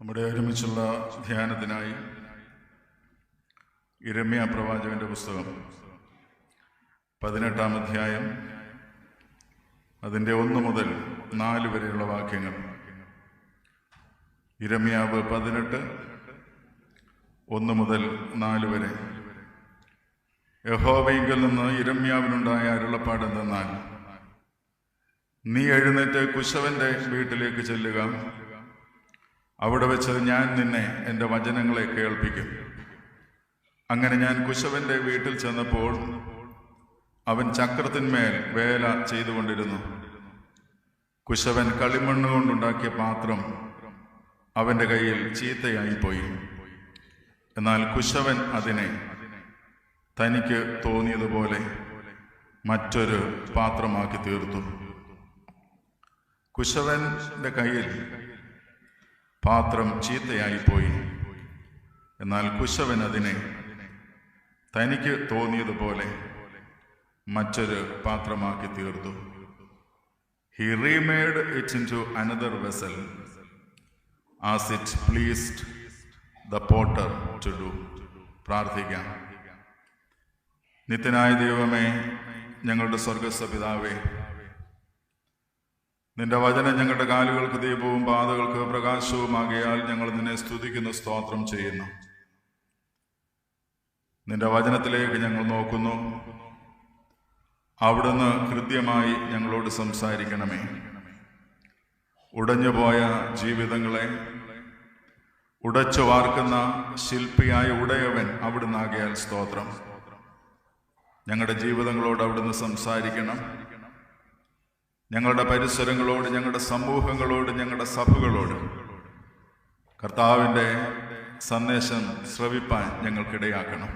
നമ്മുടെ ഒരുമിച്ചുള്ള ധ്യാനത്തിനായി യിരെമ്യാ പ്രവാചകന്റെ പുസ്തകം 18-ാം അധ്യായം അതിൻ്റെ 1 മുതൽ 4 വരെയുള്ള വാക്യങ്ങൾ. യിരെമ്യാവ് 18, 1 മുതൽ 4 വരെ. യഹോവയിങ്കൽ നിന്ന് യിരെമ്യാവിനുണ്ടായ അരുളപ്പാടെന്തെന്നാൽ, നീ എഴുന്നേറ്റ് കുശവന്റെ വീട്ടിലേക്ക് ചെല്ലുക. അവിടെ വെച്ച് ഞാൻ നിന്നെ എൻ്റെ വചനങ്ങളെ കേൾപ്പിക്കും. അങ്ങനെ ഞാൻ കുശവന്റെ വീട്ടിൽ ചെന്നപ്പോൾ അവൻ ചക്രത്തിന്മേൽ വേല ചെയ്തുകൊണ്ടിരുന്നു. കുശവൻ കളിമണ്ണ് കൊണ്ടുണ്ടാക്കിയ പാത്രം അവൻ്റെ കയ്യിൽ ചീത്തയായിപ്പോയി. എന്നാൽ കുശവൻ അതിനെ തനിക്ക് തോന്നിയതുപോലെ മറ്റൊരു പാത്രമാക്കി തീർത്തു. കുശവന്റെ കയ്യിൽ പാത്രം ചീത്തയായിപ്പോയി. എന്നാൽ കുശവൻ അതിനെ തനിക്ക് തോന്നിയതുപോലെ മറ്റൊരു പാത്രമാക്കി തീർത്തു. He remade it into another vessel as it pleased the potter to do. പ്രാർത്ഥിക്കാം. നിത്യനായ ദൈവമേ, ഞങ്ങളുടെ സ്വർഗ്ഗസ്ഥ പിതാവേ, നിന്റെ വചനം ഞങ്ങളുടെ കാലുകൾക്ക് ദീപവും പാതകൾക്ക് പ്രകാശവുമാകിയാൽ ഞങ്ങൾ നിന്നെ സ്തുതിക്കുന്നു, സ്തോത്രം ചെയ്യുന്നു. നിന്റെ വചനത്തിലേക്ക് ഞങ്ങൾ നോക്കുന്നു. അവിടുന്ന് കൃത്യമായി ഞങ്ങളോട് സംസാരിക്കണമേ. ഉടഞ്ഞുപോയ ജീവിതങ്ങളെ ഉടച്ചു വാർക്കുന്ന ശില്പിയായ ഉടയവൻ അവിടുന്നാകിയാൽ സ്തോത്രം. ഞങ്ങളുടെ ജീവിതങ്ങളോട് അവിടുന്ന് സംസാരിക്കണം. ഞങ്ങളുടെ പരിസരങ്ങളോട്, ഞങ്ങളുടെ സമൂഹങ്ങളോട്, ഞങ്ങളുടെ സഭകളോട് കർത്താവിൻ്റെ സന്ദേശം ശ്രവിപ്പാൻ ഞങ്ങൾക്കിടയാക്കണം.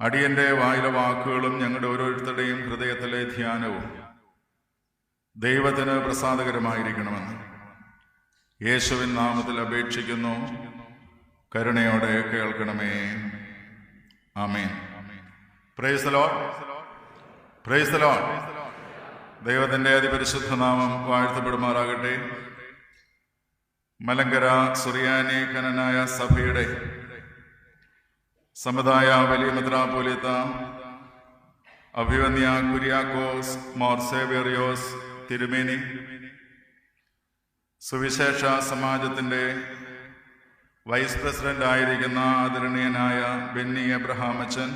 അടിയൻ്റെ വായിലെ വാക്കുകളും ഞങ്ങളുടെ ഓരോരുത്തരുടെയും ഹൃദയത്തിലെ ധ്യാനവും ദൈവത്തിന് പ്രസാദകരമായിരിക്കണമെന്ന് യേശുവിൻ നാമത്തിൽ അപേക്ഷിക്കുന്നു. കരുണയോടെ കേൾക്കണമേ. ആമേൻ. Praise the lord. Praise the lord. ദൈവത്തിൻ്റെ അതിപരിശുദ്ധ നാമം വാഴ്ത്തപ്പെടുമാറാകട്ടെ. മലങ്കര സുറിയാനി കനനായ സഭയുടെ സമുദായ വലിയ മെത്രാപ്പോലീത്ത അഭിവന്യ കുര്യാക്കോസ് മോർ സേവ്യറിയോസ് തിരുമേനി, സുവിശേഷ സമാജത്തിൻ്റെ വൈസ് പ്രസിഡന്റ് ആയിരിക്കുന്ന ആദരണീയനായ ബെന്നി എബ്രഹാം അച്ഛൻ,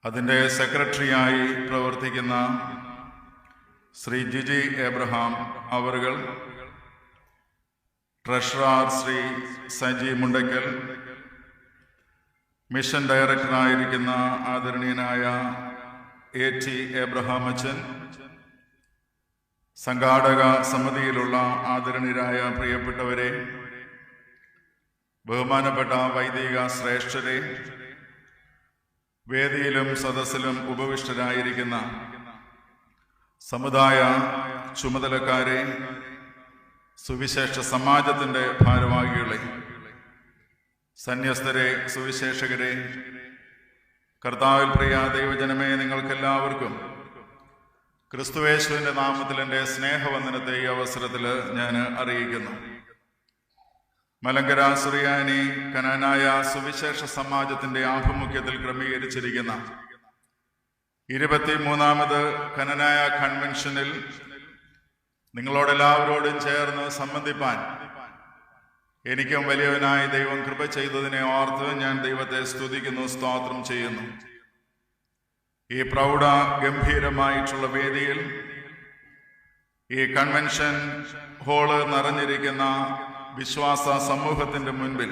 അതിൻ്റെ സെക്രട്ടറിയായി പ്രവർത്തിക്കുന്ന ശ്രീ ജിജി എബ്രഹാം അവറുകൾ, ട്രഷറർ ശ്രീ സജി മുണ്ടയ്ക്കൽ, മിഷൻ ഡയറക്ടറായിരിക്കുന്ന ആദരണീയനായ AT എബ്രഹാം അച്ഛൻ, സംഘാടക സമിതിയിലുള്ള ആദരണീയരായ പ്രിയപ്പെട്ടവരെ, ബഹുമാനപ്പെട്ട വൈദിക ശ്രേഷ്ഠരെ, വേദിയിലും സദസ്സിലും ഉപവിഷ്ടരായിരിക്കുന്ന സമുദായ ചുമതലക്കാരെ, സുവിശേഷ സമാജത്തിൻ്റെ ഭാരവാഹികളെ, സന്യസ്തരെ, സുവിശേഷകരെ, കർത്താവിൽ പ്രിയ ദൈവജനമേ, നിങ്ങൾക്കെല്ലാവർക്കും ക്രിസ്തുയേശുവിൻ്റെ നാമത്തിൽ എൻ്റെ സ്നേഹവന്ദനത്തെ ഈ അവസരത്തിൽ ഞാൻ അറിയിക്കുന്നു. മലങ്കര സുറിയാനി കനാനായ സുവിശേഷ സമാജത്തിൻ്റെ ആഭിമുഖ്യത്തിൽ ക്രമീകരിച്ചിരിക്കുന്ന 23ാമത് കനനായ കൺവെൻഷനിൽ നിങ്ങളോടെല്ലാവരോടും ചേർന്ന് സംബന്ധിപ്പാൻ എനിക്കും വലിയവനായ ദൈവം കൃപ ചെയ്തതിനെ ഓർത്ത് ഞാൻ ദൈവത്തെ സ്തുതിക്കുന്നു, സ്തോത്രം ചെയ്യുന്നു. ഈ പ്രൗഢ ഗംഭീരമായിട്ടുള്ള വേദിയിൽ, ഈ കൺവെൻഷൻ ഹാള് നിറഞ്ഞിരിക്കുന്ന വിശ്വാസ സമൂഹത്തിൻ്റെ മുൻപിൽ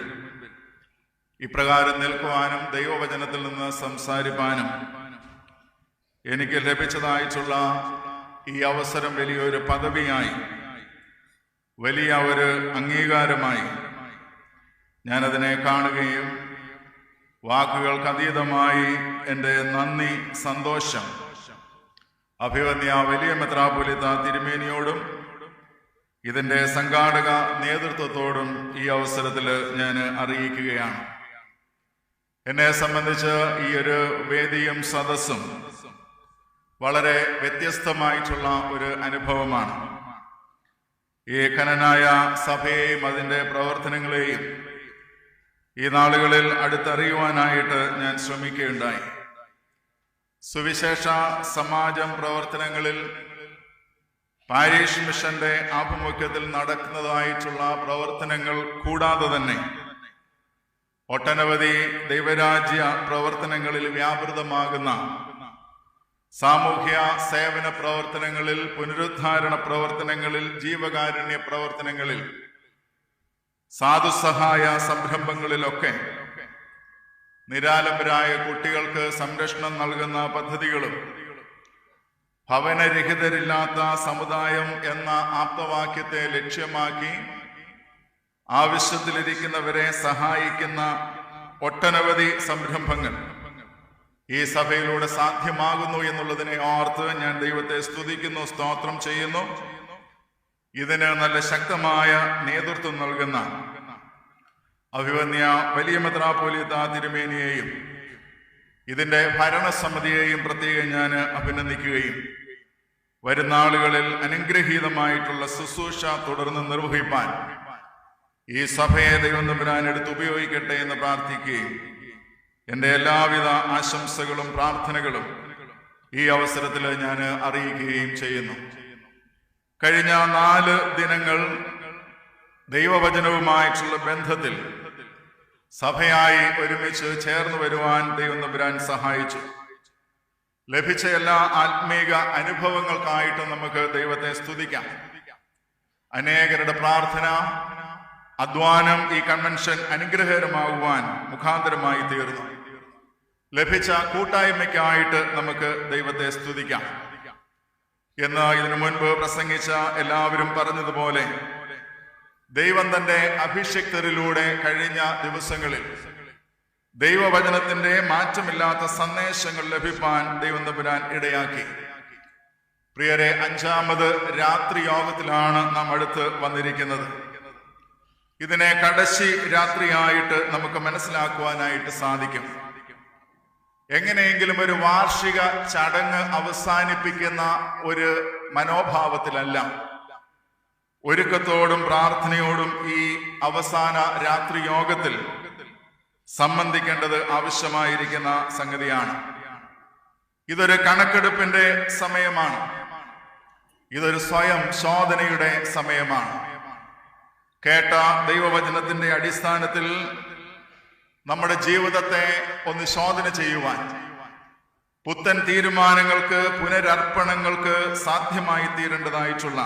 ഇപ്രകാരം നിൽക്കുവാനും ദൈവവചനത്തിൽ നിന്ന് സംസാരിപ്പാനും എനിക്ക് ലഭിച്ചതായിട്ടുള്ള ഈ അവസരം വലിയൊരു പദവിയായി, വലിയ ഒരു അംഗീകാരമായി ഞാനതിനെ കാണുകയും വാക്കുകൾക്ക് അതീതമായി എൻ്റെ നന്ദി, സന്തോഷം അഭിവന്യ വലിയ മെത്രാപ്പൊലീത്ത തിരുമേനിയോടും ഇതിൻ്റെ സംഘാടക നേതൃത്വത്തോടും ഈ അവസരത്തിൽ ഞാൻ അറിയിക്കുകയാണ്. എന്നെ സംബന്ധിച്ച് ഈ ഒരു വേദിയും സദസ്സും വളരെ വ്യത്യസ്തമായിട്ടുള്ള ഒരു അനുഭവമാണ്. ഈ ഘനനായ സഭയെയും അതിൻ്റെ പ്രവർത്തനങ്ങളെയും ഈ നാളുകളിൽ അടുത്തറിയുവാനായിട്ട് ഞാൻ ശ്രമിക്കുകയുണ്ടായി. സുവിശേഷ സമാജം പ്രവർത്തനങ്ങളിൽ പാരീഷ് മിഷന്റെ ആഭിമുഖ്യത്തിൽ നടക്കുന്നതായിട്ടുള്ള പ്രവർത്തനങ്ങൾ കൂടാതെ തന്നെ ഒട്ടനവധി ദൈവരാജ്യ പ്രവർത്തനങ്ങളിൽ വ്യാപൃതമാകുന്ന സാമൂഹ്യ സേവന പ്രവർത്തനങ്ങളിൽ, പുനരുദ്ധാരണ പ്രവർത്തനങ്ങളിൽ, ജീവകാരുണ്യ പ്രവർത്തനങ്ങളിൽ, സാധുസഹായ സംരംഭങ്ങളിലൊക്കെ നിരാലംബരായ കുട്ടികൾക്ക് സംരക്ഷണം നൽകുന്ന പദ്ധതികളും ഭവനരഹിതരില്ലാത്ത സമുദായം എന്ന ആപ്തവാക്യത്തെ ലക്ഷ്യമാക്കി ആവശ്യത്തിലിരിക്കുന്നവരെ സഹായിക്കുന്ന ഒട്ടനവധി സംരംഭങ്ങൾ ഈ സഭയിലൂടെ സാധ്യമാകുന്നു എന്നുള്ളതിനെ ഓർത്ത് ഞാൻ ദൈവത്തെ സ്തുതിക്കുന്നു, സ്തോത്രം ചെയ്യുന്നു. ഇതിന് നല്ല ശക്തമായ നേതൃത്വം നൽകുന്ന അഭിവന്യ വലിയ മെത്രാപ്പോലീത്ത തിരുമേനിയെയും ഇതിൻ്റെ ഭരണസമിതിയെയും പ്രത്യേകം ഞാൻ അഭിനന്ദിക്കുകയും വരുന്ന ആളുകളിൽ അനുഗ്രഹീതമായിട്ടുള്ള ശുശ്രൂഷ തുടർന്ന് നിർവഹിപ്പാൻ ഈ സഭയെ ദൈവം തമ്പുരാൻ എടുത്ത് ഉപയോഗിക്കട്ടെ എന്ന് പ്രാർത്ഥിക്കുകയും എൻ്റെ എല്ലാവിധ ആശംസകളും പ്രാർത്ഥനകളും ഈ അവസരത്തിൽ ഞാൻ അറിയിക്കുകയും ചെയ്യുന്നു. കഴിഞ്ഞ 4 ദിനങ്ങൾ ദൈവവചനവുമായിട്ടുള്ള ബന്ധത്തിൽ സഭയായി ഒരുമിച്ച് ചേർന്ന് വരുവാൻ ദൈവം തമ്പുരാൻ സഹായിച്ചു. ലഭിച്ച എല്ലാ ആത്മീക അനുഭവങ്ങൾക്കായിട്ട് നമുക്ക് ദൈവത്തെ സ്തുതിക്കാം. അനേകരുടെ പ്രാർത്ഥന, അധ്വാനം ഈ കൺവെൻഷൻ അനുഗ്രഹകരമാകുവാൻ മുഖാന്തരമായി തീർന്നു. ലഭിച്ച കൂട്ടായ്മയ്ക്കായിട്ട് നമുക്ക് ദൈവത്തെ സ്തുതിക്കാം. എന്ന് ഇതിനു മുൻപ് പ്രസംഗിച്ച എല്ലാവരും പറഞ്ഞതുപോലെ ദൈവം തന്റെ അഭിഷിക്തരിലൂടെ കഴിഞ്ഞ ദിവസങ്ങളിൽ ദൈവവചനത്തിന്റെ മാറ്റമില്ലാത്ത സന്ദേശങ്ങൾ ലഭിപ്പാൻ ദൈവം തമ്പുരാൻ ഇടയാക്കി. പ്രിയരെ, 5ാമത് രാത്രി യോഗത്തിലാണ് നാം അടുത്ത് വന്നിരിക്കുന്നത്. ഇതിനെ കടശി രാത്രിയായിട്ട് നമുക്ക് മനസ്സിലാക്കുവാനായിട്ട് സാധിക്കും. എങ്ങനെയെങ്കിലും ഒരു വാർഷിക ചടങ്ങ് അവസാനിപ്പിക്കുന്ന ഒരു മനോഭാവത്തിലല്ല, ഒരുക്കത്തോടും പ്രാർത്ഥനയോടും ഈ അവസാന രാത്രി യോഗത്തിൽ സംബന്ധിക്കേണ്ടത് ആവശ്യമായിരിക്കുന്ന സംഗതിയാണ്. ഇതൊരു കണക്കെടുപ്പിന്റെ സമയമാണ്. ഇതൊരു സ്വയം ശോധനയുടെ സമയമാണ്. കേട്ട ദൈവവചനത്തിന്റെ അടിസ്ഥാനത്തിൽ നമ്മുടെ ജീവിതത്തെ ഒന്ന് ശോധന ചെയ്യുവാൻ, പുത്തൻ തീരുമാനങ്ങൾക്ക്, പുനരർപ്പണങ്ങൾക്ക് സാധ്യമായി തീരേണ്ടതായിട്ടുള്ള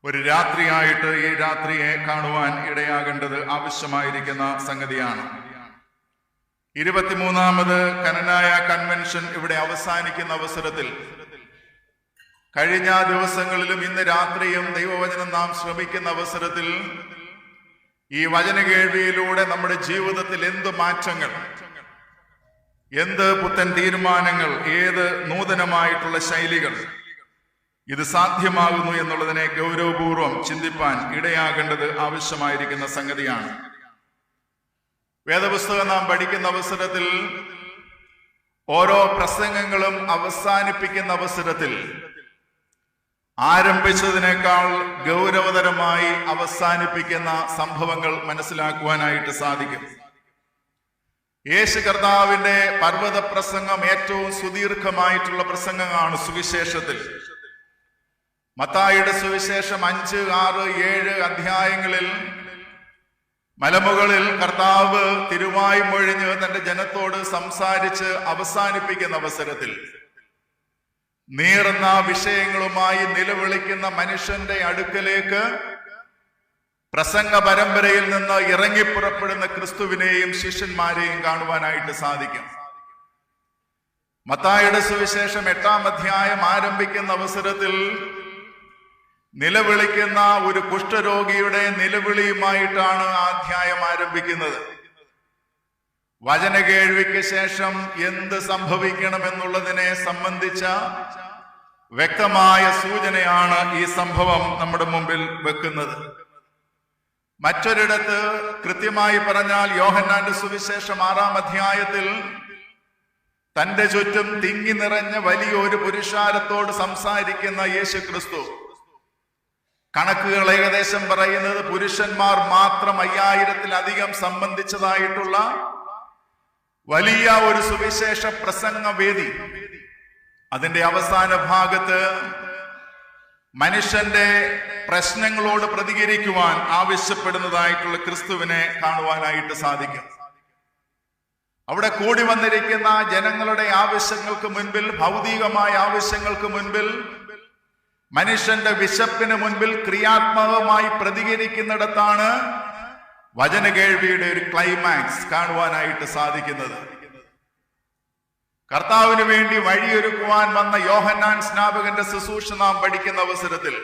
ഒരു രാത്രിയായിട്ട് ഈ രാത്രിയെ കാണുവാൻ ഇടയാകേണ്ടത് ആവശ്യമായിരിക്കുന്ന സംഗതിയാണ്. 23ാമത് കനനായ കൺവെൻഷൻ ഇവിടെ അവസാനിക്കുന്ന അവസരത്തിൽ കഴിഞ്ഞ ദിവസങ്ങളിലും ഇന്ന് രാത്രിയും ദൈവവചനം നാം ശ്രമിക്കുന്ന അവസരത്തിൽ ഈ വചന കേൾവിയിലൂടെ നമ്മുടെ ജീവിതത്തിൽ എന്ത് മാറ്റങ്ങൾ, എന്ത് പുത്തൻ തീരുമാനങ്ങൾ, ഏത് നൂതനമായിട്ടുള്ള ശൈലികൾ ഇത് സാധ്യമാകുന്നു എന്നുള്ളതിനെ ഗൗരവപൂർവം ചിന്തിപ്പാൻ ഇടയാകേണ്ടത് ആവശ്യമായിരിക്കുന്ന സംഗതിയാണ്. വേദപുസ്തകം നാം പഠിക്കുന്ന അവസരത്തിൽ ഓരോ പ്രസംഗങ്ങളും അവസാനിപ്പിക്കുന്ന അവസരത്തിൽ ആരംഭിച്ചതിനേക്കാൾ ഗൗരവതരമായി അവസാനിപ്പിക്കുന്ന സംഭവങ്ങൾ മനസ്സിലാക്കുവാനായിട്ട് സാധിക്കും. യേശു കർത്താവിന്റെ പർവ്വത പ്രസംഗം ഏറ്റവും സുദീർഘമായിട്ടുള്ള പ്രസംഗമാണ് സുവിശേഷത്തിൽ. മത്തായിയുടെ സുവിശേഷം 5, 6, 7 അധ്യായങ്ങളിൽ മലമുകളിൽ കർത്താവ് തിരുവായ് മൊഴിഞ്ഞ് തന്റെ ജനത്തോട് സംസാരിച്ച് അവസാനിപ്പിക്കുന്ന അവസരത്തിൽ നീറുന്ന വിഷയങ്ങളുമായി നിലവിളിക്കുന്ന മനുഷ്യന്റെ അടുക്കലേക്ക് പ്രസംഗ പരമ്പരയിൽ നിന്ന് ഇറങ്ങിപ്പുറപ്പെടുന്ന ക്രിസ്തുവിനെയും ശിഷ്യന്മാരെയും കാണുവാനായിട്ട് സാധിക്കും. മത്തായിയുടെ സുവിശേഷം 8-ാം അധ്യായം ആരംഭിക്കുന്ന അവസരത്തിൽ നിലവിളിക്കുന്ന ഒരു കുഷ്ഠരോഗിയുടെ നിലവിളിയുമായിട്ടാണ് ആ അധ്യായം ആരംഭിക്കുന്നത്. വചന കേൾവിക്ക് ശേഷം എന്ത് സംഭവിക്കണമെന്നുള്ളതിനെ സംബന്ധിച്ച വ്യക്തമായ സൂചനയാണ് ഈ സംഭവം നമ്മുടെ മുമ്പിൽ വെക്കുന്നത്. മറ്റൊരിടത്ത് കൃത്യമായി പറഞ്ഞാൽ യോഹന്നാന്റെ സുവിശേഷം 6-ാം അധ്യായത്തിൽ തന്റെ ചുറ്റും തിങ്ങി നിറഞ്ഞ വലിയൊരു പുരുഷാരത്തോട് സംസാരിക്കുന്ന യേശു ക്രിസ്തു കണക്കുകൾ ഏകദേശം പറയുന്നത് പുരുഷന്മാർ മാത്രം 5000-ലധികം സംബന്ധിച്ചതായിട്ടുള്ള വലിയ ഒരു സുവിശേഷ പ്രസംഗ വേദി. അതിന്റെ അവസാന ഭാഗത്ത് മനുഷ്യന്റെ പ്രശ്നങ്ങളോട് പ്രതികരിക്കുവാൻ ആവശ്യപ്പെടുന്നതായിട്ടുള്ള ക്രിസ്തുവിനെ കാണുവാനായിട്ട് സാധിക്കും. അവിടെ കൂടി വന്നിരിക്കുന്ന ജനങ്ങളുടെ ആവശ്യങ്ങൾക്ക് മുൻപിൽ, ഭൗതികമായ ആവശ്യങ്ങൾക്ക് മുൻപിൽ, മനുഷ്യന്റെ വിശപ്പിന് മുൻപിൽ ക്രിയാത്മകമായി പ്രതികരിക്കുന്നിടത്താണ് വചനകേൾവിയുടെ ഒരു ക്ലൈമാക്സ് കാണുവാനായിട്ട് സാധിക്കുന്നത്. കർത്താവിന് വേണ്ടി വഴിയൊരുക്കുവാൻ വന്ന യോഹന്നാൻ സ്നാപകന്റെ ശുശ്രൂഷ നാം പഠിക്കുന്ന അവസരത്തിൽ,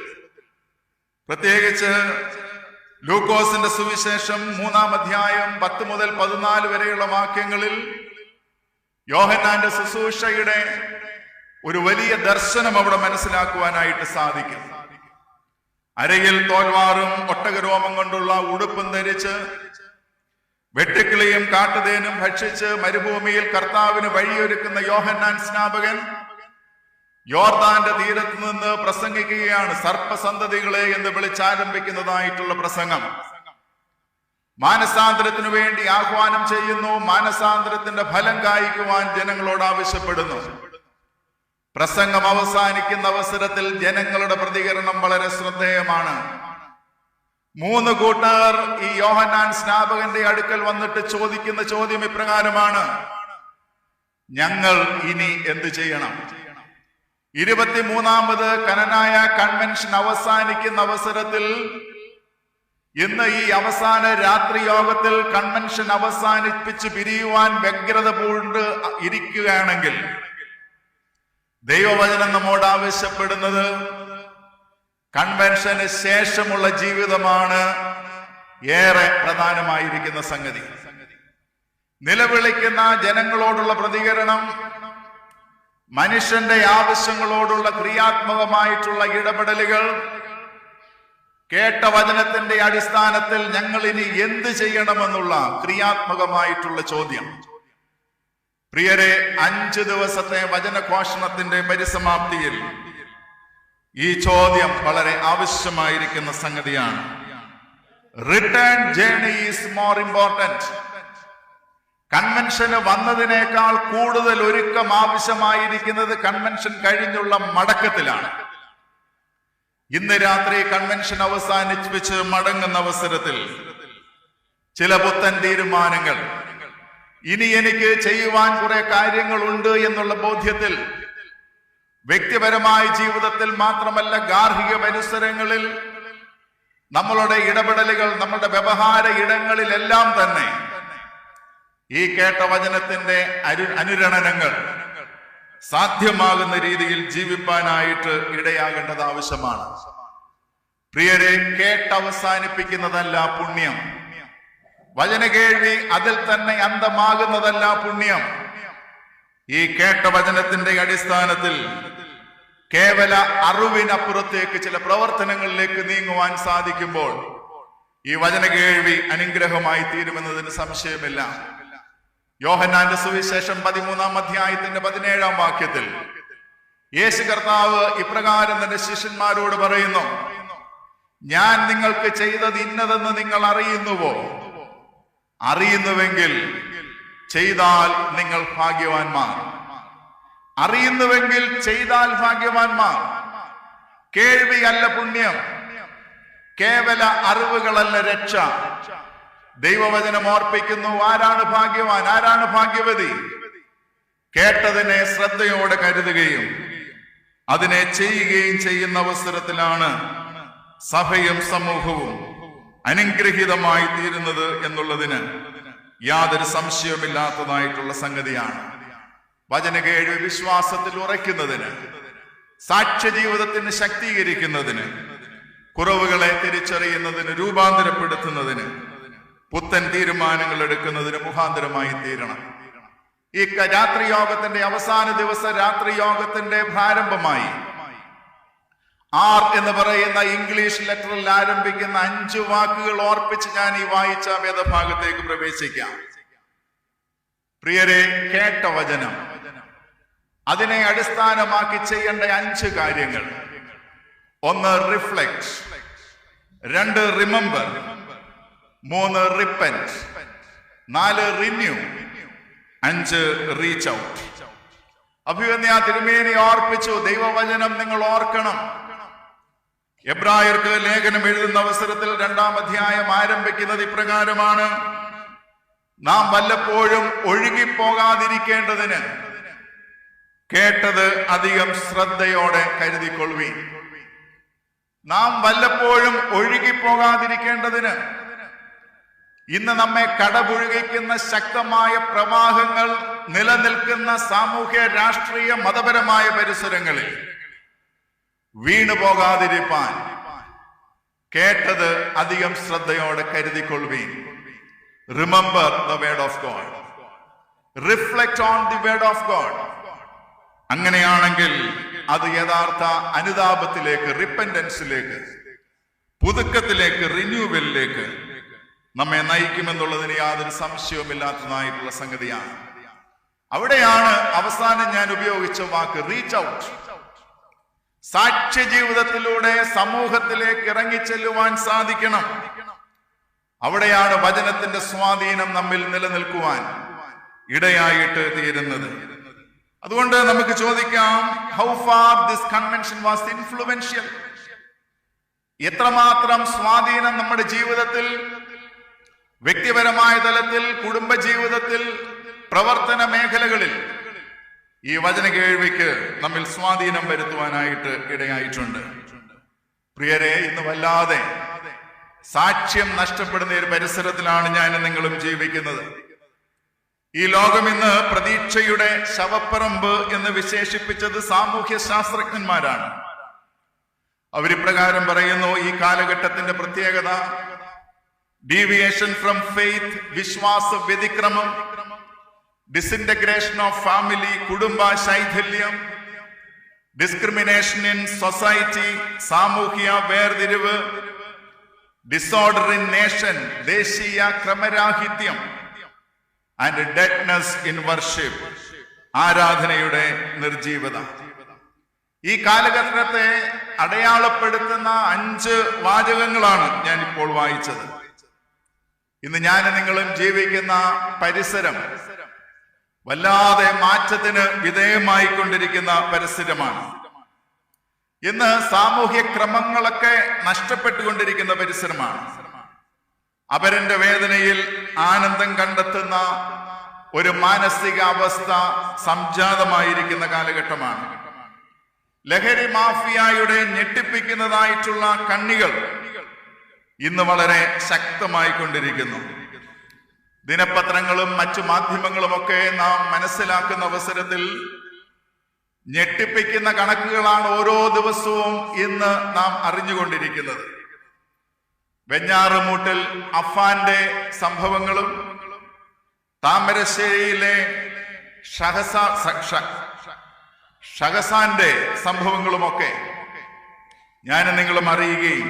പ്രത്യേകിച്ച് ലൂക്കോസിന്റെ സുവിശേഷം 3-ാം അധ്യായം 10 മുതൽ 14 വരെയുള്ള വാക്യങ്ങളിൽ യോഹന്നാന്റെ ശുശ്രൂഷയുടെ ഒരു വലിയ ദർശനം അവിടെ മനസ്സിലാക്കുവാനായിട്ട് സാധിക്കും. അരയിൽ തോൽവാറും ഒട്ടകരോമം കൊണ്ടുള്ള ഉടുപ്പും ധരിച്ച് വെട്ടുക്കിളിയും കാട്ടുതേനും ഭക്ഷിച്ച് മരുഭൂമിയിൽ കർത്താവിന് വഴിയൊരുക്കുന്ന യോഹന്നാൻ സ്നാപകൻ യോർദാന്റെ തീരത്ത് നിന്ന് പ്രസംഗിക്കുകയാണ്. സർപ്പസന്തതികളെ എന്ന് വിളിച്ചാരംഭിക്കുന്നതായിട്ടുള്ള പ്രസംഗം മാനസാന്തരത്തിനു വേണ്ടി ആഹ്വാനം ചെയ്യുന്നു. മാനസാന്തരത്തിന്റെ ഫലം കായ്ക്കുവാൻ ജനങ്ങളോട് ആവശ്യപ്പെടുന്നു. പ്രസംഗം അവസാനിക്കുന്ന അവസരത്തിൽ ജനങ്ങളുടെ പ്രതികരണം വളരെ ശ്രദ്ധേയമാണ്. 3 കൂട്ടർ ഈ യോഹന്നാൻ സ്നാപകന്റെ അടുക്കൽ വന്നിട്ട് ചോദിക്കുന്ന ചോദ്യം ഇപ്രകാരമാണ്: ഞങ്ങൾ ഇനി എന്ത് ചെയ്യണം? 23ാമത് കനനായ കൺവെൻഷൻ അവസാനിക്കുന്ന അവസരത്തിൽ, ഇന്ന് ഈ അവസാന രാത്രി യോഗത്തിൽ കൺവെൻഷൻ അവസാനിപ്പിച്ച് പിരിയുവാൻ വ്യഗ്രത പൂണ്ട് ഇരിക്കുകയാണെങ്കിൽ, ദൈവവചനം നമ്മോട് ആവശ്യപ്പെടുന്നത് കൺവെൻഷന് ശേഷമുള്ള ജീവിതമാണ് ഏറെ പ്രധാനമായിരിക്കുന്ന സംഗതി. നിലവിളിക്കുന്ന ജനങ്ങളോടുള്ള പ്രതികരണം, മനുഷ്യന്റെ ആവശ്യങ്ങളോടുള്ള ക്രിയാത്മകമായിട്ടുള്ള ഇടപെടലുകൾ, കേട്ട വചനത്തിന്റെ അടിസ്ഥാനത്തിൽ ഞങ്ങൾ ഇനി എന്ത് ചെയ്യണമെന്നുള്ള ക്രിയാത്മകമായിട്ടുള്ള ചോദ്യം. പ്രിയരെ, 5 ദിവസത്തെ വചനഘോഷണത്തിന്റെ പരിസമാപ്തിയിൽ ഈ ചോദ്യം വളരെ ആവശ്യമായിരിക്കുന്ന സംഗതിയാണ്. Return journey is more important. കൺവെൻഷന് വന്നതിനേക്കാൾ കൂടുതൽ ഒരുക്കം ആവശ്യമായിരിക്കുന്നത് കൺവെൻഷൻ കഴിഞ്ഞുള്ള മടക്കത്തിലാണ്. ഇന്ന് രാത്രി കൺവെൻഷൻ അവസാനിപ്പിച്ച് മടങ്ങുന്ന അവസരത്തിൽ ചില പുത്തൻ തീരുമാനങ്ങൾ, ഇനി എനിക്ക് ചെയ്യുവാൻ കുറെ കാര്യങ്ങളുണ്ട് എന്നുള്ള ബോധ്യത്തിൽ, വ്യക്തിപരമായ ജീവിതത്തിൽ മാത്രമല്ല ഗാർഹിക പരിസരങ്ങളിൽ, നമ്മളുടെ ഇടപെടലുകൾ, നമ്മളുടെ വ്യവഹാര ഇടങ്ങളിലെല്ലാം തന്നെ ഈ കേട്ട വചനത്തിന്റെ അനുരണനങ്ങൾ സാധ്യമാകുന്ന രീതിയിൽ ജീവിപ്പാനായിട്ട് ഇടയാകേണ്ടത് ആവശ്യമാണ്. പ്രിയരെ, കേട്ടവസാനിപ്പിക്കുന്നതല്ല പുണ്യം. വചനകേൾവി അതിൽ തന്നെ അന്തമാകുന്നതല്ല പുണ്യം. ഈ കേട്ട വചനത്തിന്റെ അടിസ്ഥാനത്തിൽ കേവല അറിവിനപ്പുറത്തേക്ക് ചില പ്രവർത്തനങ്ങളിലേക്ക് നീങ്ങുവാൻ സാധിക്കുമ്പോൾ ഈ വചനകേൾവി അനുഗ്രഹമായി തീരുമെന്നതിന് സംശയമില്ല. യോഹന്നാന്റെ സുവിശേഷം 13-ാം അധ്യായത്തിന്റെ 17-ാം വാക്യത്തിൽ യേശു കർത്താവ് ഇപ്രകാരം തന്റെ ശിഷ്യന്മാരോട് പറയുന്നു: ഞാൻ നിങ്ങൾക്ക് ചെയ്തത് ഇന്നതെന്ന് നിങ്ങൾ അറിയുന്നുവോ? അറിയുന്നുവെങ്കിൽ ചെയ്താൽ നിങ്ങൾ ഭാഗ്യവാന്മാർ. അറിയുന്നുവെങ്കിൽ ചെയ്താൽ ഭാഗ്യവാന്മാർ. കേൾവിയല്ല പുണ്യം, കേവല അറിവുകളല്ല രക്ഷ. ദൈവവചനം ഓർപ്പിക്കുന്നു, ആരാണ് ഭാഗ്യവാൻ, ആരാണ് ഭാഗ്യവതി? കേട്ടതിനെ ശ്രദ്ധയോടെ കരുതുകയും അതിനെ ചെയ്യുകയും ചെയ്യുന്ന അവസരത്തിലാണ് സഭയും സമൂഹവും അനുഗ്രഹീതമായി തീരുന്നത് എന്നുള്ളതിന് യാതൊരു സംശയമില്ലാത്തതായിട്ടുള്ള സംഗതിയാണ്. വചനകേൾവി വിശ്വാസത്തിൽ ഉറയ്ക്കുന്നതിന്, സാക്ഷ്യ ജീവിതത്തിന് ശക്തീകരിക്കുന്നതിന്, കുറവുകളെ തിരിച്ചറിയുന്നതിന്, രൂപാന്തരപ്പെടുത്തുന്നതിന്, പുത്തൻ തീരുമാനങ്ങൾ എടുക്കുന്നതിന് മുഖാന്തരമായി തീരണം. ഈ രാത്രി യോഗത്തിന്റെ അവസാന ദിവസം, രാത്രി യോഗത്തിന്റെ പ്രാരംഭമായി ആർ എന്ന് പറയുന്ന ഇംഗ്ലീഷ് ലെറ്ററിൽ ആരംഭിക്കുന്ന 5 വാക്കുകൾ ഓർപ്പിച്ച് ഞാൻ ഈ വായിച്ച വേദഭാഗത്തേക്ക് പ്രവേശിക്കാം. പ്രിയരെ, കേട്ട വചനം, അതിനെ അടിസ്ഥാനമാക്കി ചെയ്യേണ്ട 5 കാര്യങ്ങൾ. 1, reflect, 2 remember, 3 repent, 4 renew, 5 reach out. അഭിവന്യ തിരുമേനി ഓർപ്പിച്ചു, ദൈവവചനം നിങ്ങൾ ഓർക്കണം. എബ്രായർക്ക് ലേഖനം എഴുതുന്ന അവസരത്തിൽ 2-ാം അധ്യായം ആരംഭിക്കുന്നത് ഇപ്രകാരമാണ്: നാം വല്ലപ്പോഴും ഒഴുകിപ്പോകാതിരിക്കേണ്ടതിന് കേട്ടത് അധികം ശ്രദ്ധയോടെ കരുതിക്കൊള്ളുവീൻ. നാം വല്ലപ്പോഴും ഒഴുകിപ്പോകാതിരിക്കേണ്ടതിന്. ഇന്ന് നമ്മെ കടപുഴുകിക്കുന്ന ശക്തമായ പ്രവാഹങ്ങൾ നിലനിൽക്കുന്ന സാമൂഹ്യ, രാഷ്ട്രീയ, മതപരമായ പരിസരങ്ങളിൽ വീണു പോകാതിരിപ്പാൻ കേട്ടത് അധികം ശ്രദ്ധയോടെ കരുതിക്കൊള്ളുവീൻ. Remember the word of God, reflect on the word of God. അങ്ങനെയാണെങ്കിൽ അത് യഥാർത്ഥ അനുതാപത്തിലേക്ക്, റിപ്പന്റൻസിലേക്ക്, പുതുക്കത്തിലേക്ക്, റിന്യൂവലിലേക്ക് നമ്മെ നയിക്കുമെന്നുള്ളതിന് യാതൊരു സംശയവുമില്ലാത്തതായിട്ടുള്ള സംഗതിയാണ്. അവിടെയാണ് അവസാനം ഞാൻ ഉപയോഗിച്ച വാക്ക് റീച്ച് ഔട്ട്. സാക്ഷ്യ ജീവിതത്തിലൂടെ സമൂഹത്തിലേക്ക് ഇറങ്ങിച്ചെല്ലുവാൻ സാധിക്കണം. അവിടെയാണ് വചനത്തിന്റെ സ്വാധീനം നമ്മിൽ നിലനിൽക്കുവാൻ ഇടയായിട്ട് തീരുന്നത്. അതുകൊണ്ട് നമുക്ക് ചോദിക്കാം, how far this convention was influential? എത്രമാത്രം സ്വാധീനം നമ്മുടെ ജീവിതത്തിൽ, വ്യക്തിപരമായ തലത്തിൽ, കുടുംബ ജീവിതത്തിൽ, പ്രവർത്തന മേഖലകളിൽ ഈ വചന കേൾവിക്ക് നമ്മിൽ സ്വാധീനം വരുത്തുവാനായിട്ട് ഇടയായിട്ടുണ്ട്. പ്രിയരെ, ഇന്ന് വല്ലാതെ സാക്ഷ്യം നഷ്ടപ്പെടുന്ന ഒരു പരിസരത്തിലാണ് ഞാനും നിങ്ങളും ജീവിക്കുന്നത്. ഈ ലോകം ഇന്ന് പ്രതീക്ഷയുടെ ശവപ്പറമ്പ് എന്ന് വിശേഷിപ്പിച്ചത് സാമൂഹ്യ ശാസ്ത്രജ്ഞന്മാരാണ്. അവരിപ്രകാരം പറയുന്നു, ഈ കാലഘട്ടത്തിന്റെ പ്രത്യേകത ഡീവിയേഷൻ ഫ്രം ഫെയ്ത്ത്, വിശ്വാസ വ്യതിക്രമം, ഡിസിന്റഗ്രേഷൻ ഓഫ് ഫാമിലി, കുടുംബ ശൈഥില്യം, ഡിസ്ക്രിമിനേഷൻ ഇൻ സൊസൈറ്റി, സാമൂഹ്യ വേർതിരിവ്, ഡിസോർഡർ ഇൻ നേഷൻ, ദേശീയ ക്രമരാഹിത്യം, ആൻഡ് ഡെഡ്നെസ് ഇൻ വർഷിപ്പ്, ആരാധനയുടെ നിർജീവത. ഈ കാലഘട്ടത്തെ അടയാളപ്പെടുത്തുന്ന 5 വാചകങ്ങളാണ് ഞാൻ ഇപ്പോൾ വായിച്ചത്. ഇന്ന് ഞാൻ നിങ്ങളും ജീവിക്കുന്ന പരിസരം വല്ലാതെ മാറ്റത്തിന് വിധേയമായിക്കൊണ്ടിരിക്കുന്ന പരിസരമാണ്. ഇന്ന് സാമൂഹ്യ ക്രമങ്ങളൊക്കെ നഷ്ടപ്പെട്ടുകൊണ്ടിരിക്കുന്ന പരിസരമാണ്. അപരന്റെ വേദനയിൽ ആനന്ദം കണ്ടെത്തുന്ന ഒരു മാനസികാവസ്ഥ സംജാതമായിരിക്കുന്ന കാലഘട്ടമാണ്. ലഹരി മാഫിയായുടെ ഞെട്ടിപ്പിക്കുന്നതായിട്ടുള്ള കണ്ണികൾ ഇന്ന് വളരെ ശക്തമായി കൊണ്ടിരിക്കുന്നു. ദിനപത്രങ്ങളും മറ്റു മാധ്യമങ്ങളുമൊക്കെ നാം മനസ്സിലാക്കുന്ന അവസരത്തിൽ ഞെട്ടിപ്പിക്കുന്ന കണക്കുകളാണ് ഓരോ ദിവസവും ഇന്ന് നാം അറിഞ്ഞുകൊണ്ടിരിക്കുന്നത്. വെഞ്ഞാറുമൂട്ടിൽ അഫാന്റെ സംഭവങ്ങളും താമരശ്ശേരിയിലെ ഷഹസാന്റെ സംഭവങ്ങളുമൊക്കെ ഞാനും നിങ്ങളും അറിയുകയും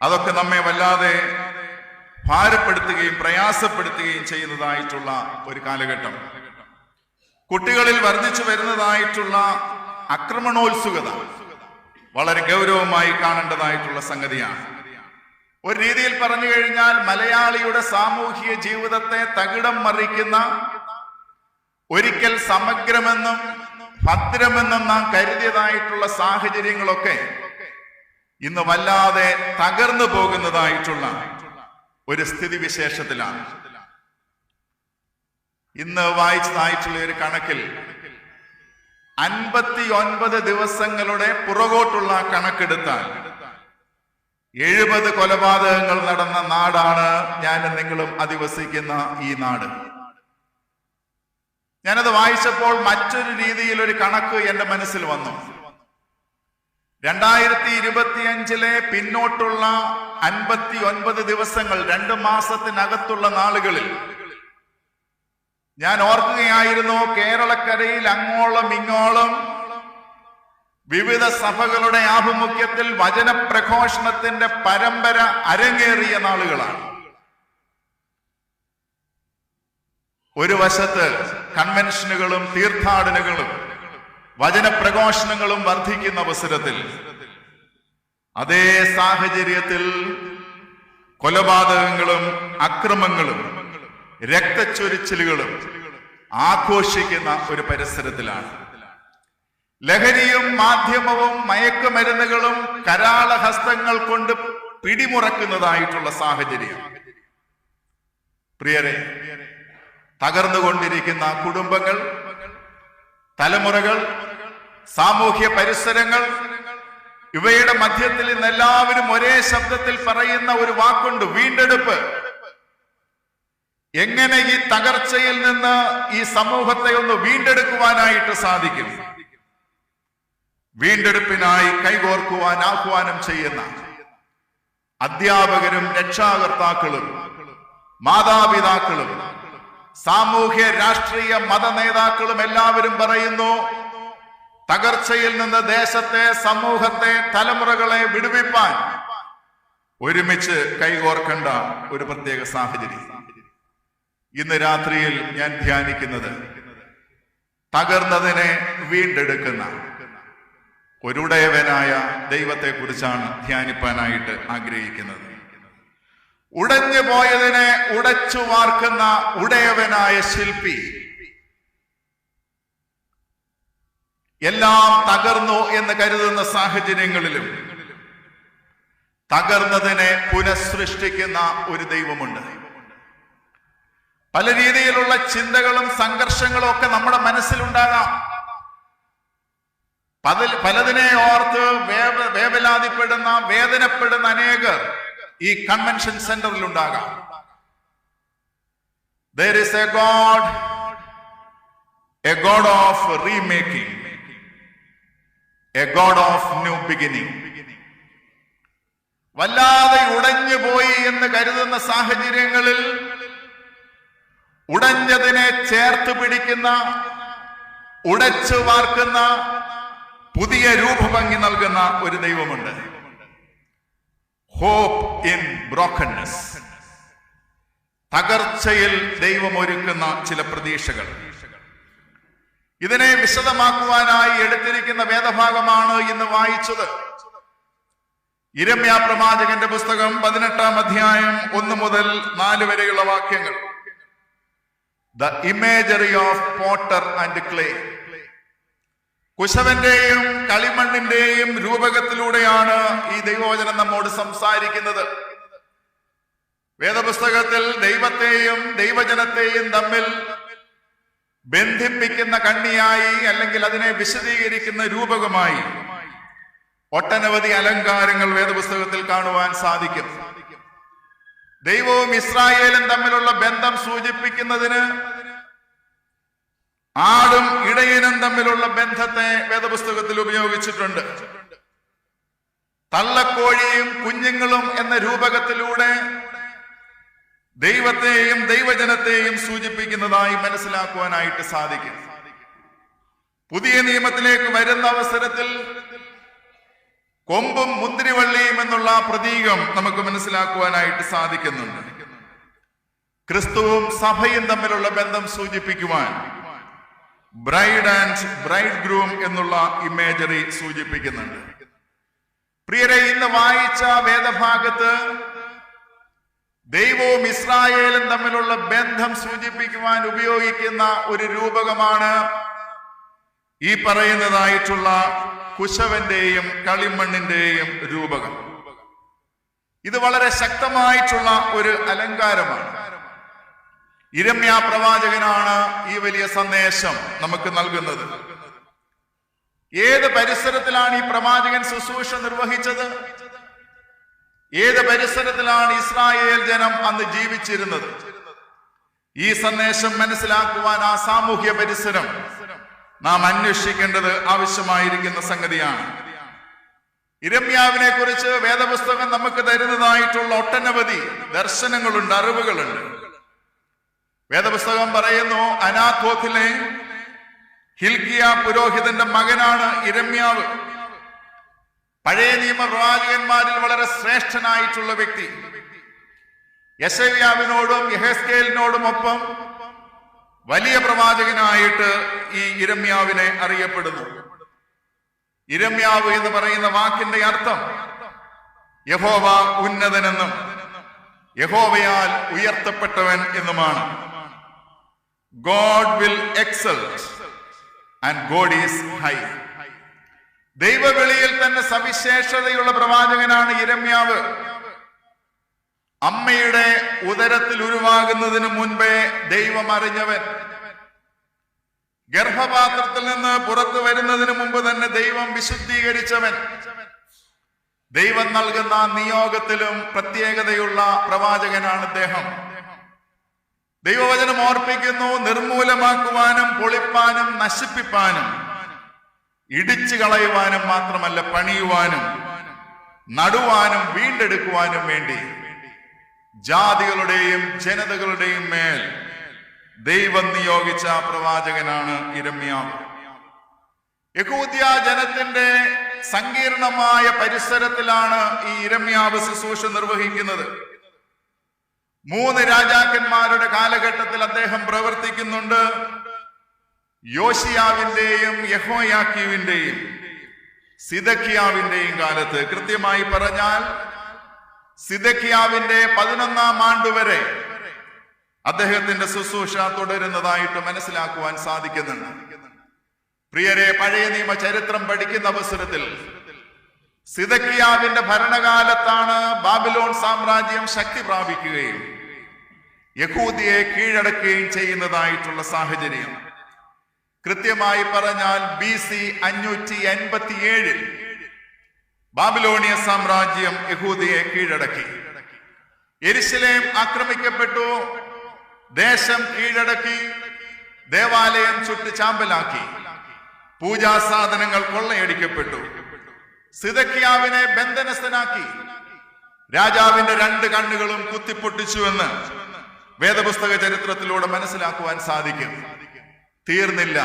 അതൊക്കെ നമ്മെ വല്ലാതെ ഭാരപ്പെടുത്തുകയും പ്രയാസപ്പെടുത്തുകയും ചെയ്യുന്നതായിട്ടുള്ള ഒരു കാലഘട്ടം. കുട്ടികളിൽ വർദ്ധിച്ചു വരുന്നതായിട്ടുള്ള ആക്രമണോത്സുകത വളരെ ഗൗരവമായി കാണേണ്ടതായിട്ടുള്ള സംഗതിയാണ്. ഒരു രീതിയിൽ പറഞ്ഞു കഴിഞ്ഞാൽ മലയാളിയുടെ സാമൂഹിക ജീവിതത്തെ തകിടം മറിക്കുന്ന, ഒരിക്കൽ സമഗ്രമെന്നും ഭദ്രമെന്നും നാം കരുതിയതായിട്ടുള്ള സാഹചര്യങ്ങളൊക്കെ ഇന്ന് വല്ലാതെ തകർന്നു പോകുന്നതായിട്ടുള്ള ഒരു സ്ഥിതിവിശേഷത്തിലാണ്. ഇന്ന് വായിച്ചതായിട്ടുള്ള ഒരു കണക്കിൽ 59 ദിവസങ്ങളുടെ പുറകോട്ടുള്ള കണക്കെടുത്താൽ 70 കൊലപാതകങ്ങൾ നടന്ന നാടാണ് ഞാനും നിങ്ങളും അധിവസിക്കുന്ന ഈ നാട്. ഞാനത് വായിച്ചപ്പോൾ മറ്റൊരു രീതിയിൽ ഒരു കണക്ക് എന്റെ മനസ്സിൽ വന്നു. 2025 പിന്നോട്ടുള്ള 59 ദിവസങ്ങൾ, 2 മാസത്തിനകത്തുള്ള നാളുകളിൽ ഞാൻ ഓർക്കുകയായിരുന്നു, കേരളക്കരയിൽ അങ്ങോളം ഇങ്ങോളം വിവിധ സഭകളുടെ ആഭിമുഖ്യത്തിൽ വചനപ്രഘോഷണത്തിന്റെ പരമ്പര അരങ്ങേറിയ നാളുകളാണ്. ഒരു വശത്ത് കൺവെൻഷനുകളും തീർത്ഥാടനങ്ങളും വചനപ്രഘോഷണങ്ങളും വർദ്ധിക്കുന്ന അവസരത്തിൽ അതേ സാഹചര്യത്തിൽ കൊലപാതകങ്ങളും അക്രമങ്ങളും രക്തച്ചൊരിച്ചിലുകളും ആഘോഷിക്കുന്ന ഒരു പരിസരത്തിലാണ്. ലഹരിയും മാധ്യമവും മയക്കുമരുന്നുകളും കരാളഹസ്തങ്ങൾ കൊണ്ട് പിടിമുറക്കുന്നതായിട്ടുള്ള സാഹചര്യം. പ്രിയരെ, തകർന്നുകൊണ്ടിരിക്കുന്ന കുടുംബങ്ങൾ, തലമുറകൾ, സാമൂഹ്യ പരിസരങ്ങൾ, ഇവയുടെ മധ്യത്തിൽ ഇന്ന് എല്ലാവരും ഒരേ ശബ്ദത്തിൽ പറയുന്ന ഒരു വാക്കുണ്ട്: വീണ്ടെടുപ്പ്. എങ്ങനെ ഈ തകർച്ചയിൽ നിന്ന് ഈ സമൂഹത്തെ ഒന്ന് വീണ്ടെടുക്കുവാനായിട്ട് സാധിക്കും? വീണ്ടെടുപ്പിനായി കൈകോർക്കുവാൻ ആഹ്വാനം ചെയ്യുന്ന അധ്യാപകരും രക്ഷാകർത്താക്കളും മാതാപിതാക്കളും സാമൂഹ്യ രാഷ്ട്രീയ മത നേതാക്കളും എല്ലാവരും പറയുന്നു, തകർച്ചയിൽ നിന്ന് ദേശത്തെ, സമൂഹത്തെ, തലമുറകളെ വിടുവിപ്പാൻ ഒരുമിച്ച് കൈകോർക്കേണ്ട ഒരു പ്രത്യേക സാഹചര്യം. ഇന്ന് രാത്രിയിൽ ഞാൻ ധ്യാനിക്കുന്നത് തകർന്നതിനെ വീണ്ടെടുക്കുന്ന ഒരുടയവനായ ദൈവത്തെ കുറിച്ചാണ് ധ്യാനിപ്പാനായിട്ട് ആഗ്രഹിക്കുന്നത്. ഉടഞ്ഞു പോയതിനെ ഉടച്ചു വാർക്കുന്ന ഉടയവനായ ശില്പി. എല്ലാം തകർന്നു എന്ന് കരുതുന്ന സാഹചര്യങ്ങളിലും തകർന്നതിനെ പുനഃസൃഷ്ടിക്കുന്ന ഒരു ദൈവമുണ്ട്. പല രീതിയിലുള്ള ചിന്തകളും സംഘർഷങ്ങളും ഒക്കെ നമ്മുടെ മനസ്സിലുണ്ടാകാം. പലതിനെ ഓർത്ത് വേവലാതിപ്പെടുന്ന, വേദനപ്പെടുന്ന അനേകർ ഈ കൺവെൻഷൻ സെന്ററിൽ ഉണ്ടാകാം. There is a God of remaking, a God of new beginning. വല്ലാതെ ഉടഞ്ഞു പോയി എന്ന് കരുതുന്ന സാഹചര്യങ്ങളിൽ ഉടഞ്ഞതിനെ ചേർത്ത് പിടിക്കുന്ന, ഉടച്ചു വാർക്കുന്ന, പുതിയ രൂപഭംഗി നൽകുന്ന ഒരു ദൈവമുണ്ട്. Hope in brokenness. തകർച്ചയിൽ ദൈവം ഒരുക്കുന്ന ചില പ്രതീക്ഷകൾ. ഇതിനെ വിശദമാക്കുവാനായി എടുത്തിരിക്കുന്ന വേദഭാഗമാണ് ഇന്ന് വായിച്ചത്. യിരെമ്യാ പ്രവാചകന്റെ പുസ്തകം 18-ാം അധ്യായം 1 മുതൽ 4 വരെയുള്ള വാക്യങ്ങൾ. The imagery of potter and clay. കുശവന്റെയും കളിമണ്ണിന്റെയും രൂപകത്തിലൂടെയാണ് ഈ ദൈവവചനം നമ്മോട് സംസാരിക്കുന്നത്. വേദപുസ്തകത്തിൽ ദൈവത്തെയും ദൈവജനത്തെയും തമ്മിൽ ബന്ധിപ്പിക്കുന്ന കണ്ണിയായി, അല്ലെങ്കിൽ അതിനെ വിശദീകരിക്കുന്ന രൂപകമായി ഒട്ടനവധി അലങ്കാരങ്ങൾ വേദപുസ്തകത്തിൽ കാണുവാൻ സാധിക്കും. ദൈവവും ഇസ്രായേലും തമ്മിലുള്ള ബന്ധം സൂചിപ്പിക്കുന്നതിന് ആടും ഇടയനും തമ്മിലുള്ള ബന്ധത്തെ വേദപുസ്തകത്തിൽ ഉപയോഗിച്ചിട്ടുണ്ട്. തള്ളക്കോഴിയും കുഞ്ഞുങ്ങളും എന്ന രൂപകത്തിലൂടെ ദൈവത്തെയും ദൈവജനത്തെയും സൂചിപ്പിക്കുന്നതായി മനസ്സിലാക്കുവാനായിട്ട് സാധിക്കും. പുതിയ നിയമത്തിലേക്ക് വരുന്ന അവസരത്തിൽ കൊമ്പും മുന്തിരിവള്ളിയും എന്നുള്ള പ്രതീകം നമുക്ക് മനസ്സിലാക്കുവാനായിട്ട് സാധിക്കുന്നുണ്ട്. ക്രിസ്തുവും സഭയും തമ്മിലുള്ള ബന്ധം സൂചിപ്പിക്കുവാൻ ബ്രൈഡ് ആൻഡ് ബ്രൈഡ് ഗ്രൂം എന്നുള്ള ഇമേജറി സൂചിപ്പിക്കുന്നുണ്ട്. പ്രിയരെ, ഇന്ന് വായിച്ച വേദഭാഗത്ത് ദൈവവും ഇസ്രായേലും തമ്മിലുള്ള ബന്ധം സൂചിപ്പിക്കുവാൻ ഉപയോഗിക്കുന്ന ഒരു രൂപകമാണ് ഈ പറയുന്നതായിട്ടുള്ള കുശവന്റെയും കളിമണ്ണിന്റെയും രൂപകം. ഇത് വളരെ ശക്തമായിട്ടുള്ള ഒരു അലങ്കാരമാണ്. യിരെമ്യാ പ്രവാചകനാണ് ഈ വലിയ സന്ദേശം നമുക്ക് നൽകുന്നത്. ഏത് പരിസരത്തിലാണ് ഈ പ്രവാചകൻ ശുശ്രൂഷ നിർവഹിച്ചത്? ഏത് പരിസരത്തിലാണ് ഇസ്രായേൽ ജനം അന്ന് ജീവിച്ചിരുന്നത്? ഈ സന്ദേശം മനസ്സിലാക്കുവാൻ ആ സാമൂഹ്യ പരിസരം നാം അന്വേഷിക്കേണ്ടത് ആവശ്യമായിരിക്കുന്ന സംഗതിയാണ്. യിരെമ്യാവിനെ കുറിച്ച് വേദപുസ്തകം നമുക്ക് തരുന്നതായിട്ടുള്ള ഒട്ടനവധി ദർശനങ്ങളുണ്ട്, അറിവുകളുണ്ട്. വേദപുസ്തകം പറയുന്നു, അനാഥോത്തിലെ ഹിൽക്കിയ പുരോഹിതന്റെ മകനാണ് യിരെമ്യാവ്. പഴയ നിയമ പ്രവാചകന്മാരിൽ വളരെ ശ്രേഷ്ഠനായിട്ടുള്ള വ്യക്തി. യെശയ്യാവിനോടും യെഹെസ്കേലിനോടും ഒപ്പം വലിയ പ്രവാചകനായിട്ട് ഈ യിരെമ്യാവിനെ അറിയപ്പെടുന്നു. യിരെമ്യാവ് എന്ന് പറയുന്ന വാക്കിന്റെ അർത്ഥം യഹോവ ഉന്നതനെന്നും യഹോവയാൽ ഉയർത്തപ്പെട്ടവൻ എന്നുമാണ്. God will exalt and God is high. ദൈവവിളിയിൽ തന്നെ സവിശേഷതയുള്ള പ്രവാചകനാണ് യിരെമ്യാവ്. അമ്മയുടെ ഉദരത്തിൽ ഉരുവാകുന്നതിന് മുൻപേ ദൈവം അറിഞ്ഞവൻ. ഗർഭപാത്രത്തിൽ നിന്ന് പുറത്തു വരുന്നതിന് മുമ്പ് തന്നെ ദൈവം വിശുദ്ധീകരിച്ചവൻ. ദൈവം നൽകുന്ന നിയോഗത്തിലും പ്രത്യേകതയുള്ള പ്രവാചകനാണ് അദ്ദേഹം. ദൈവവചനം ഓർപ്പിക്കുന്നു, നിർമൂലമാക്കുവാനും പൊളിപ്പാനും നശിപ്പിപ്പാനും ഇടിച്ചു കളയുവാനും മാത്രമല്ല, പണിയുവാനും നടുവാനും വീണ്ടെടുക്കുവാനും വേണ്ടി ജാതികളുടെയും ജനതകളുടെയും മേൽ ദൈവം നിയോഗിച്ച പ്രവാചകനാണ് യിരെമ്യാവ്. യഹൂദ്യ ജനത്തിന്റെ സങ്കീർണമായ പരിസരത്തിലാണ് ഈ യിരെമ്യാവ് ശുശ്രൂഷ നിർവഹിക്കുന്നത്. 3 രാജാക്കന്മാരുടെ കാലഘട്ടത്തിൽ അദ്ദേഹം പ്രവർത്തിക്കുന്നുണ്ട്. യോശിയാവിന്റെയും യെഹോയാക്കീവിന്റെയും സിദക്കിയാവിന്റെയും കാലത്ത്, കൃത്യമായി പറഞ്ഞാൽ സിദക്കിയാവിന്റെ 11ാം ആണ്ടുവരെ അദ്ദേഹത്തിന്റെ ശുശ്രൂഷ തുടരുന്നതായിട്ട് മനസ്സിലാക്കുവാൻ സാധിക്കുന്നുണ്ട്. പ്രിയരെ, പഴയ നിയമ ചരിത്രം പഠിക്കുന്ന അവസരത്തിൽ സിദക്കിയാവിന്റെ ഭരണകാലത്താണ് ബാബിലോൺ സാമ്രാജ്യം ശക്തി പ്രാപിക്കുകയും യഹൂദിയെ കീഴടക്കുകയും ചെയ്യുന്നതായിട്ടുള്ള സാഹചര്യം. കൃത്യമായി പറഞ്ഞാൽ BC 587 ബാബിലോണിയ സാമ്രാജ്യം യഹൂദിയെ കീഴടക്കി. യെരുശലേം ആക്രമിക്കപ്പെട്ടു, ദേശം കീഴടക്കി, ദേവാലയം ചുട്ട് ചാമ്പലാക്കി, പൂജാ സാധനങ്ങൾ കൊള്ളയടിക്കപ്പെട്ടു. സിദക്കിയാവിനെ ബന്ധനസ്ഥനാക്കി, രാജാവിന്റെ 2 കണ്ണുകളും കുത്തിപ്പൊട്ടിച്ചുവെന്ന് വേദപുസ്തക ചരിത്രത്തിലൂടെ മനസ്സിലാക്കുവാൻ സാധിക്കും. തീർന്നില്ല.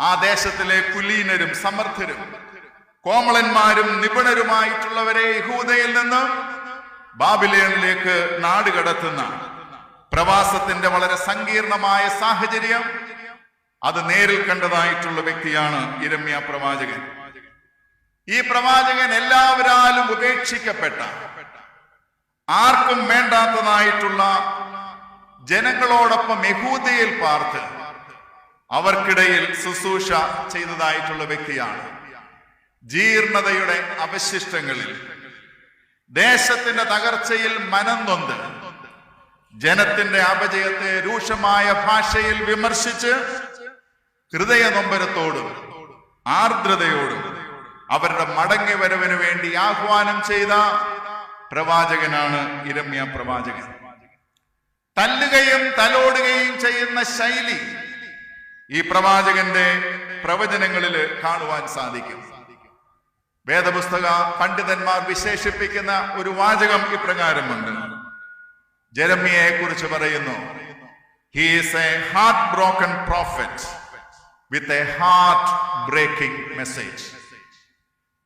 ആ ദേശത്തിലെ കുലീനരും സമർത്ഥരും കോമളന്മാരും നിപുണരുമായിട്ടുള്ളവരെ യഹൂദയിൽ നിന്ന് ബാബിലോണിലേക്ക് നാടുകടത്തുന്ന പ്രവാസത്തിന്റെ വളരെ സങ്കീർണമായ സാഹചര്യം അത് നേരിൽ കണ്ടതായിട്ടുള്ള വ്യക്തിയാണ് യിരെമ്യാ പ്രവാചകൻ. ഈ പ്രവാചകൻ എല്ലാവരാലും ഉപേക്ഷിക്കപ്പെട്ട, ആർക്കും വേണ്ടാത്തതായിട്ടുള്ള ജനങ്ങളോടൊപ്പം യഹൂദയിൽ പാർത്ത് അവർക്കിടയിൽ ശുശ്രൂഷ ചെയ്തതായിട്ടുള്ള വ്യക്തിയാണ്. ജീർണതയുടെ അവശിഷ്ടങ്ങളിൽ, ദേശത്തിന്റെ തകർച്ചയിൽ മനം നൊന്ത് ജനത്തിന്റെ അപജയത്തെ രൂക്ഷമായ ഭാഷയിൽ വിമർശിച്ച് ഹൃദയ നൊമ്പരത്തോടും ആർദ്രതയോടും അവരുടെ മടങ്ങി വരവിന് വേണ്ടി ആഹ്വാനം ചെയ്ത പ്രവാചകനാണ് യിരെമ്യാ പ്രവാചകൻ. തല്ലുകയും തലോടുകയും ചെയ്യുന്ന ശൈലി ഈ പ്രവാചകന്റെ പ്രവചനങ്ങളിൽ കാണുവാൻ സാധിക്കും. വേദപുസ്തക പണ്ഡിതന്മാർ വിശേഷിപ്പിക്കുന്ന ഒരു വാചകം ഇപ്രകാരമുണ്ട്. ജെരമ്യയെ കുറിച്ച് പറയുന്നു, he is a heartbroken prophet with a heart-breaking message.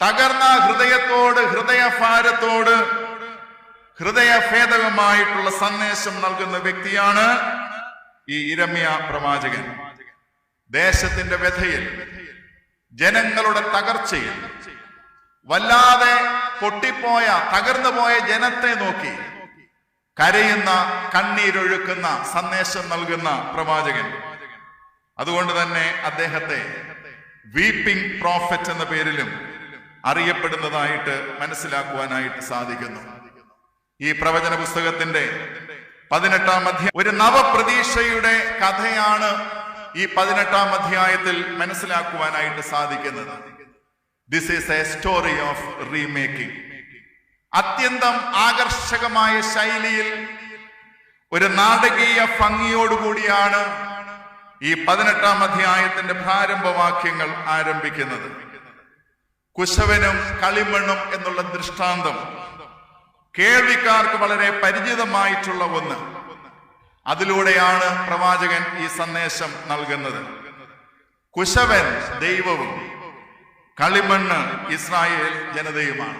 തകർന്ന ഹൃദയത്തോട്, ഹൃദയഭാരത്തോട്, ഹൃദയഭേദകമായിട്ടുള്ള സന്ദേശം നൽകുന്ന വ്യക്തിയാണ് ഈ യിരെമ്യാ പ്രവാചകൻ. ദേശത്തിന്റെ വ്യഥയിൽ, ജനങ്ങളുടെ തകർച്ചയിൽ, വല്ലാതെ പൊട്ടിപ്പോയ, തകർന്നുപോയ ജനത്തെ നോക്കി കരയുന്ന, കണ്ണീരൊഴുക്കുന്ന സന്ദേശം നൽകുന്ന പ്രവാചകൻ. അതുകൊണ്ട് തന്നെ അദ്ദേഹത്തെ വീപ്പിംഗ് പ്രോഫറ്റ് എന്ന പേരിലും അറിയപ്പെടുന്നതായിട്ട് മനസ്സിലാക്കുവാനായിട്ട് സാധിക്കുന്നു. ഈ പ്രവചന പുസ്തകത്തിന്റെ 18ാം അധ്യായം ഒരു നവപ്രതീക്ഷയുടെ കഥയാണ് ഈ 18ാം അധ്യായത്തിൽ മനസ്സിലാക്കുവാനായിട്ട് സാധിക്കുന്നത്. This is A story of remaking. അത്യന്തം ആകർഷകമായ ശൈലിയിൽ, ഒരു നാടകീയ ഭംഗിയോടുകൂടിയാണ് ഈ 18ാം അധ്യായത്തിന്റെ പ്രാരംഭവാക്യങ്ങൾ ആരംഭിക്കുന്നത്. കുശവനും കളിമണ്ണും എന്നുള്ള ദൃഷ്ടാന്തം കേൾവിക്കാർക്ക് വളരെ പരിചിതമായിട്ടുള്ള ഒന്ന്. അതിലൂടെയാണ് പ്രവാചകൻ ഈ സന്ദേശം നൽകുന്നത്. കുശവൻ ദൈവവും കളിമണ്ണ് ഇസ്രായേൽ ജനതയുമാണ്.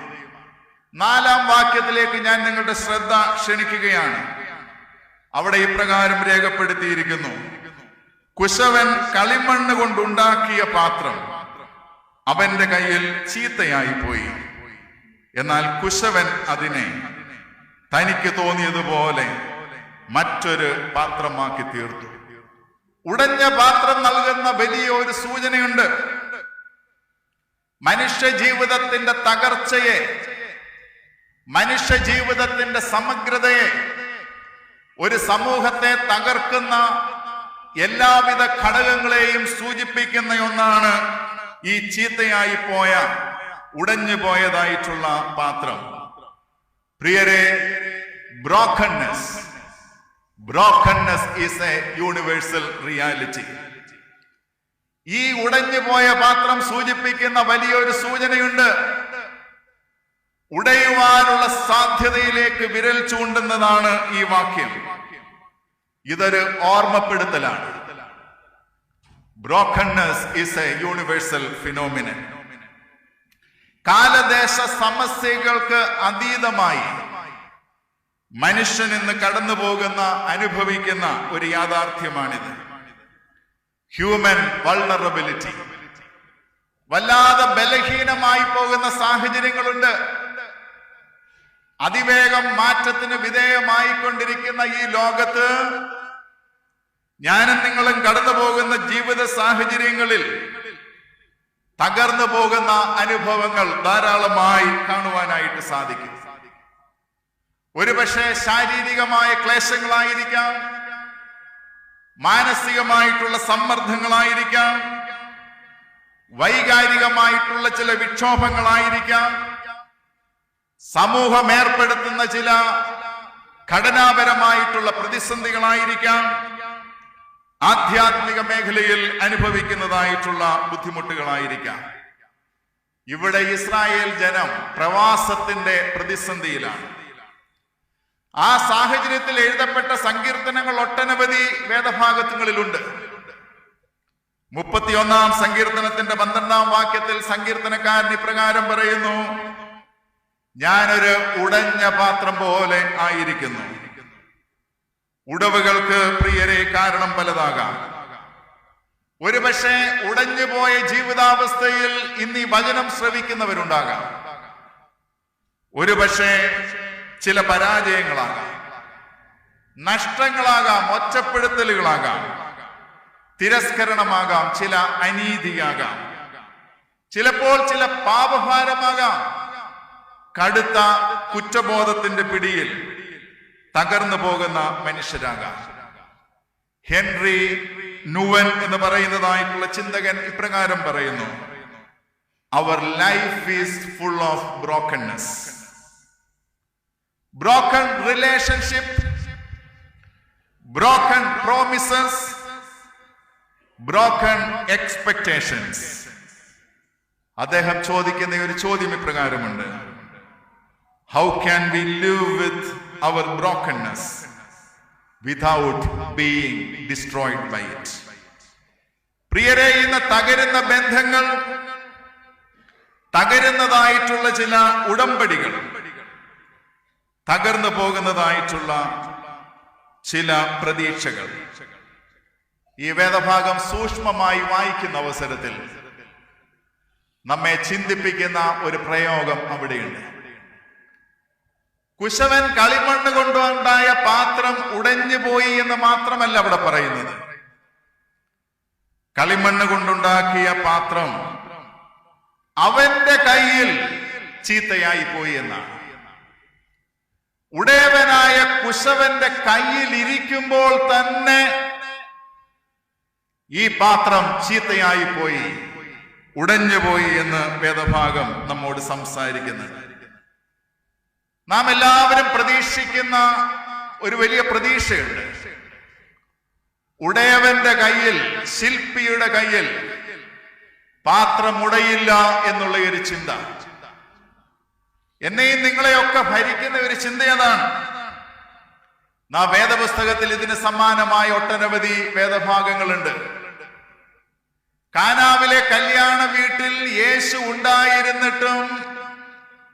4ാം വാക്യത്തിലേക്ക് ഞാൻ നിങ്ങളുടെ ശ്രദ്ധ ക്ഷണിക്കുകയാണ്. അവിടെ ഇപ്രകാരം രേഖപ്പെടുത്തിയിരിക്കുന്നു, കുശവൻ കളിമണ്ണ് കൊണ്ടുണ്ടാക്കിയ പാത്രം അവന്റെ കയ്യിൽ ചീത്തയായി പോയി. എന്നാൽ കുശവൻ അതിനെ തനിക്ക് തോന്നിയതുപോലെ മറ്റൊരു പാത്രമാക്കി തീർത്തു. ഉടഞ്ഞ പാത്രം നൽകുന്ന വലിയ ഒരു സൂചനയുണ്ട്. മനുഷ്യ ജീവിതത്തിന്റെ തകർച്ചയെ, മനുഷ്യ ജീവിതത്തിന്റെ സമഗ്രതയെ, ഒരു സമൂഹത്തെ തകർക്കുന്ന എല്ലാവിധ ഘടകങ്ങളെയും സൂചിപ്പിക്കുന്ന ഒന്നാണ് ഈ ചീത്തയായി പോയ, ഉടഞ്ഞു പോയതായിട്ടുള്ള പാത്രം. പ്രിയരെ, brokenness is a universal reality. ഈ ഉടഞ്ഞു പോയ പാത്രം സൂചിപ്പിക്കുന്ന വലിയൊരു സൂചനയുണ്ട്. ഉടയുവാനുള്ള സാധ്യതയിലേക്ക് വിരൽ ചൂണ്ടുന്നതാണ് ഈ വാക്യം. ഇതൊരു ഓർമ്മപ്പെടുത്തലാണ്. Brokenness is a universal phenomenon. കാലദേശ സമസ്യകൾക്ക് അതീതമായി മനുഷ്യൻ ഇന്ന് കടന്നു പോകുന്ന, അനുഭവിക്കുന്ന ഒരു യാഥാർത്ഥ്യമാണിത്. Human vulnerability. വല്ലാതെ ബലഹീനമായി പോകുന്ന സാഹചര്യങ്ങളുണ്ട്. അതിവേഗം മാറ്റത്തിന് വിധേയമായിക്കൊണ്ടിരിക്കുന്ന ഈ ലോകത്ത് ഞാനും നിങ്ങളും കടന്നു പോകുന്ന ജീവിത സാഹചര്യങ്ങളിൽ തകർന്നു പോകുന്ന അനുഭവങ്ങൾ ധാരാളമായി കാണുവാനായിട്ട് സാധിക്കും. ഒരുപക്ഷെ ശാരീരികമായ ക്ലേശങ്ങളായിരിക്കാം, മാനസികമായിട്ടുള്ള സമ്മർദ്ദങ്ങളായിരിക്കാം, വൈകാരികമായിട്ടുള്ള ചില വിക്ഷോഭങ്ങളായിരിക്കാം, സമൂഹം ഏർപ്പെടുത്തുന്ന ചില ഘടനാപരമായിട്ടുള്ള പ്രതിസന്ധികളായിരിക്കാം, ആധ്യാത്മിക മേഖലയിൽ അനുഭവിക്കുന്നതായിട്ടുള്ള ബുദ്ധിമുട്ടുകളായിരിക്കാം. ഇവിടെ ഇസ്രായേൽ ജനം പ്രവാസത്തിന്റെ പ്രതിസന്ധിയിലാണ്. ആ സാഹചര്യത്തിൽ എഴുതപ്പെട്ട സങ്കീർത്തനങ്ങൾ ഒട്ടനവധി വേദഭാഗങ്ങളിലുണ്ട്. 31-ാം സങ്കീർത്തനത്തിന്റെ 12-ാം വാക്യത്തിൽ സങ്കീർത്തനക്കാരൻ ഇപ്രകാരം പറയുന്നു: ഞാനൊരു ഉടഞ്ഞ പാത്രം പോലെ ആയിരിക്കുന്നു. ഉടവുകൾക്ക് പ്രിയരെ കാരണം പലതാകാം. ഒരുപക്ഷെ ഉടഞ്ഞുപോയ ജീവിതാവസ്ഥയിൽ ഇന്ന് ഈ വചനം ശ്രവിക്കുന്നവരുണ്ടാകാം. ഒരുപക്ഷെ ചില പരാജയങ്ങളാകാം, നഷ്ടങ്ങളാകാം, ഒറ്റപ്പെടുത്തലുകളാകാം, തിരസ്കരണമാകാം, ചില അനീതിയാകാം, ചിലപ്പോൾ ചില പാപഭാരമാകാം, കടുത്ത കുറ്റബോധത്തിന്റെ പിടിയിൽ തകർന്നു പോകുന്ന മനുഷ്യരാകാം. ഹെൻറി നുവൻ എന്ന് പറയുന്നതായിട്ടുള്ള ചിന്തകൻ ഇപ്രകാരം പറയുന്നു: our life is full of brokenness. Broken relationship, broken promises, broken expectations. അദ്ദേഹം ചോദിക്കുന്ന ഒരു ചോദ്യം ഇപ്രകാരമുണ്ട്: How can we live with our brokenness without being destroyed by it? പ്രിയരെ, ഇന്ന് തകരുന്ന ബന്ധങ്ങൾ, തകരുന്നതായിട്ടുള്ള ചില ഉടമ്പടികൾ, തകർന്നു പോകുന്നതായിട്ടുള്ള ചില പ്രതീക്ഷകൾ, ഈ വേദഭാഗം സൂക്ഷ്മമായി വായിക്കുന്ന അവസരത്തിൽ നമ്മെ ചിന്തിപ്പിക്കുന്ന ഒരു പ്രയോഗം അവിടെയുണ്ട്. കുശവൻ കളിമണ്ണ് കൊണ്ടുണ്ടായ പാത്രം ഉടഞ്ഞു പോയി എന്ന് മാത്രമല്ല അവിടെ പറയുന്നത്. കളിമണ്ണ് കൊണ്ടുണ്ടാക്കിയ പാത്രം അവന്റെ കയ്യിൽ ചീത്തയായി പോയി എന്നാണ്. ഉടയവനായ കുശവന്റെ കയ്യിൽ ഇരിക്കുമ്പോൾ തന്നെ ഈ പാത്രം ചീത്തയായി പോയി, ഉടഞ്ഞുപോയി എന്ന് വേദഭാഗം നമ്മോട് സംസാരിക്കുന്നുണ്ട്. നാം എല്ലാവരും പ്രതീക്ഷിക്കുന്ന ഒരു വലിയ പ്രതീക്ഷയുണ്ട്. ഉടയവന്റെ കയ്യിൽ, ശില്പിയുടെ കയ്യിൽ പാത്രം ഉടയില്ല എന്നുള്ള ഒരു ചിന്ത എന്നെയും നിങ്ങളെയൊക്കെ ഭരിക്കുന്ന ഒരു ചിന്ത അതാണ്. നാം വേദപുസ്തകത്തിൽ ഇതിന് സമാനമായ ഒട്ടനവധി വേദഭാഗങ്ങളുണ്ട്. കാനാവിലെ കല്യാണ വീട്ടിൽ യേശു ഉണ്ടായിരുന്നിട്ടും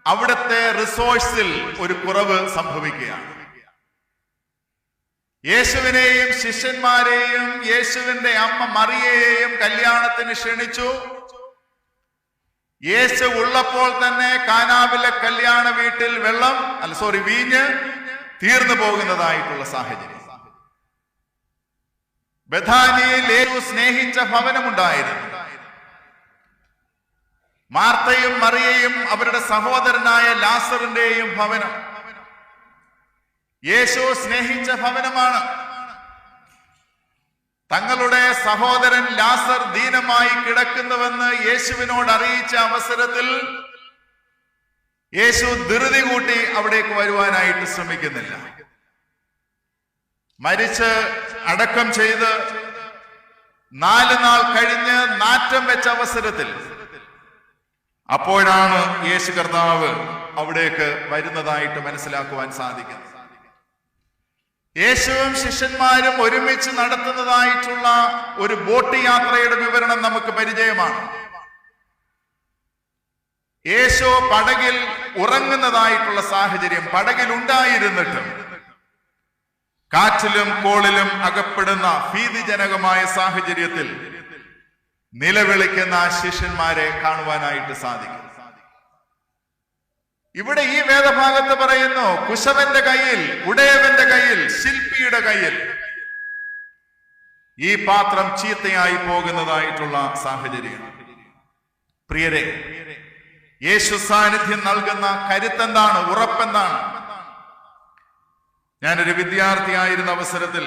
അവിടുത്തെ റിസോഴ്സിൽ ഒരു കുറവ് സംഭവിക്കുകയാണ്. യേശുവിനെയും ശിഷ്യന്മാരെയും യേശുവിന്റെ അമ്മ മറിയയെയും കല്യാണത്തിന് ക്ഷണിച്ചു. യേശു ഉള്ളപ്പോൾ തന്നെ കാനാവിലെ കല്യാണ വീട്ടിൽ വീഞ്ഞ് തീർന്നു പോകുന്നതായിട്ടുള്ള സാഹചര്യം. ബഥാനിയിൽ യേശു സ്നേഹിച്ച ഭവനമുണ്ടായിരുന്നു. മാർത്തയും മറിയയും അവരുടെ സഹോദരനായ ലാസറിന്റെയും ഭവനം യേശു സ്നേഹിച്ച ഭവനമാണ്. തങ്ങളുടെ സഹോദരൻ ലാസർ ദീനമായി കിടക്കുന്നുവെന്ന് യേശുവിനോട് അറിയിച്ച അവസരത്തിൽ യേശു ധൃതി കൂട്ടി അവിടേക്ക് വരുവാനായിട്ട് ശ്രമിക്കുന്നില്ല. മരിച്ച് അടക്കം ചെയ്ത് 4 നാൾ കഴിഞ്ഞ് നാറ്റം വെച്ച അവസരത്തിൽ അപ്പോഴാണ് യേശു കർത്താവ് അവിടേക്ക് വരുന്നതായിട്ട് മനസ്സിലാക്കുവാൻ സാധിക്കുന്നത്. യേശുവും ശിഷ്യന്മാരും ഒരുമിച്ച് നടത്തുന്നതായിട്ടുള്ള ഒരു ബോട്ട് യാത്രയുടെ വിവരണം നമുക്ക് പരിചയമാണ്. യേശു പടകിൽ ഉറങ്ങുന്നതായിട്ടുള്ള സാഹചര്യം പടകിൽ ഉണ്ടായിരുന്നിട്ടും കാറ്റിലും കോളിലും അകപ്പെടുന്ന ഭീതിജനകമായ സാഹചര്യത്തിൽ നിലവിളിക്കുന്ന ശിഷ്യന്മാരെ കാണുവാനായിട്ട് സാധിക്കും. ഇവിടെ ഈ വേദഭാഗത്ത് പറയുന്നു, കുശവന്റെ കയ്യിൽ, ഉടയവന്റെ കയ്യിൽ, ശില്പിയുടെ കയ്യിൽ ഈ പാത്രം ചീത്തയായി പോകുന്നതായിട്ടുള്ള സാഹചര്യം. പ്രിയരെ, യേശു സാന്നിധ്യം നൽകുന്ന കരുത്തെന്താണ്? ഉറപ്പെന്താണ്? ഞാനൊരു വിദ്യാർത്ഥിയായിരുന്ന അവസരത്തിൽ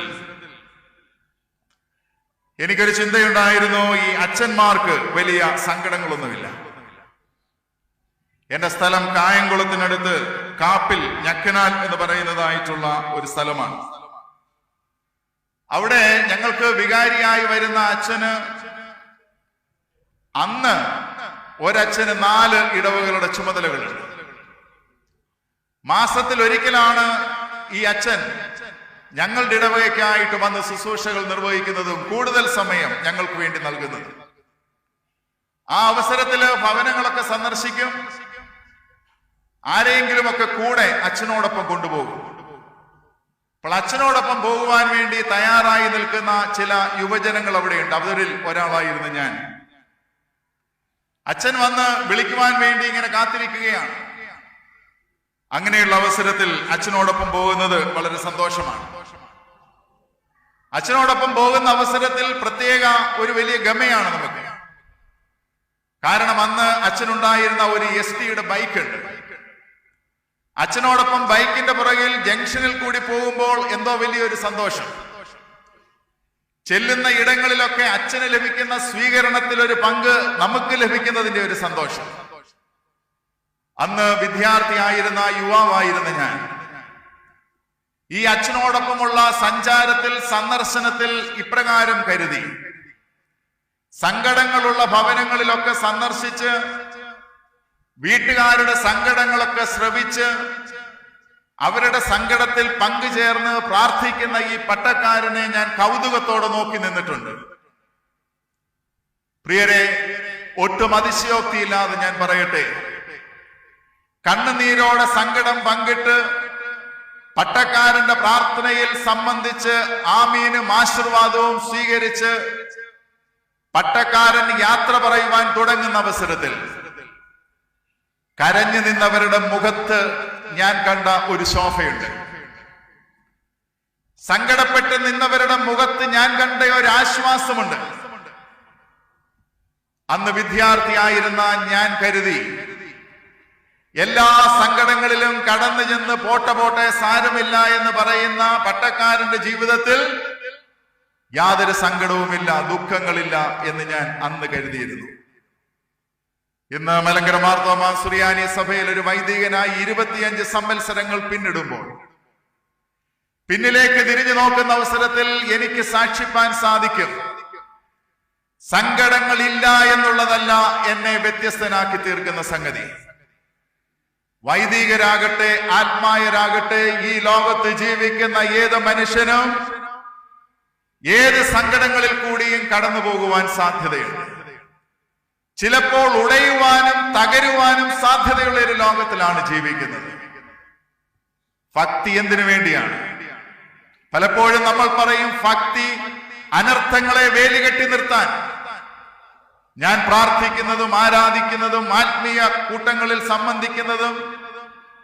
എനിക്കൊരു ചിന്തയുണ്ടായിരുന്നു, ഈ അച്ഛന്മാർക്ക് വലിയ സങ്കടങ്ങളൊന്നുമില്ല. എന്റെ സ്ഥലം കായംകുളത്തിനടുത്ത് കാപ്പിൽ ഞക്കനാൽ എന്ന് പറയുന്നതായിട്ടുള്ള ഒരു സ്ഥലമാണ്. അവിടെ ഞങ്ങൾക്ക് വികാരിയായി വരുന്ന അച്ഛന് അന്ന് ഒരച്ഛന് 4 ഇടവകളുടെ ചുമതലകളുണ്ട്. മാസത്തിൽ ഒരിക്കലാണ് ഈ അച്ഛൻ ഞങ്ങളുടെ ഇടവകയ്ക്കായിട്ട് വന്ന് ശുശ്രൂഷകൾ നിർവഹിക്കുന്നതും കൂടുതൽ സമയം ഞങ്ങൾക്ക് വേണ്ടി നൽകുന്നത്. ആ അവസരത്തില് ഭവനങ്ങളൊക്കെ സന്ദർശിക്കും. ആരെങ്കിലുമൊക്കെ കൂടെ അച്ഛനോടൊപ്പം കൊണ്ടുപോകും. അപ്പോൾ അച്ഛനോടൊപ്പം പോകുവാൻ വേണ്ടി തയ്യാറായി നിൽക്കുന്ന ചില യുവജനങ്ങൾ അവിടെയുണ്ട്. അവരിൽ ഒരാളായിരുന്നു ഞാൻ. അച്ഛൻ വന്ന് വിളിക്കുവാൻ വേണ്ടി ഇങ്ങനെ കാത്തിരിക്കുകയാണ്. അങ്ങനെയുള്ള അവസരത്തിൽ അച്ഛനോടൊപ്പം പോകുന്നത് വളരെ സന്തോഷമാണ്. അച്ഛനോടൊപ്പം പോകുന്ന അവസരത്തിൽ പ്രത്യേക ഒരു വലിയ ഗമയാണ് നമുക്ക്. കാരണം അന്ന് അച്ഛനുണ്ടായിരുന്ന ഒരു STയുടെ ബൈക്ക് ഉണ്ട്. അച്ഛനോടൊപ്പം ബൈക്കിന്റെ പുറകിൽ ജംഗ്ഷനിൽ കൂടി പോകുമ്പോൾ എന്തോ വലിയൊരു സന്തോഷം. ചെല്ലുന്ന ഇടങ്ങളിലൊക്കെ അച്ഛന് ലഭിക്കുന്ന സ്വീകരണത്തിൽ ഒരു പങ്ക് നമുക്ക് ലഭിക്കുന്നതിന്റെ ഒരു സന്തോഷം. അന്ന് വിദ്യാർത്ഥിയായിരുന്ന യുവാവായിരുന്ന ഞാൻ ഈ അച്ഛനോടൊപ്പമുള്ള സഞ്ചാരത്തിൽ, സന്ദർശനത്തിൽ ഇപ്രകാരം കരുതി, സങ്കടങ്ങളുള്ള ഭവനങ്ങളിലൊക്കെ സന്ദർശിച്ച് വീട്ടുകാരുടെ സങ്കടങ്ങളൊക്കെ ശ്രവിച്ച് അവരുടെ സങ്കടത്തിൽ പങ്കുചേർന്ന് പ്രാർത്ഥിക്കുന്ന ഈ പട്ടക്കാരനെ ഞാൻ കൗതുകത്തോടെ നോക്കി നിന്നിട്ടുണ്ട്. പ്രിയരെ, ഒട്ടും അതിശയോക്തിയില്ലാതെ ഞാൻ പറയട്ടെ, കണ്ണുനീരോടെ സങ്കടം പങ്കിട്ട് പട്ടക്കാരന്റെ പ്രാർത്ഥനയിൽ സംബന്ധിച്ച് ആമീനും ആശീർവാദവും സ്വീകരിച്ച് പട്ടക്കാരൻ യാത്ര പറയുവാൻ തുടങ്ങുന്ന അവസരത്തിൽ കരഞ്ഞു നിന്നവരുടെ മുഖത്ത് ഞാൻ കണ്ട ഒരു ശോഭയുണ്ട്. സങ്കടപ്പെട്ട് നിന്നവരുടെ മുഖത്ത് ഞാൻ കണ്ട ഒരു ആശ്വാസമുണ്ട്. അന്ന് വിദ്യാർത്ഥിയായിരുന്ന ഞാൻ കരുതി, എല്ലാ സങ്കടങ്ങളിലും കടന്നു ചെന്ന് പോട്ടെ സാരമില്ല എന്ന് പറയുന്ന പട്ടക്കാരന്റെ ജീവിതത്തിൽ യാതൊരു സങ്കടവുമില്ല, ദുഃഖങ്ങളില്ല എന്ന് ഞാൻ അന്ന് കരുതിയിരുന്നു. ഇന്ന് മലങ്കര മാർത്തോമാ സുറിയാനി സഭയിൽ ഒരു വൈദികനായി 25 സംവത്സരങ്ങൾ പിന്നിടുമ്പോൾ പിന്നിലേക്ക് തിരിഞ്ഞു നോക്കുന്ന അവസരത്തിൽ എനിക്ക് സാക്ഷിപ്പാൻ സാധിക്കും, സങ്കടങ്ങളില്ല എന്നുള്ളതല്ല എന്നെ വ്യത്യസ്തനാക്കി തീർക്കുന്ന സംഗതി. വൈദികരാകട്ടെ ആത്മായരാകട്ടെ ഈ ലോകത്ത് ജീവിക്കുന്ന ഏത് മനുഷ്യനും ഏത് സങ്കടങ്ങളിൽ കൂടിയും കടന്നു പോകുവാൻ സാധ്യതയുണ്ട്. ചിലപ്പോൾ ഉടയുവാനും തകരുവാനും സാധ്യതയുള്ള ഒരു ലോകത്തിലാണ് ജീവിക്കുന്നത്. ഭക്തി എന്തിനു വേണ്ടിയാണ്? പലപ്പോഴും നമ്മൾ പറയും ഭക്തി അനർത്ഥങ്ങളെ വേലികെട്ടി നിർത്താൻ. ഞാൻ പ്രാർത്ഥിക്കുന്നതും ആരാധിക്കുന്നതും ആത്മീയ കൂട്ടങ്ങളിൽ സംബന്ധിക്കുന്നതും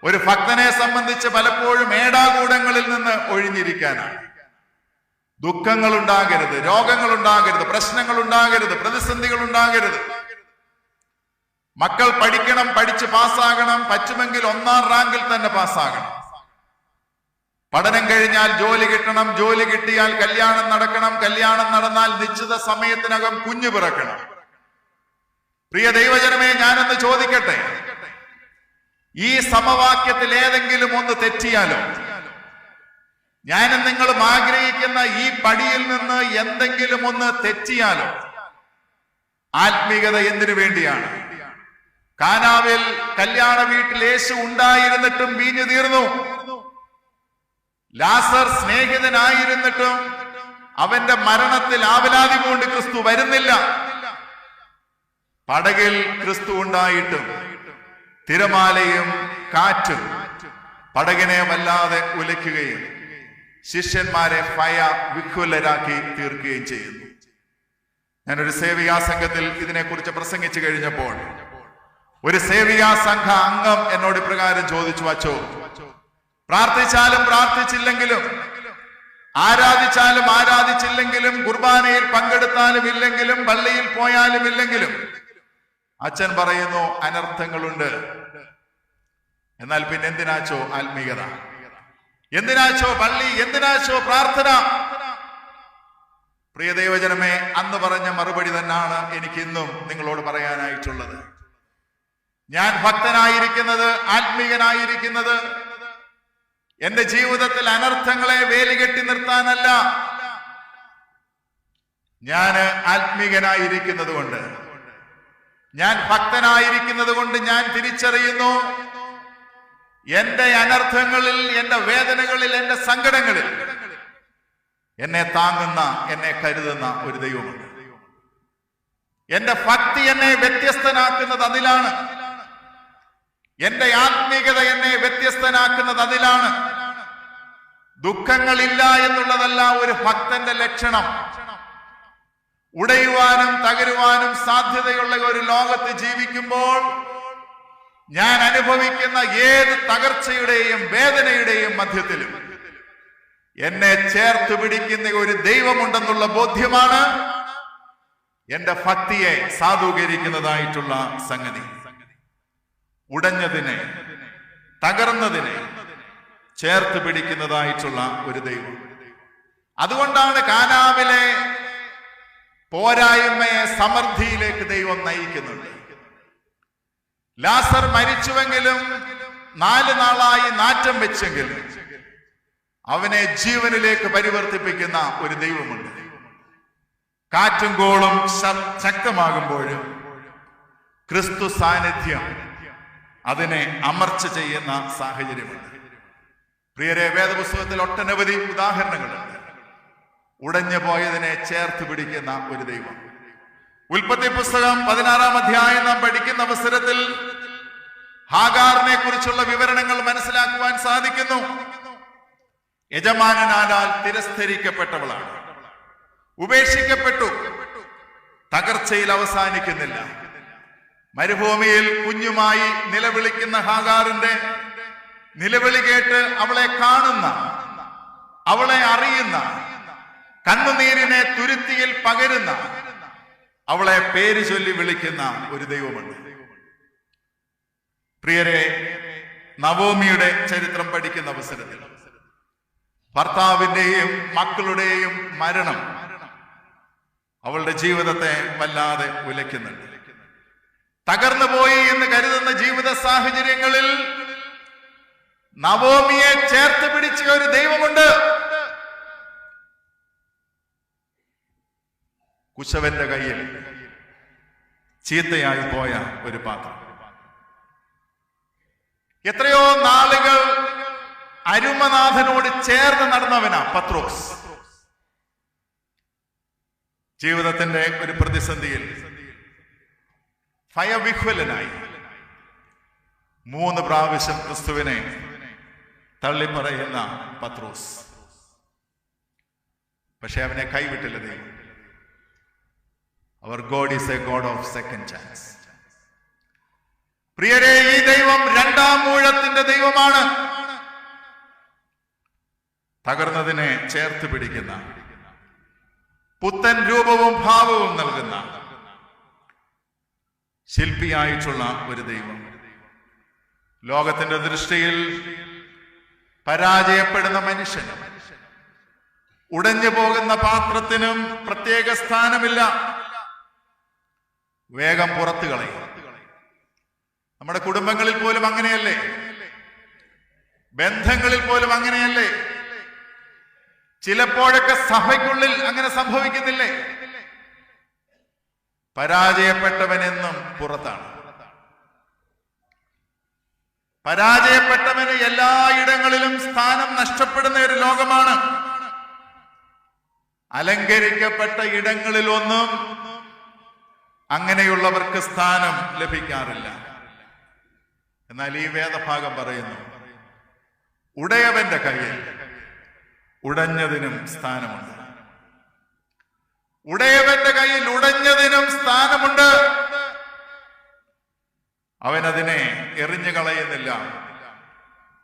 ഒരു ഭക്തനെ സംബന്ധിച്ച് പലപ്പോഴും ഏടാകൂടങ്ങളിൽ നിന്ന് ഒഴിഞ്ഞിരിക്കാനാണ്. ദുഃഖങ്ങൾ ഉണ്ടാകരുത്, രോഗങ്ങൾ ഉണ്ടാകരുത്, പ്രശ്നങ്ങൾ ഉണ്ടാകരുത്, പ്രതിസന്ധികൾ ഉണ്ടാകരുത്. മക്കൾ പഠിക്കണം, പഠിച്ച് പാസ്സാകണം, പറ്റുമെങ്കിൽ 1ാം റാങ്കിൽ തന്നെ പാസ്സാകണം. പഠനം കഴിഞ്ഞാൽ ജോലി കിട്ടണം, ജോലി കിട്ടിയാൽ കല്യാണം നടക്കണം, കല്യാണം നടന്നാൽ നിശ്ചിത സമയത്തിനകം കുഞ്ഞു പിറക്കണം. പ്രിയ ദൈവജനമേ, ഞാനൊന്ന് ചോദിക്കട്ടെ, ഈ സമവാക്യത്തിൽ ഏതെങ്കിലും ഒന്ന് തെറ്റിയാലോ? ഞാനും നിങ്ങളും ആഗ്രഹിക്കുന്ന ഈ പടിയിൽ നിന്ന് എന്തെങ്കിലും ഒന്ന് തെറ്റിയാലോ? ആത്മീയത എന്തിനു വേണ്ടിയാണ്? കാനാവിൽ കല്യാണ വീട്ടിൽ യേശു ഉണ്ടായിരുന്നിട്ടും വീഞ്ഞു തീർന്നു. ലാസർ സ്നേഹിതനായിരുന്നിട്ടും അവന്റെ മരണത്തിൽ ആവലാതി കൊണ്ട് ക്രിസ്തു വരുന്നില്ല. പടകിൽ ക്രിസ്തു ഉണ്ടായിട്ടും തിരമാലയും കാറ്റും പടകിനെ വല്ലാതെ ഉലയ്ക്കുകയും ശിഷ്യന്മാരെ വിഹ്വലരാക്കി തീർക്കുകയും ചെയ്യുന്നു. ഞാനൊരു സേവികാ സംഘത്തിൽ ഇതിനെക്കുറിച്ച് പ്രസംഗിച്ചു കഴിഞ്ഞപ്പോൾ ഒരു സേവികാ സംഘ അംഗം എന്നോട് ഇപ്രകാരം ചോദിച്ചു, അച്ചോ, പ്രാർത്ഥിച്ചാലും പ്രാർത്ഥിച്ചില്ലെങ്കിലും, ആരാധിച്ചാലും ആരാധിച്ചില്ലെങ്കിലും, കുർബാനയിൽ പങ്കെടുത്താലും ഇല്ലെങ്കിലും, പള്ളിയിൽ പോയാലും ഇല്ലെങ്കിലും, അച്ഛൻ പറയുന്നു അനർത്ഥങ്ങളുണ്ട്. എന്നാൽ പിന്നെ എന്തിനാച്ചോ ആത്മീയത? എന്തിനാച്ചോ പള്ളി? എന്തിനാച്ചോ പ്രാർത്ഥന? പ്രിയ ദൈവജനമേ, അന്ന് പറഞ്ഞ മറുപടി തന്നെയാണ് എനിക്ക് ഇന്നും നിങ്ങളോട് പറയാനായിട്ടുള്ളത്. ഞാൻ ഭക്തനായിരിക്കുന്നത്, ആത്മീയനായിരിക്കുന്നത് എന്റെ ജീവിതത്തിൽ അനർത്ഥങ്ങളെ വേലികെട്ടി നിർത്താനല്ല. ഞാൻ ആത്മീയനായിരിക്കുന്നത് കൊണ്ട്, ഞാൻ ഭക്തനായിരിക്കുന്നത് കൊണ്ട് ഞാൻ തിരിച്ചറിയുന്നു, എന്റെ അനർത്ഥങ്ങളിൽ, എന്റെ വേദനകളിൽ, എന്റെ സങ്കടങ്ങളിൽ എന്നെ താങ്ങുന്ന, എന്നെ കരുതുന്ന ഒരു ദൈവമുണ്ട്. എന്റെ ഭക്തി എന്നെ വ്യത്യസ്തനാക്കുന്നത് അതിലാണ്. എന്റെ ആത്മീയത എന്നെ വ്യത്യസ്തനാക്കുന്നത് അതിലാണ്. ദുഃഖങ്ങളില്ല എന്നുള്ളതല്ല ഒരു ഭക്തന്റെ ലക്ഷണം. ഉടയുവാനും തകരുവാനും സാധ്യതയുള്ള ഒരു ലോകത്ത് ജീവിക്കുമ്പോൾ ഞാൻ അനുഭവിക്കുന്ന ഏത് തകർച്ചയുടെയും വേദനയുടെയും മധ്യത്തിലും എന്നെ ചേർത്ത് പിടിക്കുന്ന ഒരു ദൈവമുണ്ടെന്നുള്ള ബോധ്യമാണ് എന്റെ ഭക്തിയെ സാധൂകരിക്കുന്നതായിട്ടുള്ള സംഗതി. ഉടഞ്ഞതിനെ, തകർന്നതിനെ ചേർത്ത് പിടിക്കുന്നതായിട്ടുള്ള ഒരു ദൈവം. അതുകൊണ്ടാണ് കാനാവിലെ പോരായ്മയെ സമൃദ്ധിയിലേക്ക് ദൈവം നയിക്കുന്നുണ്ട്. ലാസർ മരിച്ചുവെങ്കിലും 4 നാളായി നാറ്റം വെച്ചെങ്കിലും അവനെ ജീവനിലേക്ക് പരിവർത്തിപ്പിക്കുന്ന ഒരു ദൈവമുണ്ട്. കാറ്റും കോളും ശക്തമാകുമ്പോഴും ക്രിസ്തു സാന്നിധ്യം അതിനെ അമർച്ച ചെയ്യുന്ന സാഹചര്യമുണ്ട്. പ്രിയരെ, വേദപുസ്തകത്തിൽ ഒട്ടനവധി ഉദാഹരണങ്ങളുണ്ട്. ഉടഞ്ഞു പോയതിനെ ചേർത്ത് പിടിക്കുന്ന ഒരു ദൈവം. ഉൽപ്പത്തി പുസ്തകം 16-ാം അധ്യായം നാം പഠിക്കുന്ന അവസരത്തിൽ ഹാഗാറിനെ കുറിച്ചുള്ള വിവരണങ്ങൾ മനസ്സിലാക്കുവാൻ സാധിക്കുന്നു. യജമാനനാൽ തിരസ്കരിക്കപ്പെട്ടവളാണ്, ഉപേക്ഷിക്കപ്പെട്ടു. തകർച്ചയിൽ അവസാനിക്കുന്നില്ല. മരുഭൂമിയിൽ കുഞ്ഞുമായി നിലവിളിക്കുന്ന ഹാഗാറിന്റെ നിലവിളി കേട്ട് അവളെ കാണുന്ന, അവളെ അറിയുന്ന, കണ്ണുനീരിനെ തുരുത്തിയിൽ പകരുന്ന, അവളെ പേര് ചൊല്ലി വിളിക്കുന്ന ഒരു ദൈവമുണ്ട്. പ്രിയരെ, നവോമിയുടെ ചരിത്രം പഠിക്കുന്ന അവസരത്തിൽ ഭർത്താവിന്റെയും മക്കളുടെയും മരണം അവളുടെ ജീവിതത്തെ വല്ലാതെ ഉലയ്ക്കുന്നുണ്ട്. തകർന്നു പോയി എന്ന് കരുതുന്ന ജീവിത സാഹചര്യങ്ങളിൽ നവോമിയെ ചേർത്ത് പിടിച്ച ഒരു ദൈവമുണ്ട്. കുശവന്റെ കയ്യിൽ ചീത്തയായി പോയ ഒരു പാത്രം. എത്രയോ നാളുകൾ അരുമനാഥനോട് ചേർന്ന് നടന്നവനാ പത്രോസ്. ജീവിതത്തിന്റെ ഒരു പ്രതിസന്ധിയിൽ ഭയവിഹ്വലനായി 3 പ്രാവശ്യം ക്രിസ്തുവിനെ തള്ളിപ്പറയുന്ന പത്രോസ്. പക്ഷെ അവനെ കൈവിട്ടില്ല ദൈവം. Our God is a God of second chance. പ്രിയരെ, ഈ ദൈവം രണ്ടാം ഊഴത്തിന്റെ ദൈവമാണ്. തകർന്നതിനെ ചേർത്ത് പിടിക്കുന്ന, പുത്തൻ രൂപവും ഭാവവും നൽകുന്ന ശില്പിയായിട്ടുള്ള ഒരു ദൈവം. ലോകത്തിന്റെ ദൃഷ്ടിയിൽ പരാജയപ്പെടുന്ന മനുഷ്യനും ഉടഞ്ഞു പോകുന്ന പാത്രത്തിനും പ്രത്യേക സ്ഥാനമില്ല. വേഗം പുറത്തു കളയും. നമ്മുടെ കുടുംബങ്ങളിൽ പോലും അങ്ങനെയല്ലേ? ബന്ധങ്ങളിൽ പോലും അങ്ങനെയല്ലേ? ചിലപ്പോഴൊക്കെ സഭയ്ക്കുള്ളിൽ അങ്ങനെ സംഭവിക്കുന്നില്ലേ? പരാജയപ്പെട്ടവനെന്നും പുറത്താണ്. പരാജയപ്പെട്ടവന് എല്ലായിടങ്ങളിലും സ്ഥാനം നഷ്ടപ്പെടുന്ന ഒരു ലോകമാണ്. അലങ്കരിക്കപ്പെട്ട ഇടങ്ങളിലൊന്നും അങ്ങനെയുള്ളവർക്ക് സ്ഥാനം ലഭിക്കാറില്ല. എന്നാൽ ഈ വേദഭാഗം പറയുന്നു, ഉടയവന്റെ കയ്യിൽ ഉടഞ്ഞതിനും സ്ഥാനമുണ്ട്. ഉടയവന്റെ കയ്യിൽ ഉടഞ്ഞതിനും സ്ഥാനമുണ്ട്. അവനതിനെ എറിഞ്ഞു കളയുന്നില്ല,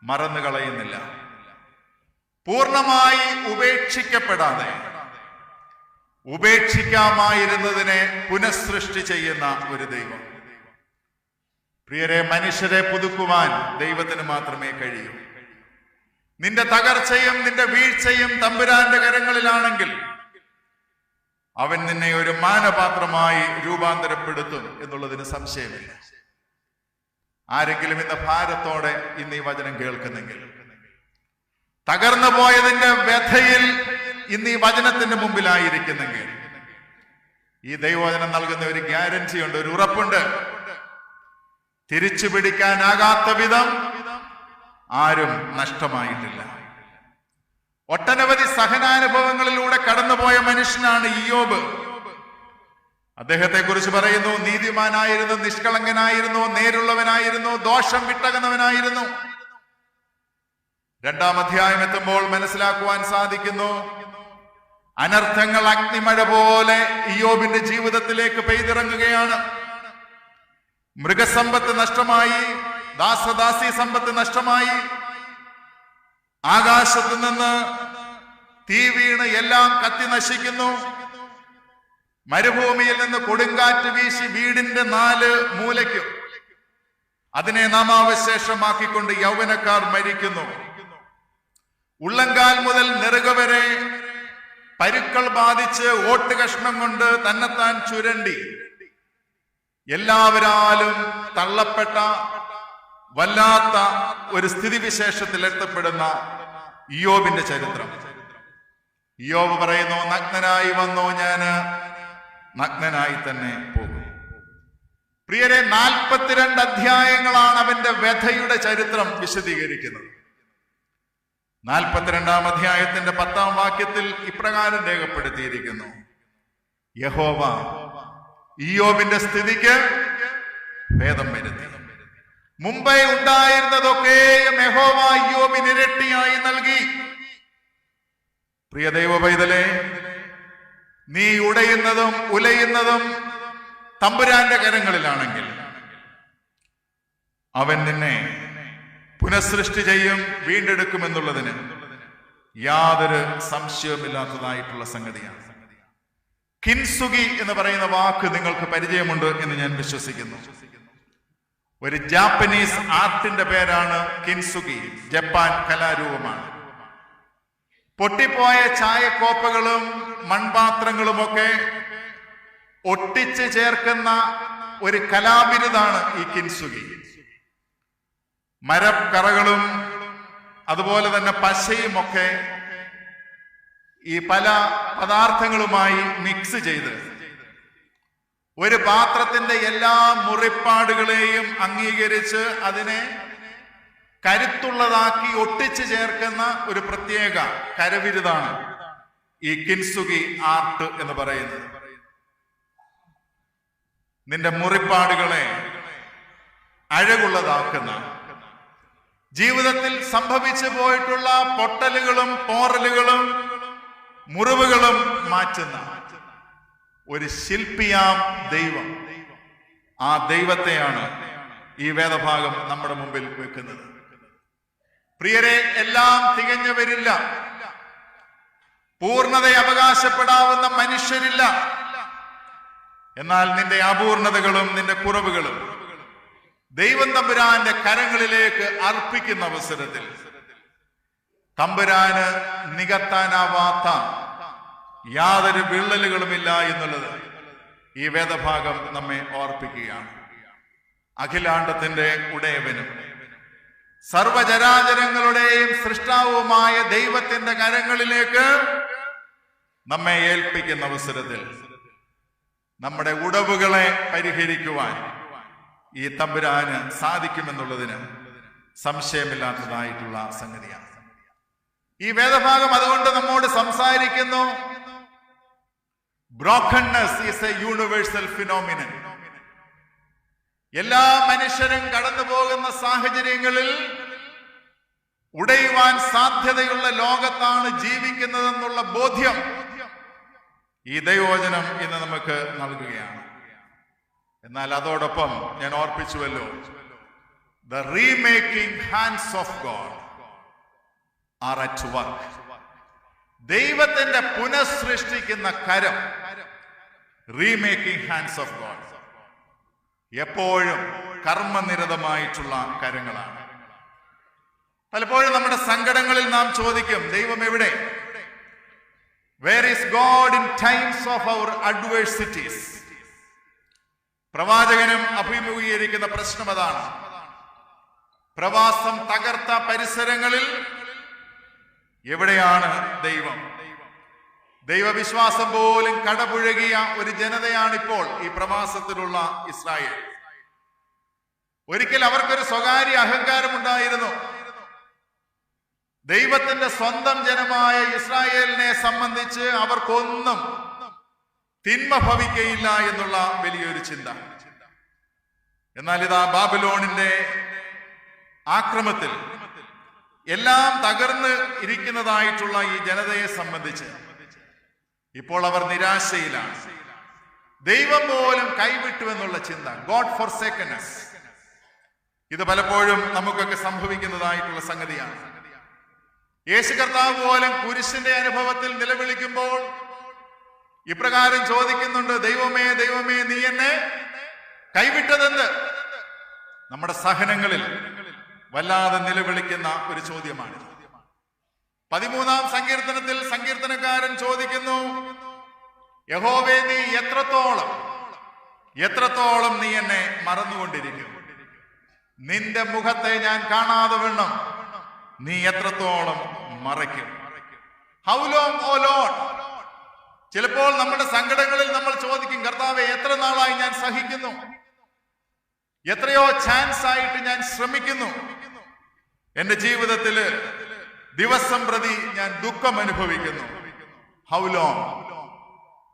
മറന്നു കളയുന്നില്ല. പൂർണ്ണമായി ഉപേക്ഷിക്കപ്പെടാതെ ഉപേക്ഷിക്കാമായിരുന്നതിനെ പുനഃസൃഷ്ടി ചെയ്യുന്ന ഒരു ദൈവം. പ്രിയരെ, മനുഷ്യരെ പുതുക്കുവാൻ ദൈവത്തിന് മാത്രമേ കഴിയൂ. നിന്റെ തകർച്ചയും നിന്റെ വീഴ്ചയും തമ്പുരാന്റെ കരങ്ങളിലാണെങ്കിൽ അവൻ നിന്നെ ഒരു മാനപാത്രമായി രൂപാന്തരപ്പെടുത്തും എന്നുള്ളതിന് സംശയമില്ല. ആരെങ്കിലും ഇന്ന് ഭാരത്തോടെ ഇന്ന് ഈ വചനം കേൾക്കുന്നെങ്കിൽ, തകർന്നു പോയതിന്റെ വ്യഥയിൽ ഇന്ന് ഈ വചനത്തിന്റെ മുമ്പിലായിരിക്കുന്നെങ്കിൽ, ഈ ദൈവവചനം നൽകുന്ന ഒരു ഗ്യാരന്റി ഉണ്ട്, ഒരു ഉറപ്പുണ്ട്. തിരിച്ചു പിടിക്കാനാകാത്ത വിധം ആരും നഷ്ടമായിട്ടില്ല. ഒട്ടനവധി സഹനാനുഭവങ്ങളിലൂടെ കടന്നുപോയ മനുഷ്യനാണ് ഇയ്യോബ്. അദ്ദേഹത്തെ കുറിച്ച് പറയുന്നു, നീതിമാനായിരുന്നു, നിഷ്കളങ്കനായിരുന്നു, നേരുള്ളവനായിരുന്നു, ദോഷം വിട്ടകന്നവനായിരുന്നു. 2-ാം അധ്യായം എത്തുമ്പോൾ മനസ്സിലാക്കുവാൻ സാധിക്കുന്നു, അനർത്ഥങ്ങൾ അഗ്നിമഴ പോലെ ഇയ്യോബിന്റെ ജീവിതത്തിലേക്ക് പെയ്തിറങ്ങുകയാണ്. മൃഗസമ്പത്ത് നഷ്ടമായി, ദാസദാസി സമ്പത്ത് നഷ്ടമായി, ആകാശത്ത് നിന്ന് തീ വീണ് എല്ലാം കത്തി നശിക്കുന്നു. മരുഭൂമിയിൽ നിന്ന് കൊടുങ്കാറ്റ് വീശി വീടിന്റെ 4 മൂലയ്ക്കും അതിനെ നാമാവശേഷമാക്കിക്കൊണ്ട് യൗവനക്കാർ മരിക്കുന്നു. ഉള്ളങ്കാൽ മുതൽ നെറുക വരെ പരുക്കൾ ബാധിച്ച് ഓട്ട് കഷ്ണം കൊണ്ട് തന്നെത്താൻ ചുരണ്ടി എല്ലാവരാലും തള്ളപ്പെട്ട വല്ലാത്ത ഒരു സ്ഥിതിവിശേഷത്തിൽ എത്തപ്പെടുന്ന ഇയ്യോബിന്റെ ചരിത്രം. ഇയ്യോബ് പറയുന്നു, നഗ്നനായി വന്നു, ഞാന് നഗ്നനായി തന്നെ പോകും. പ്രിയരെ, 42 അധ്യായങ്ങളാണ് അവന്റെ വ്യഥയുടെ ചരിത്രം വിശദീകരിക്കുന്നത്. 42-ാം അധ്യായത്തിന്റെ 10-ാം വാക്യത്തിൽ ഇപ്രകാരം രേഖപ്പെടുത്തിയിരിക്കുന്നു, യഹോവ ഇയ്യോബിന്റെ സ്ഥിതിക്ക് ഭേദം വരുത്തി. മുമ്പേ ഉണ്ടായിരുന്നതൊക്കെയും യഹോവ ഇയ്യോബിന് ഇരട്ടിയായി നൽകി. പ്രിയ ദൈവ പൈതലേ, നീ ഉടയുന്നതും ഉലയുന്നതും തമ്പുരാന്റെ കരങ്ങളിലാണെങ്കിൽ അവൻ നിന്നെ പുനഃസൃഷ്ടി ചെയ്യും, വീണ്ടെടുക്കുമെന്നുള്ളതിന് യാതൊരു സംശയവുമില്ലാത്തതായിട്ടുള്ള സംഗതിയാണ്. കിൻസുഗി എന്ന് പറയുന്ന വാക്ക് നിങ്ങൾക്ക് പരിചയമുണ്ട് എന്ന് ഞാൻ വിശ്വസിക്കുന്നു. ഒരു ജാപ്പനീസ് ആർട്ടിന്റെ പേരാണ് കിൻസുഗി. ജപ്പാൻ കലാരൂപമാണ്. പൊട്ടിപ്പോയ ചായക്കോപ്പകളും മൺപാത്രങ്ങളുമൊക്കെ ഒട്ടിച്ച് ചേർക്കുന്ന ഒരു കലാബിരുദാണ് ഈ കിൻസുഗി. മരക്കറകളും അതുപോലെ തന്നെ പശയുമൊക്കെ ഈ പല പദാർത്ഥങ്ങളുമായി മിക്സ് ചെയ്ത് ഒരു പാത്രത്തിന്റെ എല്ലാ മുറിപ്പാടുകളെയും അംഗീകരിച്ച് അതിനെ കരുത്തുള്ളതാക്കി ഒട്ടിച്ചു ചേർക്കുന്ന ഒരു പ്രത്യേക കരവിരുതാണ് ഈ കിൻസുഗി ആർട്ട് എന്ന് പറയുന്നത്. നിന്റെ മുറിപ്പാടുകളെ അഴകുള്ളതാക്കുന്ന, ജീവിതത്തിൽ സംഭവിച്ചു പോയിട്ടുള്ള പൊട്ടലുകളും പോറലുകളും മുറിവുകളും മാറ്റുന്ന, ഒരു ശില്പിയാം ദൈവം. ആ ദൈവത്തെയാണ് ഈ വേദഭാഗം നമ്മുടെ മുമ്പിൽ വെക്കുന്നത്. പ്രിയരെ, എല്ലാം തികഞ്ഞവരില്ല, പൂർണ്ണത അവകാശപ്പെടാവുന്ന മനുഷ്യരില്ല. എന്നാൽ നിന്റെ അപൂർണതകളും നിന്റെ കുറവുകളും ദൈവം തമ്പുരാന്റെ കരങ്ങളിലേക്ക് അർപ്പിക്കുന്ന അവസരത്തിൽ തമ്പുരാന് നികത്താനാവാത്ത യാതൊരു വിള്ളലുകളുമില്ല എന്നുള്ളത് ഈ വേദഭാഗം നമ്മെ ഓർപ്പിക്കുകയാണ്. അഖിലാണ്ടത്തിന്റെ ഉടയവനും സർവചരാചരങ്ങളുടെയും സൃഷ്ടാവുമായ ദൈവത്തിന്റെ കരങ്ങളിലേക്ക് നമ്മെ ഏൽപ്പിക്കുന്ന അവസരത്തിൽ നമ്മുടെ ഉടവുകളെ പരിഹരിക്കുവാൻ ഈ തമ്പുരാന് സാധിക്കുമെന്നുള്ളതിന് സംശയമില്ലാത്തതായിട്ടുള്ള സംഗതിയാണ്. ഈ വേദഭാഗം അതുകൊണ്ട് നമ്മോട് സംസാരിക്കുന്നു. Brokenness is A universal phenomenon. എല്ലാ മനുഷ്യരും കടന്നു പോകുന്ന സാഹചര്യങ്ങളിൽ ഉടയുവാൻ സാധ്യതയുള്ള ലോകത്താണ് ജീവിക്കുന്നതെന്നുള്ള ബോധ്യം ഈ ദൈവവചനം ഇന്ന് നമുക്ക് നൽകുകയാണ്. എന്നാൽ അതോടൊപ്പം ഞാൻ ഓർപ്പിച്ചുവല്ലോ, the remaking hands of God are at work. ദൈവത്തിന്റെ പുനഃസൃഷ്ടിക്കുന്ന കരം, റീമേക്കിംഗ് ഹാൻഡ്സ് ഓഫ് ഗോഡ്, എപ്പോഴും കർമ്മനിരതമായിട്ടുള്ള കരങ്ങളാണ്. പലപ്പോഴും നമ്മുടെ സങ്കടങ്ങളിൽ നാം ചോദിക്കും, ദൈവം എവിടെ? Where is God in times of our adversities? പ്രവാചകനും അഭിമുഖീകരിക്കുന്ന പ്രശ്നം അതാണ്. പ്രവാസം തകർത്ത പരിസരങ്ങളിൽ എവിടെയാണ് ദൈവം? ദൈവവിശ്വാസം പോലും കടപുഴകിയ ഒരു ജനതയാണിപ്പോൾ ഈ പ്രവാസത്തിലുള്ള ഇസ്രായേൽ. ഒരിക്കൽ അവർക്കൊരു സ്വകാര്യ അഹങ്കാരമുണ്ടായിരുന്നു. ദൈവത്തിന്റെ സ്വന്തം ജനമായ ഇസ്രായേലിനെ സംബന്ധിച്ച് അവർക്കൊന്നും തിന്മ ഭവിക്കയില്ല എന്നുള്ള വലിയൊരു ചിന്ത. എന്നാൽ ഇതാ ബാബിലോണിന്റെ ആക്രമത്തിൽ എല്ലാം തകർന്ന് ഇരിക്കുന്നതായിട്ടുള്ള ഈ ജനതയെ സംബന്ധിച്ച് ഇപ്പോൾ അവർ നിരാശയിലാണ്. ദൈവം പോലും കൈവിട്ടു എന്നുള്ള ചിന്ത, ഗോഡ് ഫോർസേക്കൻനെസ്. ഇത് പലപ്പോഴും നമുക്കൊക്കെ സംഭവിക്കുന്നതായിട്ടുള്ള സംഗതിയാണ്. യേശു കർത്താവ് പോലും കുരിശിന്റെ അനുഭവത്തിൽ നിലവിളിക്കുമ്പോൾ ഇപ്രകാരം ചോദിക്കുന്നുണ്ട്, ദൈവമേ ദൈവമേ നീ എന്നെ കൈവിട്ടതെന്ത്? നമ്മുടെ സഹനങ്ങളിൽ വല്ലാതെ നിലവിളിക്കുന്ന ഒരു ചോദ്യമാണ്. 13-ാം സങ്കീർത്തനത്തിൽ സങ്കീർത്തനക്കാരൻ ചോദിക്കുന്നു, യഹോവേ നീ എത്രത്തോളം നീ എന്നെ മറന്നുകൊണ്ടിരിക്കും? നിന്റെ മുഖത്തെ ഞാൻ കാണാതെ വണ്ണം നീ എത്രത്തോളം മറയ്ക്കും? How long O Lord? ചിലപ്പോൾ നമ്മുടെ സങ്കടങ്ങളിൽ നമ്മൾ ചോദിക്കും, കർത്താവേ എത്ര നാളായി ഞാൻ സഹിക്കുന്നു, എത്രയോ ചാൻസ് ആയിട്ട് ഞാൻ ശ്രമിക്കുന്നു, എന്റെ ജീവിതത്തില് ദിവസം പ്രതി ഞാൻ ദുഃഖം അനുഭവിക്കുന്നു. How long?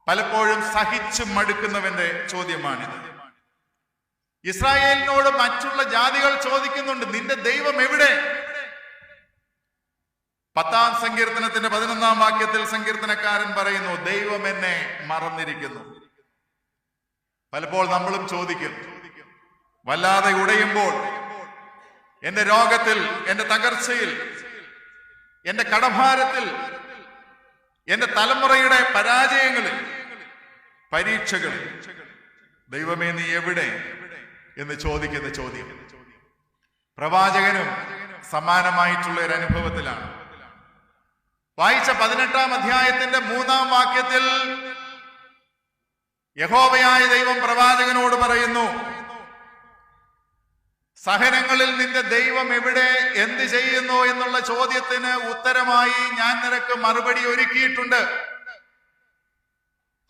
പലപ്പോഴും സഹിച്ചു മടുക്കുന്നവന്റെ ചോദ്യമാണിത്. ഇസ്രായേലിനോട് മറ്റുള്ള ജാതികൾ ചോദിക്കുന്നുണ്ട്, നിന്റെ ദൈവം എവിടെ? 10-ാം സങ്കീർത്തനത്തിന്റെ 11-ാം വാക്യത്തിൽ സങ്കീർത്തനക്കാരൻ പറയുന്നു, ദൈവം എന്നെ മറന്നിരിക്കുന്നു. പലപ്പോൾ നമ്മളും ചോദിക്കും, വല്ലാതെ ഉടയുമ്പോൾ, എന്റെ രോഗത്തിൽ, എന്റെ തകർച്ചയിൽ, എന്റെ കടഭാരത്തിൽ, എന്റെ തലമുറയുടെ പരാജയങ്ങളിൽ, പരീക്ഷകളിൽ ദൈവമേ നീ എവിടെ എന്ന് ചോദിക്കുന്ന ചോദ്യം. പ്രവാചകനും സമാനമായിട്ടുള്ള ഒരു അനുഭവത്തിലാണ്. വായിച്ച 18-ാം അധ്യായത്തിന്റെ 3-ാം വാക്യത്തിൽ യഹോവയായ ദൈവം പ്രവാചകനോട് പറയുന്നു, സഹനങ്ങളിൽ നിന്റെ ദൈവം എവിടെ, എന്ത് ചെയ്യുന്നു എന്നുള്ള ചോദ്യത്തിന് ഉത്തരമായി ഞാൻ നിനക്ക് മറുപടി ഒരുക്കിയിട്ടുണ്ട്.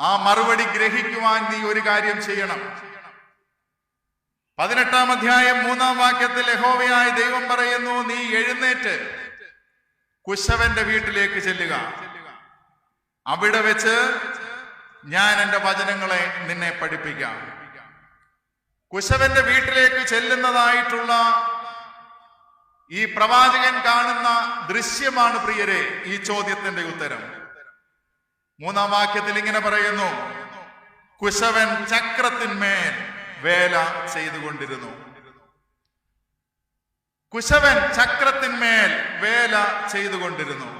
ആ മറുപടി ഗ്രഹിക്കുവാൻ നീ ഒരു കാര്യം ചെയ്യണം. 18-ാം അധ്യായം 3-ാം വാക്യത്തിൽ യഹോവയായ ദൈവം പറയുന്നു, നീ എഴുന്നേറ്റ് കുശവന്റെ വീട്ടിലേക്ക് ചെല്ലുക. അവിടെ വെച്ച് ഞാൻ എന്റെ വചനങ്ങളെ നിന്നെ പഠിപ്പിക്കാം. കുശവന്റെ വീട്ടിലേക്ക് ചെല്ലുന്നതായിട്ടുള്ള ഈ പ്രവാചകൻ കാണുന്ന ദൃശ്യമാണ് പ്രിയരെ ഈ ചോദ്യത്തിന്റെ ഉത്തരം. 3-ാം വാക്യത്തിൽ ഇങ്ങനെ പറയുന്നു, കുശവൻ ചക്രത്തിന്മേൽ വേല ചെയ്തുകൊണ്ടിരുന്നു. കുശവൻ ചക്രത്തിന്മേൽ വേല ചെയ്തുകൊണ്ടിരുന്നു.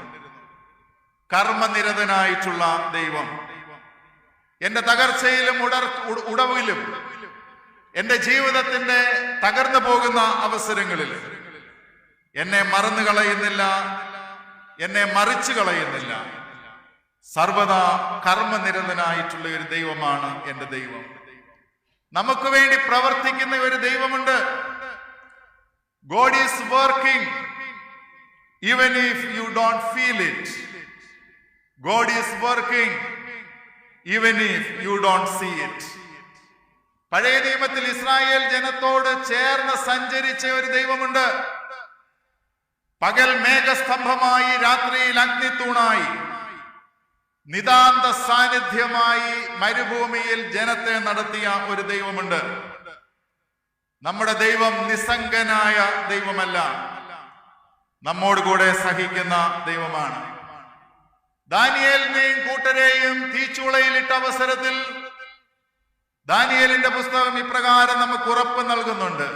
കർമ്മനിരതനായിട്ടുള്ള ദൈവം എന്റെ തകർച്ചയിലും ഉടവിലും എന്റെ ജീവിതത്തിന്റെ തകർന്നു പോകുന്ന അവസരങ്ങളിൽ എന്നെ മറന്നു കളയുന്നില്ല, എന്നെ മറിച്ചു കളയുന്നില്ല. സർവദാ കർമ്മനിരതനായിട്ടുള്ള ഒരു ദൈവമാണ് എന്റെ ദൈവം. നമുക്ക് വേണ്ടി പ്രവർത്തിക്കുന്ന ഒരു ദൈവമുണ്ട്. God is working even if you don't feel it. God is working even if you don't see it. പഴയ നിയമത്തിൽ ഇസ്രായേൽ ജനത്തോട് ചേർന്ന് സഞ്ചരിച്ച ഒരു ദൈവമുണ്ട്. പകൽ മേഘസ്തംഭമായി, രാത്രിയിൽ അഗ്നിത്തൂണായി, നിതാന്ത സാന്നിധ്യമായി മരുഭൂമിയിൽ ജനത്തെ നടത്തിയ ഒരു ദൈവമുണ്ട്. നമ്മുടെ ദൈവം നിസ്സംഗനായ ദൈവമല്ല, നമ്മോട് കൂടെ സഹിക്കുന്ന ദൈവമാണ്. ദാനിയേലിനെയും കൂട്ടരെയും തീച്ചൂളയിലിട്ട അവസരത്തിൽ ദാനിയേലിന്റെ പുസ്തകം ഇപ്രകാരം നമുക്ക് ഉറപ്പ് നൽകുന്നുണ്ട്.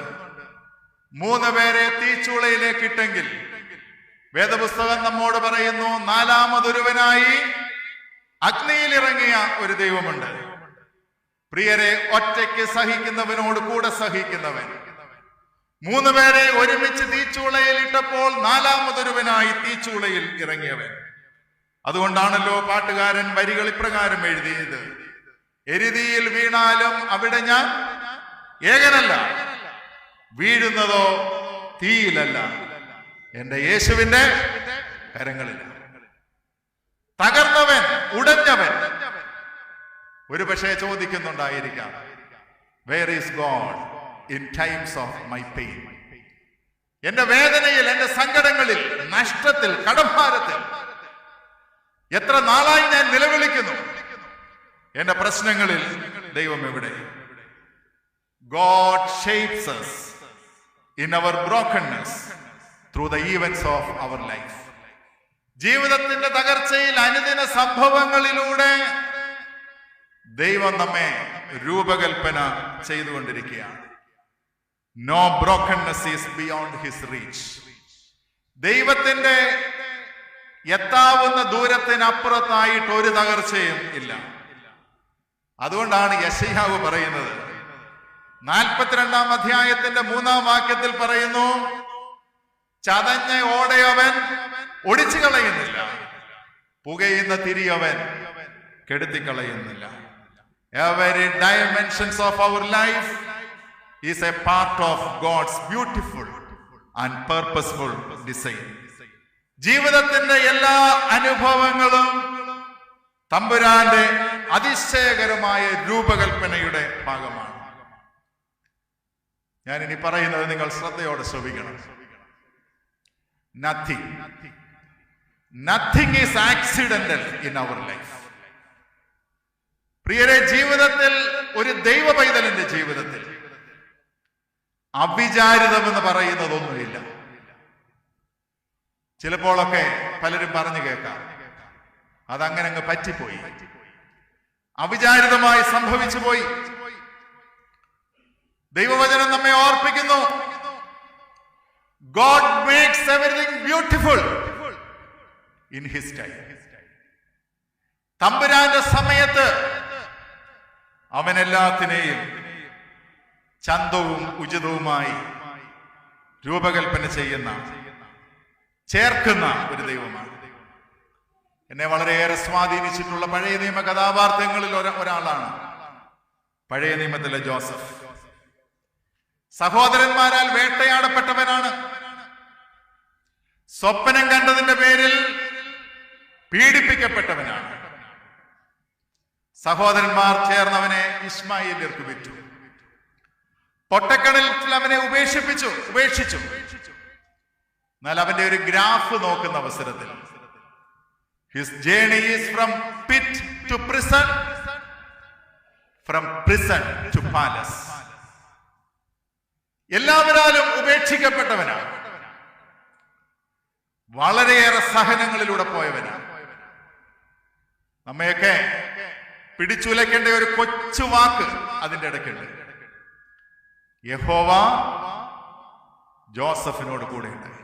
3 പേരെ തീച്ചൂളയിലേക്ക് ഇട്ടെങ്കിൽ വേദപുസ്തകം നമ്മോട് പറയുന്നു, 4മതൊരുവനായി അഗ്നിയിൽ ഇറങ്ങിയ ഒരു ദൈവമുണ്ട്. പ്രിയരെ, ഒറ്റയ്ക്ക് സഹിക്കുന്നവനോട് കൂടെ സഹിക്കുന്നവൻ. 3 പേരെ ഒരുമിച്ച് തീച്ചൂളയിൽ ഇട്ടപ്പോൾ 4മതൊരുവനായി തീച്ചൂളയിൽ ഇറങ്ങിയവൻ. അതുകൊണ്ടാണല്ലോ പാട്ടുകാരൻ വരികൾ ഇപ്രകാരം എഴുതിയത്: എരുതിയിൽ വീണാലും അവിടെ ഞാൻ ഏകനല്ല, വീഴുന്നതോ തീയിലല്ല, എന്റെ യേശുവിന്റെ കരങ്ങളില്ല. തകർന്നവൻ, ഉടഞ്ഞവൻ ഒരു പക്ഷേ ചോദിക്കുന്നുണ്ടായിരിക്കാം, where is God in times of my pain? എന്റെ വേദനയിൽ, എന്റെ സങ്കടങ്ങളിൽ, നഷ്ടത്തിൽ, കടഭാരത്തിൽ എത്ര നാളായി ഞാൻ നിലവിളിക്കുന്നു. എന്റെ പ്രശ്നങ്ങളിൽ ദൈവം എവിടെ? God shapes us in our brokenness through the events of our life. ജീവിതത്തിന്റെ തകർച്ചയിൽ, അനുദിന സംഭവങ്ങളിലൂടെ ദൈവം നമ്മെ രൂപകൽപ്പന ചെയ്തുകൊണ്ടിരിക്കുകയാണ്. No brokenness is beyond his reach. ദൈവത്തിന്റെ എത്താവുന്ന ദൂരത്തിനപ്പുറത്തായിട്ട് ഒരു തകർച്ചയും ഇല്ല. അതുകൊണ്ടാണ് യെശയ്യാവ് പറയുന്നത്, 42-ാം അധ്യായത്തിന്റെ 3-ാം വാക്യത്തിൽ പറയുന്നു, ചതഞ്ഞ ഓടയവൻ ഒടിച്ചു കളയുന്നില്ല, പുകയുന്ന തിരിയവൻ കെടുത്തിക്കളയുന്നില്ല. Every dimensions of our life is a part of God's beautiful and purposeful design. ജീവിതത്തിന്റെ എല്ലാ അനുഭവങ്ങളും തമ്പുരാന്റെ അതിശയകരമായ രൂപകൽപ്പനയുടെ ഭാഗമാണ്. ഞാൻ ഇനി പറയുന്നത് നിങ്ങൾ ശ്രദ്ധയോടെ ശ്രവിക്കണം. Nothing is accidental in our life. പ്രിയരെ, ജീവിതത്തിൽ, ഒരു ദൈവ പൈതലിന്റെ ജീവിതത്തിൽ അവിചാരിതമെന്ന് പറയുന്നതൊന്നുമില്ല. ചിലപ്പോഴൊക്കെ പലരും പറഞ്ഞു കേൾക്കാം, അതങ്ങനെ അങ്ങ് പറ്റിപ്പോയി, അവിചാരിതമായി സംഭവിച്ചു പോയി. ദൈവവചനം നമ്മെ ഓർപ്പിക്കുന്നു, God makes everything beautiful in his time. തമ്പുരാന്റെ സമയത്ത് അവൻ എല്ലാത്തിനെയും ചന്തവും ഉചിതവുമായി രൂപകൽപ്പന ചെയ്യുന്ന, ചേർക്കുന്ന ഒരു ദൈവമാണ്. എന്നെ വളരെയേറെ സ്വാധീനിച്ചിട്ടുള്ള പഴയ നിയമ കഥാപാത്രങ്ങളിൽ ഒരാളാണ് പഴയ നിയമത്തിലെ ജോസഫ്. സഹോദരന്മാരാൽ വേട്ടയാടപ്പെട്ടവനാണ്. സ്വപ്നം കണ്ടതിന്റെ പേരിൽ പീഡിപ്പിക്കപ്പെട്ടവനാണ്. സഹോദരന്മാർ ചേർന്നവനെ ഇസ്മായേലിയർക്ക് വിറ്റു. പൊട്ടക്കടലിൽ അവനെ ഉപേക്ഷിച്ചു. എന്നാൽ അവന്റെ ഒരു ഗ്രാഫ് നോക്കുന്ന അവസരത്തിൽ his journey is from pit to prison, from prison to palace. എല്ലാവരാലും ഉപേക്ഷിക്കപ്പെട്ടവനാണ്. വളരെയേറെ സഹനങ്ങളിലൂടെ പോയവനാണ്. നമ്മയൊക്കെ പിടിച്ചുലയ്ക്കേണ്ട ഒരു കൊച്ചു വാക്ക് അതിൻ്റെ ഇടയ്ക്കുണ്ട്. യഹോവ ജോസഫിനോട് കൂടെ ഉണ്ടായി.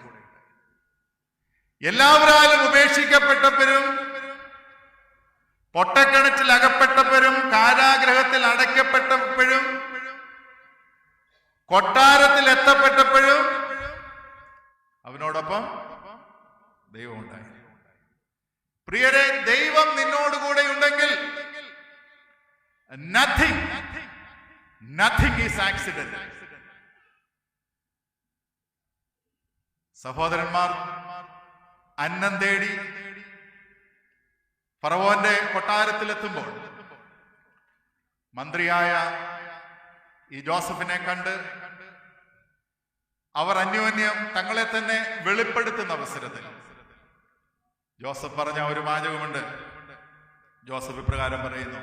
എല്ലാവരാലും ഉപേക്ഷിക്കപ്പെട്ടവരും, പൊട്ടക്കിണറ്റിൽ അകപ്പെട്ടവരും, കാരാഗ്രഹത്തിൽ അടയ്ക്കപ്പെട്ടപ്പോഴും, കൊട്ടാരത്തിൽ എത്തപ്പെട്ടപ്പോഴും അവനോടൊപ്പം ദൈവം ഉണ്ടായി. പ്രിയരെ, ദൈവം നിന്നോടുകൂടെ ഉണ്ടെങ്കിൽ nothing is accident. സഹോദരന്മാർ അന്നം തേടി ഫറവോന്റെ കൊട്ടാരത്തിലെത്തുമ്പോൾ മന്ത്രിയായ ഈ ജോസഫിനെ കണ്ട് അവർ അന്യോന്യം തങ്ങളെ തന്നെ വെളിപ്പെടുത്തുന്ന അവസരത്തിൽ ജോസഫ് പറഞ്ഞ ഒരു വാചകമുണ്ട്. ജോസഫ് ഇപ്രകാരം പറയുന്നു: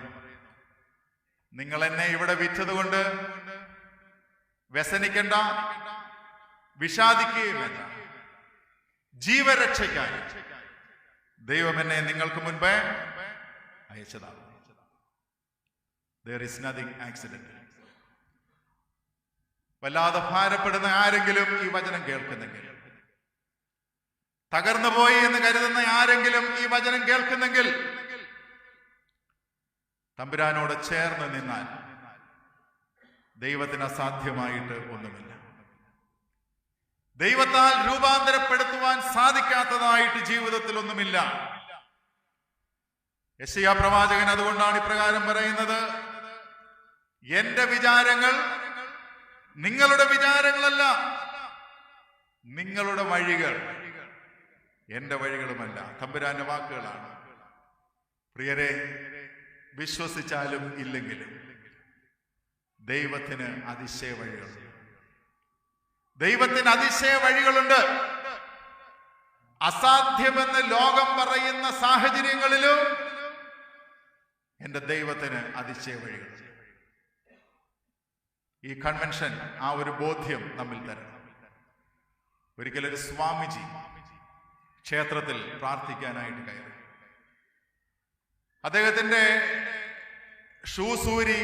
നിങ്ങൾ എന്നെ ഇവിടെ വിറ്റതുകൊണ്ട് വ്യസനിക്കണ്ട, വിഷാദിക്കുകയും വേണ്ട. ജീവരക്ഷയ്ക്കായി ദൈവം എന്നെ നിങ്ങൾക്ക് മുൻപേ അയച്ചതാണ്. There is nothing accidental. വല്ലാതെ ഭാരപ്പെടുന്ന ആരെങ്കിലും ഈ വചനം കേൾക്കുന്നെങ്കിൽ, തകർന്നു പോയി എന്ന് കരുതുന്ന ആരെങ്കിലും ഈ വചനം കേൾക്കുന്നെങ്കിൽ, തമ്പുരാനോട് ചേർന്ന് നിന്നാൽ ദൈവത്തിന് അസാധ്യമായിട്ട് ഒന്നുമില്ല. ദൈവത്താൽ രൂപാന്തരപ്പെടുത്തുവാൻ സാധിക്കാത്തതായിട്ട് ജീവിതത്തിൽ ഒന്നുമില്ല. യെശയ്യാ പ്രവാചകൻ അതുകൊണ്ടാണ് ഇപ്രകാരം പറയുന്നത്: എന്റെ വിചാരങ്ങൾ നിങ്ങളുടെ വിചാരങ്ങളല്ല, നിങ്ങളുടെ വഴികൾ എന്റെ വഴികളുമല്ല. തമ്പുരാന്റെ വാക്കുകളാണ്. പ്രിയരെ, വിശ്വസിച്ചാലും ഇല്ലെങ്കിലും ദൈവത്തിന് അതിശയ വഴികളുണ്ട്. ദൈവത്തിന് അതിശയ വഴികളുണ്ട്. അസാധ്യമെന്ന് ലോകം പറയുന്ന സാഹചര്യങ്ങളിലും എന്റെ ദൈവത്തിന് അതിശയ വഴികളുണ്ട്. ഈ കൺവെൻഷൻ ആ ഒരു ബോധ്യം നമ്മിൽ തരണം. ഒരിക്കലൊരു സ്വാമിജി ക്ഷേത്രത്തിൽ പ്രാർത്ഥിക്കാനായിട്ട് കയറി. അദ്ദേഹത്തിന്റെ ഷൂസൂരി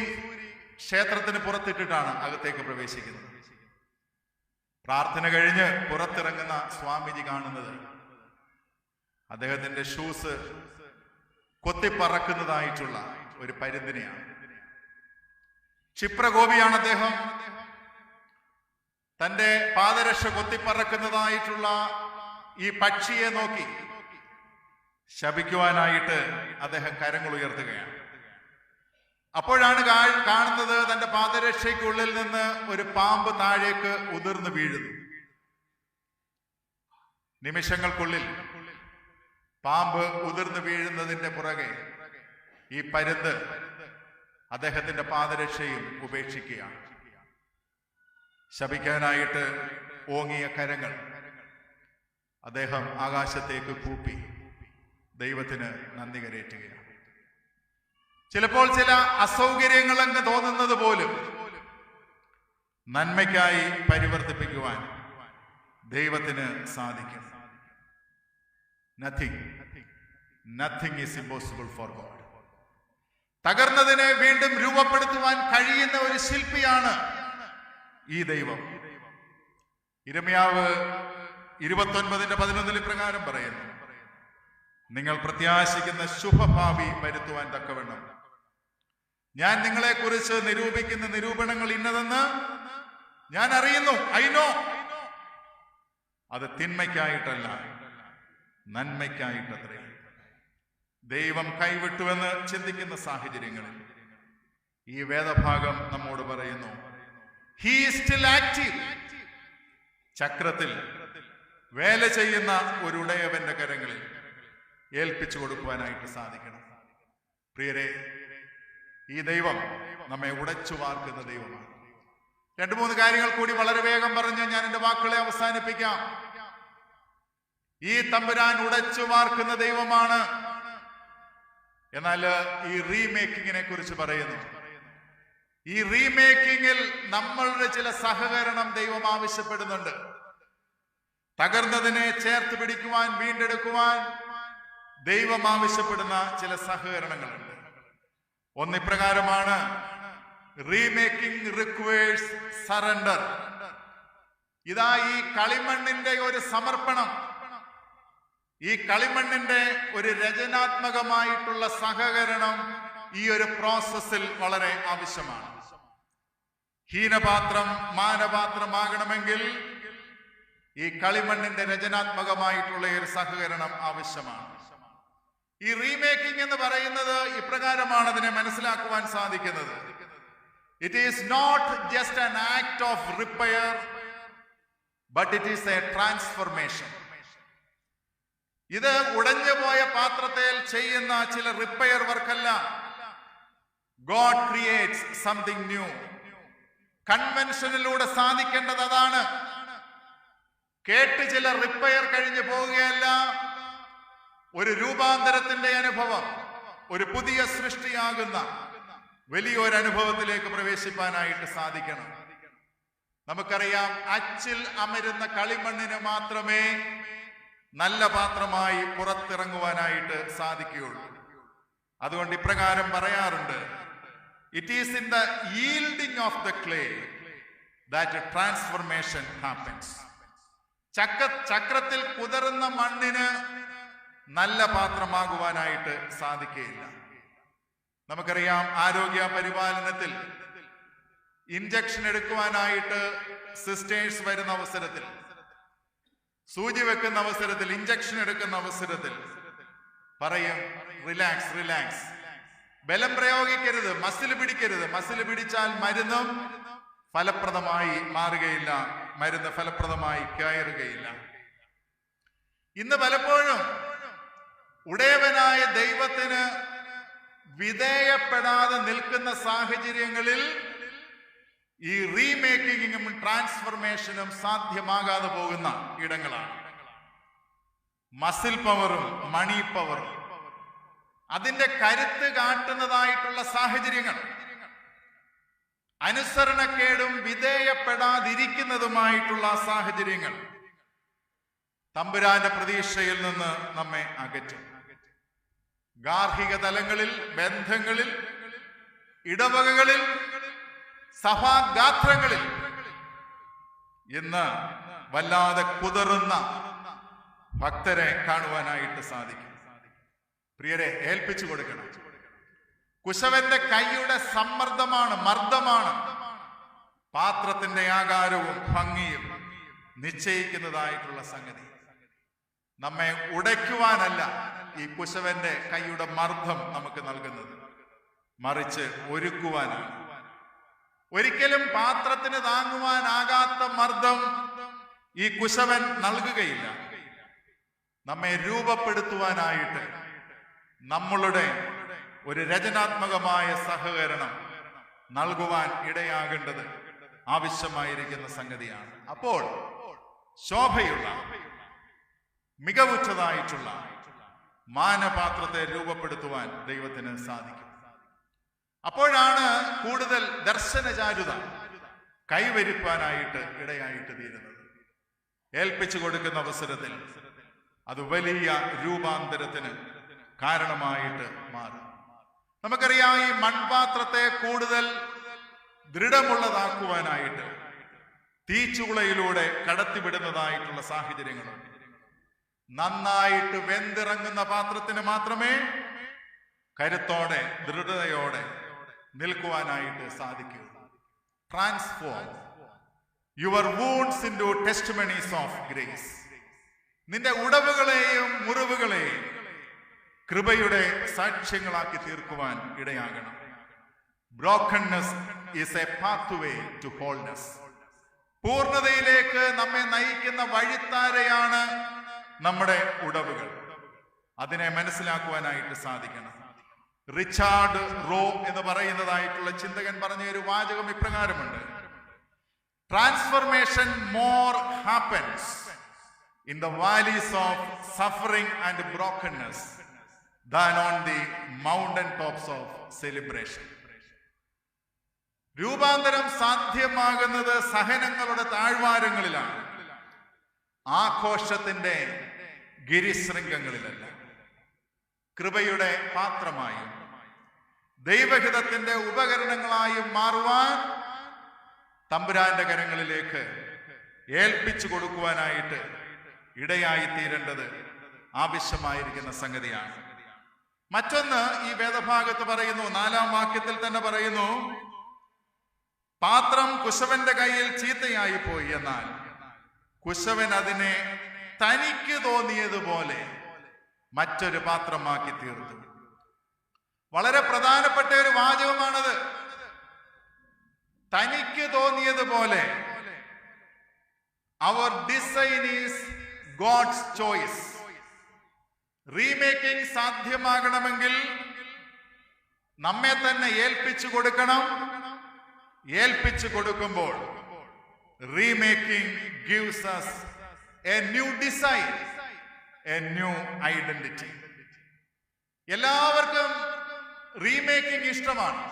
ക്ഷേത്രത്തിന് പുറത്തിട്ടിട്ടാണ് അകത്തേക്ക് പ്രവേശിക്കുന്നത്. പ്രാർത്ഥന കഴിഞ്ഞ് പുറത്തിറങ്ങുന്ന സ്വാമിജി കാണുന്നത് അദ്ദേഹത്തിന്റെ ഷൂസ് കൊത്തിപ്പറക്കുന്നതായിട്ടുള്ള ഒരു പരുന്തിനെയാണ്. ക്ഷിപ്രകോപിയാണ് അദ്ദേഹം. തന്റെ പാദരക്ഷ കൊത്തിപ്പറക്കുന്നതായിട്ടുള്ള ഈ പക്ഷിയെ നോക്കി ശപിക്കുവാനായിട്ട് അദ്ദേഹം കരങ്ങൾ ഉയർത്തുകയാണ്. അപ്പോഴാണ് കാണുന്നത് തന്റെ പാദരക്ഷയ്ക്കുള്ളിൽ നിന്ന് ഒരു പാമ്പ് താഴേക്ക് ഉതിർന്നു വീഴുന്നു. നിമിഷങ്ങൾക്കുള്ളിൽ പാമ്പ് ഉതിർന്നു വീഴുന്നതിന്റെ പുറകെ ഈ പരുന്ത് അദ്ദേഹത്തിന്റെ പാദരക്ഷയും ഉപേക്ഷിക്കുകയാണ്. ശപിക്കാനായിട്ട് ഓങ്ങിയ കരങ്ങൾ അദ്ദേഹം ആകാശത്തേക്ക് കൂപ്പി ദൈവത്തിന് നന്ദി കരേറ്റുകയാണ്. ചിലപ്പോൾ ചില അസൗകര്യങ്ങൾ അങ്ങ് തോന്നുന്നത് പോലും നന്മയ്ക്കായി പരിവർത്തിപ്പിക്കുവാൻ ദൈവത്തിന് സാധിക്കും. Nothing is impossible for God. തകർന്നതിനെ വീണ്ടും രൂപപ്പെടുത്തുവാൻ കഴിയുന്ന ഒരു ശില്പിയാണ് ഈ ദൈവം. ഇരമ്യാവ് 29:11 പ്രകാരം പറയുന്നു: നിങ്ങൾ പ്രത്യാശിക്കുന്ന ശുഭഭാവി വരുത്തുവാൻ തക്കവണ്ണം ഞാൻ നിങ്ങളെ കുറിച്ച് നിരൂപിക്കുന്ന നിരൂപണങ്ങൾ ഇന്നതെന്ന് ഞാൻ അറിയുന്നു. I know. അത് തിന്മയ്ക്കായിട്ടല്ല, നന്മയ്ക്കായിട്ടത്രേ. ദൈവം കൈവിട്ടുവെന്ന് ചിന്തിക്കുന്ന സാഹചര്യങ്ങളിൽ ഈ വേദഭാഗം നമ്മോട് പറയുന്നു: ഹി ഈസ് സ്റ്റിൽ ആക്റ്റീവ്. ചക്രത്തിൽ വേല ചെയ്യുന്ന ഒരു ഉടയവന്റെ കരങ്ങളിൽ ഏൽപ്പിച്ചു കൊടുക്കുവാനായിട്ട് സാധിക്കണം. പ്രിയരെ, ഈ ദൈവം നമ്മെ ഉടച്ചു വാർക്കുന്ന ദൈവമാണ്. 2-3 കാര്യങ്ങൾ കൂടി വളരെ വേഗം പറഞ്ഞ് ഞാൻ എന്റെ വാക്കുകളെ അവസാനിപ്പിക്കാം. ഈ തമ്പുരാൻ ഉടച്ചു വാർക്കുന്ന ദൈവമാണ്. എന്നാൽ ഈ റീമേക്കിങ്ങിനെ കുറിച്ച് പറയുന്നു. ഈ റീമേക്കിങ്ങിൽ നമ്മളുടെ ചില സഹകരണം ദൈവം ആവശ്യപ്പെടുന്നുണ്ട്. തകർന്നതിനെ ചേർത്ത് പിടിക്കുവാൻ, വീണ്ടെടുക്കുവാൻ ദൈവം ആവശ്യപ്പെടുന്ന ചില സഹകരണങ്ങളുണ്ട്. ഒന്നിപ്രകാരമാണ്, റീമേക്കിംഗ് റിക്വയേഴ്സ് സറണ്ടർ. ഇതാ ഈ കളിമണ്ണിന്റെ ഒരു സമർപ്പണം, ഈ കളിമണ്ണിന്റെ ഒരു രചനാത്മകമായിട്ടുള്ള സഹകരണം ഈ ഒരു പ്രോസസ്സിൽ വളരെ ആവശ്യമാണ്. ഹീനപാത്രം മാനപാത്രമാകണമെങ്കിൽ ഈ കളിമണ്ണിന്റെ രചനാത്മകമായിട്ടുള്ള ഒരു സഹകരണം ആവശ്യമാണ്. ഈ റീമേക്കിംഗ് എന്ന് പറയുന്നത് ഇപ്രകാരമാണ് അതിനെ മനസ്സിലാക്കുവാൻ സാധിക്കുന്നത്. It is not just an act of repair, but it is a transformation. ഇത് ഉടഞ്ഞുപോയ പാത്രത്തിൽ ചെയ്യുന്ന ചില റിപ്പയർ വർക്കല്ല. God creates something new. കൺവെൻഷനിലൂടെ സാധിക്കേണ്ടത് അതാണ്. കേട്ട് ചില റിപ്പയർ കഴിഞ്ഞു പോവുകയല്ല, ഒരു രൂപാന്തരത്തിന്റെ അനുഭവം, ഒരു പുതിയ സൃഷ്ടിയാകുന്ന വലിയൊരു അനുഭവത്തിലേക്ക് പ്രവേശിപ്പാനായിട്ട് സാധിക്കണം. നമുക്കറിയാം, അച്ചിൽ അമരുന്ന കളിമണ്ണിന് മാത്രമേ നല്ല പാത്രമായി പുറത്തിറങ്ങുവാനായിട്ട് സാധിക്കുകയുള്ളൂ. അതുകൊണ്ട് ഇപ്രകാരം പറയാറുണ്ട്, it is in the yielding of the clay that a transformation happens. ചക്രത്തിൽ കുതിർന്ന മണ്ണിന് നല്ല പാത്രമാകുവാനായിട്ട് സാധിക്കുകയില്ല. നമുക്കറിയാം, ആരോഗ്യ പരിപാലനത്തിൽ ഇഞ്ചക്ഷൻ എടുക്കുവാനായിട്ട് സിസ്റ്റേഴ്സ് വരുന്ന അവസരത്തിൽ, സൂചി വെക്കുന്ന അവസരത്തിൽ, ഇഞ്ചക്ഷൻ എടുക്കുന്ന അവസരത്തിൽ പറയും, റിലാക്സ് റിലാക്സ്, ബലം പ്രയോഗിക്കരുത്, മസിൽ പിടിക്കരുത്. മസിൽ പിടിച്ചാൽ മരുന്നും ഫലപ്രദമായി മാറുകയില്ല, മരുന്ന് ഫലപ്രദമായി കയറുകയില്ല. ഇന്ന് പലപ്പോഴും ഉടയവനായ ദൈവത്തിന് വിധേയപ്പെടാതെ നിൽക്കുന്ന സാഹചര്യങ്ങളിൽ ഈ റീമേക്കിങ്ങും ട്രാൻസ്ഫർമേഷനും സാധ്യമാകാതെ പോകുന്ന ഇടങ്ങളാണ്. മസിൽ പവറും മണി പവറും അതിന്റെ കരുത്ത് കാട്ടുന്നതായിട്ടുള്ള സാഹചര്യങ്ങൾ, അനുസരണക്കേടും വിധേയപ്പെടാതിരിക്കുന്നതുമായിട്ടുള്ള സാഹചര്യങ്ങൾ തമ്പുരാന്റെ പ്രതീക്ഷയിൽ നിന്ന് നമ്മെ അകറ്റും. ഗാർഹിക തലങ്ങളിൽ, ബന്ധങ്ങളിൽ, ഇടവകകളിൽ, സഭാഗാത്രങ്ങളിൽ ഇന്ന് വല്ലാതെ കുതറുന്ന ഭക്തരെ കാണുവാനായിട്ട് സാധിക്കും. പ്രിയരെ, ഏൽപ്പിച്ചു കൊടുക്കണം. കുശവന്റെ കൈയുടെ സമ്മർദ്ദമാണ്, മർദ്ദമാണ് പാത്രത്തിന്റെ ആകാരവും ഭംഗിയും നിശ്ചയിക്കുന്നതായിട്ടുള്ള സംഗതി. നമ്മെ ഉടയ്ക്കുവാനല്ല ഈ കുശവന്റെ കൈയുടെ മർദ്ദം നമുക്ക് നൽകുന്നത്, മറിച്ച് ഒരുക്കുവാനാണ്. ഒരിക്കലും പാത്രത്തിന് താങ്ങുവാനാകാത്ത മർദ്ദം ഈ കുശവൻ നൽകുകയില്ല. നമ്മെ രൂപപ്പെടുത്തുവാനായിട്ട് നമ്മളുടെ ഒരു രചനാത്മകമായ സഹകരണം നൽകുവാൻ ഇടയാകേണ്ടത് ആവശ്യമായിരിക്കുന്ന സംഗതിയാണ്. അപ്പോൾ ശോഭയുള്ള, മികവുറ്റതായിട്ടുള്ള മാനപാത്രത്തെ രൂപപ്പെടുത്തുവാൻ ദൈവത്തിന് സാധിക്കും. അപ്പോഴാണ് കൂടുതൽ ദർശനചാരുത കൈവരിപ്പാനായിട്ട് ഇടയായിട്ട് തീരുന്നത്. ഏൽപ്പിച്ചു കൊടുക്കുന്ന അവസരത്തിൽ അത് വലിയ രൂപാന്തരത്തിന് കാരണമായിട്ട് മാറും. നമുക്കറിയാം, ഈ മൺപാത്രത്തെ കൂടുതൽ ദൃഢമുള്ളതാക്കുവാനായിട്ട് തീച്ചുളയിലൂടെ കടത്തിവിടുന്നതായിട്ടുള്ള സാഹചര്യങ്ങളുണ്ട്. നന്നായിട്ട് വെന്തിറങ്ങുന്ന പാത്രത്തിന് മാത്രമേ കരുത്തോടെ, ദൃഢതയോടെ നിൽക്കുവാനായിട്ട് സാധിക്കൂ. Transform your wounds into testimonies of grace. നിന്റെ ഉടവുകളെയും മുറിവുകളെയും കൃപയുടെ സാക്ഷ്യങ്ങളാക്കി തീർക്കുവാൻ ഇടയാകണം. Brokenness is a pathway to wholeness. പൂർണ്ണതയിലേക്ക് നമ്മെ നയിക്കുന്ന വഴിത്താരയാണ് നമ്മുടെ ഉടവുകൾ. അതിനെ മനസ്സിലാക്കുവാനായിട്ട് സാധിക്കണം. റിച്ചാർഡ് റോ എന്ന് പറയുന്നതായിട്ടുള്ള ചിന്തകൻ പറഞ്ഞ ഒരു വാചകം ഇപ്രകാരമുണ്ട്: transformation more happens in the valleys of suffering and brokenness than on the mountain tops of celebration. രൂപാന്തരം സാധ്യമാകുന്നത് സഹനങ്ങളുടെ താഴ്വാരങ്ങളിലാണ്, ആഘോഷത്തിന്റെ ഗിരിശൃംഗങ്ങളിലല്ല. കൃപയുടെ പാത്രമായും ദൈവഹിതത്തിന്റെ ഉപകരണങ്ങളായും മാറുവാൻ തമ്പുരാന്റെ കരങ്ങളിലേക്ക് ഏൽപ്പിച്ചു കൊടുക്കുവാനായിട്ട് ഇടയായി തീരേണ്ടത് ആവശ്യമായിരിക്കുന്ന സംഗതിയാണ്. മറ്റൊന്ന് ഈ വേദഭാഗത്ത് പറയുന്നു, 4-ാം വാക്യത്തിൽ തന്നെ പറയുന്നു, പാത്രം കുശവന്റെ കയ്യിൽ ചീത്തയായി പോയി, എന്നാൽ കുശവൻ അതിനെ തനിക്ക് തോന്നിയതുപോലെ മറ്റൊരു പാത്രമാക്കി തീർത്തു. വളരെ പ്രധാനപ്പെട്ട ഒരു വാചകമാണത്. തനിക്ക് തോന്നിയതുപോലെ. Our design is God's choice. Remaking സാധ്യമാകണമെങ്കിൽ നമ്മെ തന്നെ ഏൽപ്പിച്ചു കൊടുക്കണം. ഏൽപ്പിച്ചു കൊടുക്കുമ്പോൾ remaking gives us a new design, a new identity. എല്ലാവർക്കും റീമേക്കിംഗ് ഇഷ്ടമാണ്.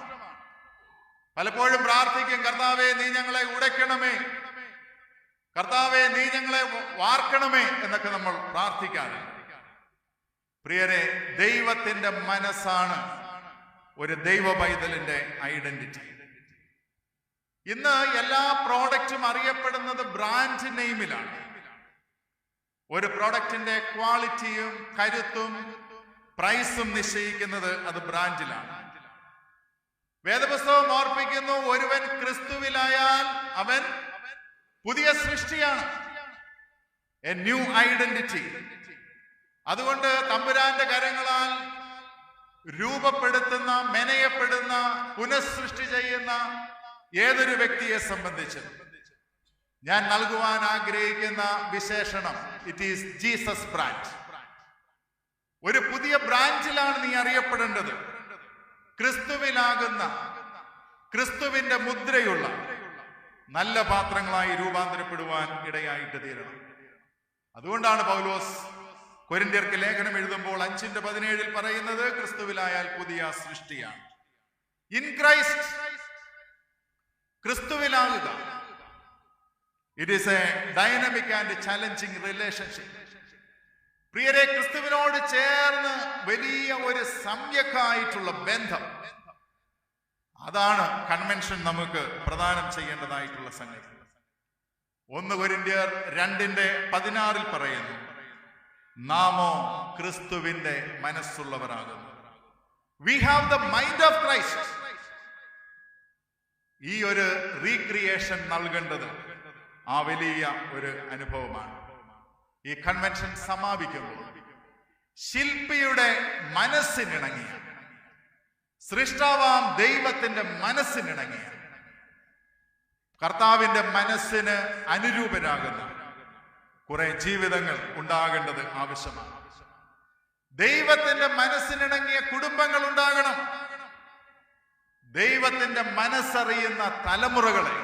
പലപ്പോഴും പ്രാർത്ഥിക്കും, കർത്താവേ നീ ഞങ്ങളെ ഉടയ്ക്കണമേ, കർത്താവേ നീ ഞങ്ങളെ വാർക്കണമേ എന്നൊക്കെ നമ്മൾ പ്രാർത്ഥിക്കാറ്. പ്രിയരെ, ദൈവത്തിന്റെ മനസ്സാണ് ഒരു ദൈവ പൈതലിന്റെ ഐഡന്റിറ്റി. ഇന്ന് എല്ലാ പ്രോഡക്റ്റും അറിയപ്പെടുന്നത് ബ്രാൻഡ് നെയിമിലാണ്. ഒരു പ്രോഡക്റ്റിന്റെ ക്വാളിറ്റിയും കരുത്തും പ്രൈസും നിശ്ചയിക്കുന്നത് അത് ബ്രാൻഡിലാണ്. വേദപുസ്തകം ഓർപ്പിക്കുന്നു, ഒരുവൻ ക്രിസ്തുവിലായാൽ അവൻ പുതിയ സൃഷ്ടിയാണ്, എ ന്യൂ ഐഡന്റിറ്റി. അതുകൊണ്ട് തമ്പുരാന്റെ കരങ്ങളാൽ രൂപപ്പെടുത്തുന്ന, മെനയപ്പെടുന്ന, പുനഃസൃഷ്ടി ചെയ്യുന്ന ഏതൊരു വ്യക്തിയെ സംബന്ധിച്ച് ഞാൻ നൽകുവാൻ ആഗ്രഹിക്കുന്ന വിശേഷണം, ഇറ്റ് ഈസ് ജീസസ് ബ്രാൻഡ്. ഒരു പുതിയ ബ്രാൻഡിലാണ് നീ അറിയപ്പെടേണ്ടത്. ക്രിസ്തുവിലാകുന്ന, ക്രിസ്തുവിന്റെ മുദ്രയുള്ള നല്ല പാത്രങ്ങളായി രൂപാന്തരപ്പെടുവാൻ ഇടയായിട്ട് തീരണം. അതുകൊണ്ടാണ് പൗലോസ് കൊരിന്ത്യർക്ക് ലേഖനം എഴുതുമ്പോൾ 5:17 പറയുന്നത്, ക്രിസ്തുവിലായാൽ പുതിയ സൃഷ്ടിയാണ്. ഇൻ ക്രൈസ്റ്റ്, ക്രിസ്തുവിലാകുക. It is a dynamic and challenging relationship. പ്രിയരെ, ക്രിസ്തുവിനോട് ചേർന്ന് വലിയ ഒരു സമ്യക്കായിട്ടുള്ള ബന്ധം, അതാണ് കൺവെൻഷൻ നമുക്ക് പ്രദാനം ചെയ്യേണ്ടതായിട്ടുള്ള സംഗതി. 1 കൊരിന്ത്യർ 2:16 പറയുന്നു, നാമോ ക്രിസ്തുവിന്റെ മനസ്സുള്ളവരാകുന്നു. We have the mind of Christ. ഈ ഒരു റീക്രിയേഷൻ നൽകേണ്ടത് ആ വലിയ ഒരു അനുഭവമാണ്. ഈ കൺവെൻഷൻ സമാപിക്കുമ്പോൾ ശില്പിയുടെ മനസ്സിനിണങ്ങിയ, സൃഷ്ടാവാം ദൈവത്തിന്റെ മനസ്സിനിണങ്ങിയ, കർത്താവിന്റെ മനസ്സിന് അനുരൂപരാകുന്ന കുറെ ജീവിതങ്ങൾ ഉണ്ടാകേണ്ടത് ആവശ്യമാണ്. ദൈവത്തിന്റെ മനസ്സിനിണങ്ങിയ കുടുംബങ്ങൾ ഉണ്ടാകണം. ദൈവത്തിന്റെ മനസ്സറിയുന്ന തലമുറകളെ